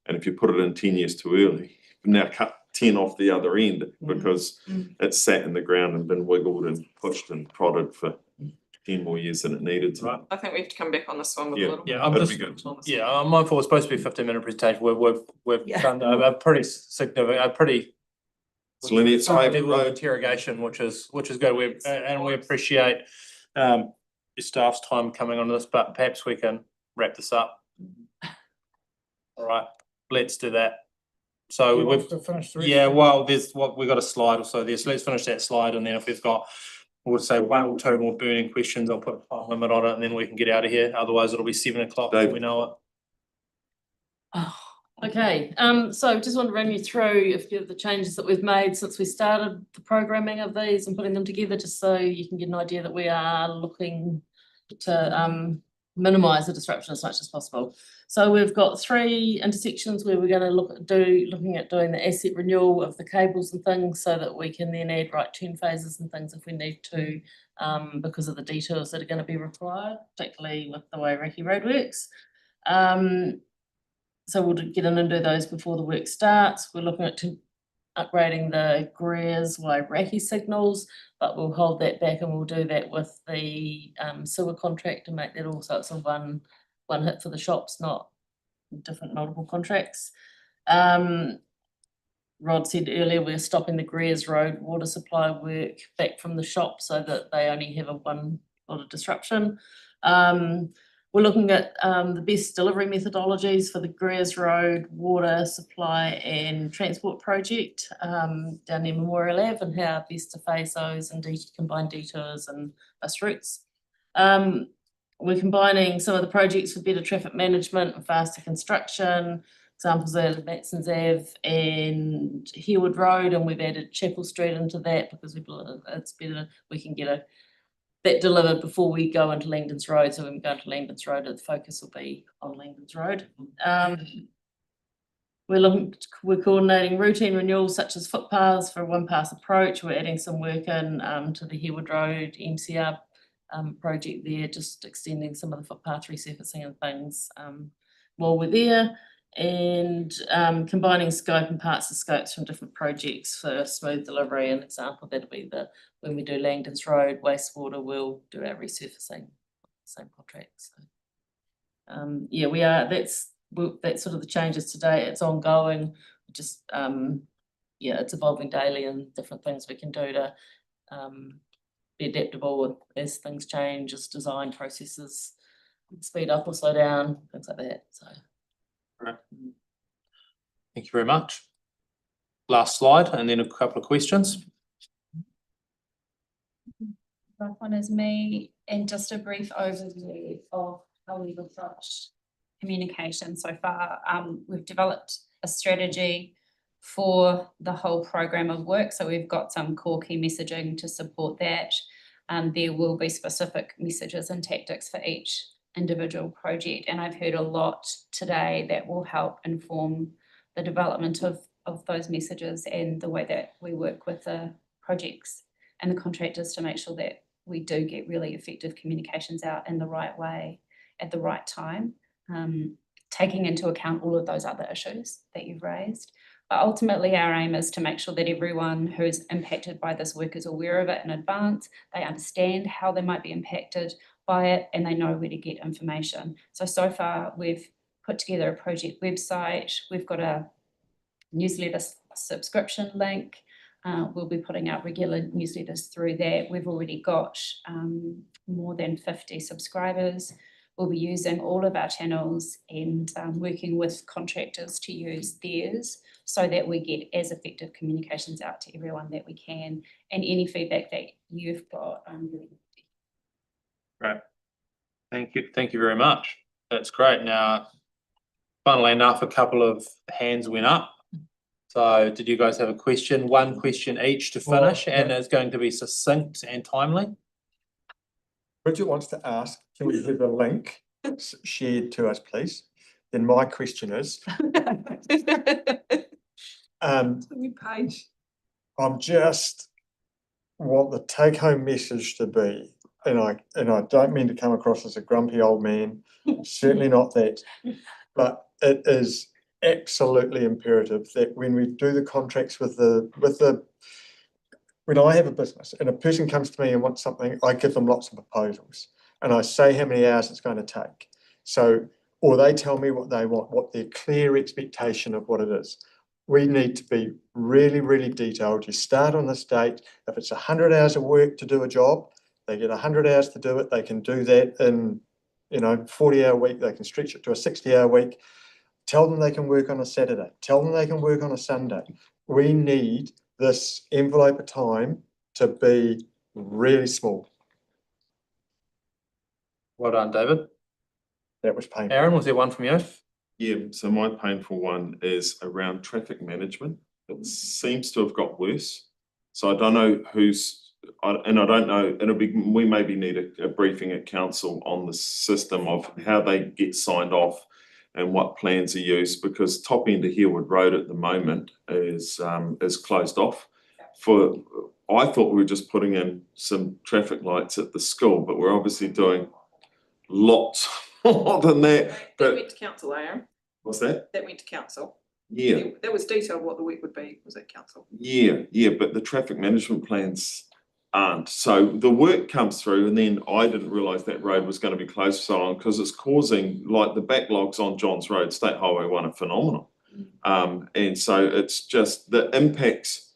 And if you put it in 10 years too early, you now cut 10 off the other end because it's sat in the ground and been wiggled and pushed and prodded for 10 more years than it needed to. Right. I think we have to come back on this one with a little. Yeah, I'm That'd just, be good. yeah, I'm mindful it's supposed to be a 15-minute presentation. We've Yeah. done a pretty significant, a pretty So Lynette's favourite level of road. interrogation, which is good. And we appreciate your staff's time coming on this, but perhaps we can wrap this up. All right, let's do that. So You want we've, to finish the rest? yeah, well, we've got a slide or so there, so let's finish that slide, and then if we've got, we'll say 1 or 2 more burning questions, I'll put a time limit on it, and then we can get out of here, otherwise it'll be 7 o'clock, Dave. we know it. Okay, so just want to run you through a few of the changes that we've made since we started the programming of these and putting them together, just so you can get an idea that we are looking to minimise the disruption as much as possible. So we've got 3 intersections where we're going to looking at doing the asset renewal of the cables and things, so that we can then add right turn phases and things if we need to, because of the details that are going to be required, particularly with the way Waimairi Road works. So we'll get in and do those before the work starts. We're looking at upgrading the Greers Waimairi signals, but we'll hold that back and we'll do that with the sewer contract to make that all so it's a one hit for the shops, not different multiple contracts. Rod said earlier we're stopping the Greers Road water supply work back from the shop so that they only have a one lot of disruption. We're looking at the best delivery methodologies for the Greers Road water supply and transport project down near Memorial Ave, and how best to phase those and combine detours and bus routes. We're combining some of the projects for better traffic management and faster construction. Examples are Matson's Ave and Harewood Road, and we've added Chapel Street into that because it's better, we can get that delivered before we go into Langdon's Road. So when we go into Langdon's Road, the focus will be on Langdon's Road. We're coordinating routine renewals such as footpaths for a one pass approach. We're adding some work in to the Harewood Road MCR project there, just extending some of the footpath resurfacing and things while we're there, and combining scope and parts of scopes from different projects for smooth delivery. An example that'll be when we do Langdon's Road wastewater, we'll do our resurfacing, same contract. So yeah, that's sort of the changes today. It's ongoing, just yeah, it's evolving daily and different things we can do to be adaptable as things change, as design processes speed up or slow down, things like that. So right. Thank you very much. Last slide, and then a couple of questions. Last one is me, and just a brief overview of how we've approached communication so far. We've developed a strategy for the whole program of work, so we've got some core key messaging to support that. There will be specific messages and tactics for each individual project, and I've heard a lot today that will help inform the development of those messages and the way that we work with the projects and the contractors to make sure that we do get really effective communications out in the right way at the right time, taking into account all of those other issues that you've raised. But ultimately, our aim is to make sure that everyone who's impacted by this work is aware of it in advance, they understand how they might be impacted by it, and they know where to get information. So far, we've put together a project website, we've got a newsletter subscription link, we'll be putting out regular newsletters through that. We've already got more than 50 subscribers. We'll be using all of our channels and working with contractors to use theirs so that we get as effective communications out to everyone that we can, and any feedback that you've got. Great. Thank you very much. That's great. Now, funnily enough, a couple of hands went up. So did you guys have a question? One question each to finish, and it's going to be succinct and timely. Bridget wants to ask, can we have a link shared to us, please? then my question is, Page. I'm just want the take home message to be, and I don't mean to come across as a grumpy old man, certainly not that, but it is absolutely imperative that when we do the contracts with the when I have a business and a person comes to me and wants something, I give them lots of proposals and I say how many hours it's going to take. So, or they tell me what they want, what their clear expectation of what it is. We need to be really, really detailed. You start on this date. If it's 100 hours of work to do a job, they get 100 hours to do it. They can do that in, 40-hour week. They can stretch it to a 60-hour week. Tell them they can work on a Saturday. Tell them they can work on a Sunday. We need this envelope of time to be really small. Well done, David. That was painful. Aaron, was there one from you? Yeah, so my painful one is around traffic management. It seems to have got worse. So I don't know and I don't know, we maybe need a briefing at council on the system of how they get signed off and what plans are used, because top end of Harewood Road at the moment is closed off. I thought we were just putting in some traffic lights at the school, but we're obviously doing lots more than that. That went to council, Aaron. What's that? That went to council. Yeah. That was detailed what the work would be, was at council. Yeah, but the traffic management plans aren't. So the work comes through and then I didn't realise that road was going to be closed for so long because it's causing, like, the backlogs on Johns Road, State Highway 1 are phenomenal. And so it's just the impacts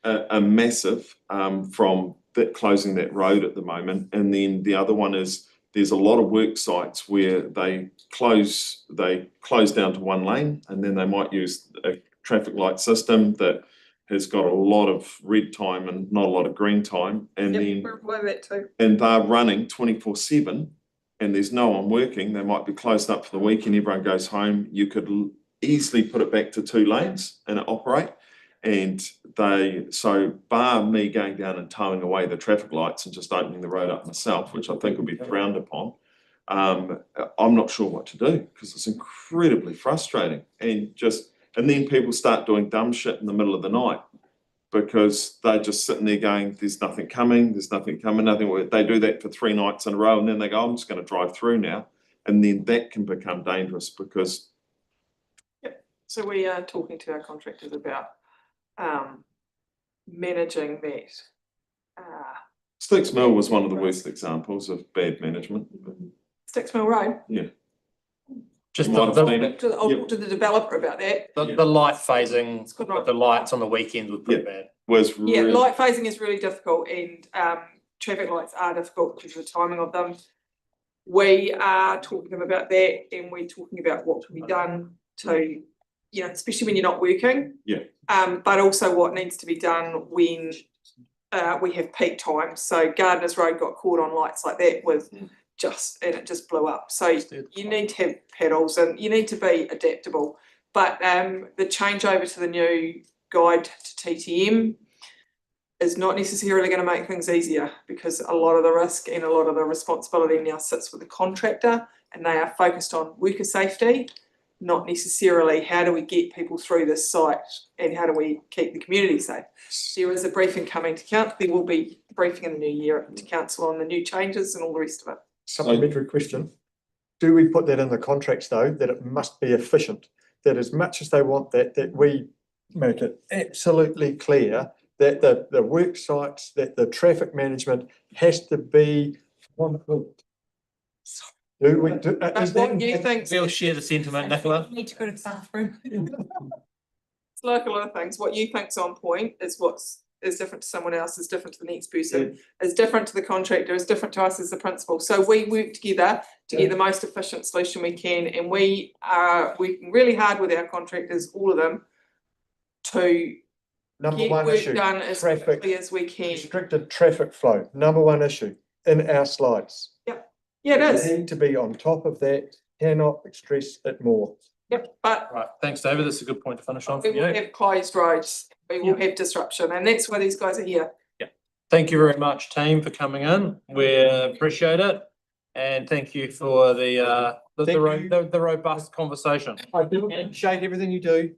are massive from that closing that road at the moment. And then the other one is there's a lot of work sites where they close down to one lane and then they might use a traffic light system that has got a lot of red time and not a lot of green time. And then we're below that too. And they're running 24/7 and there's no one working. They might be closed up for the weekend, everyone goes home. You could easily put it back to 2 lanes and operate. And so bar me going down and towing away the traffic lights and just opening the road up myself, which I think would be frowned upon, I'm not sure what to do because it's incredibly frustrating. And then people start doing dumb shit in the middle of the night because they're just sitting there going, there's nothing coming, nothing. They do that for 3 nights in a row and then they go, I'm just going to drive through now. And then that can become dangerous because... So we are talking to our contractors about managing that. Sticks Mill was one of the worst examples of bad management. Sticks Mill Road? Yeah. Just I'll talk to the developer about that. The light phasing, with the lights on the weekend were pretty bad. Light phasing is really difficult and traffic lights are difficult because of the timing of them. We are talking to them about that and we're talking about what can be done to, especially when you're not working. Yeah. But also what needs to be done when we have peak times. So Gardeners Road got caught on lights like that with and it just blew up. So you need to have pedals and you need to be adaptable. But the changeover to the new guide to TTM is not necessarily going to make things easier because a lot of the risk and a lot of the responsibility now sits with the contractor and they are focused on worker safety, not necessarily how do we get people through this site and how do we keep the community safe. There is a briefing coming to council. There will be a briefing in the new year to council on the new changes and all the rest of it. Supplementary question. Do we put that in the contracts though, that it must be efficient? That as much as they want that we make it absolutely clear that the work sites, that the traffic management has to be on foot. Do we do? We'll share the sentiment, Nicola. Need to go to the bathroom. It's like a lot of things. What you think's on point is what's different to someone else, is different to the next person, is different to the contractor, is different to us as the principal. So we work together to get the most efficient solution we can, and we are working really hard with our contractors, all of them, to get work done as quickly as we can. Restricted traffic flow, number 1 issue in our slides. Yep. Yeah, it is. We need to be on top of that, cannot stress it more. Yep, but right, thanks, David. That's a good point to finish on. We will have closed roads. We will have disruption, and that's why these guys are here. Yeah. Thank you very much, team, for coming in. We appreciate it. And thank you for the Thank you. robust conversation. I do appreciate everything you do.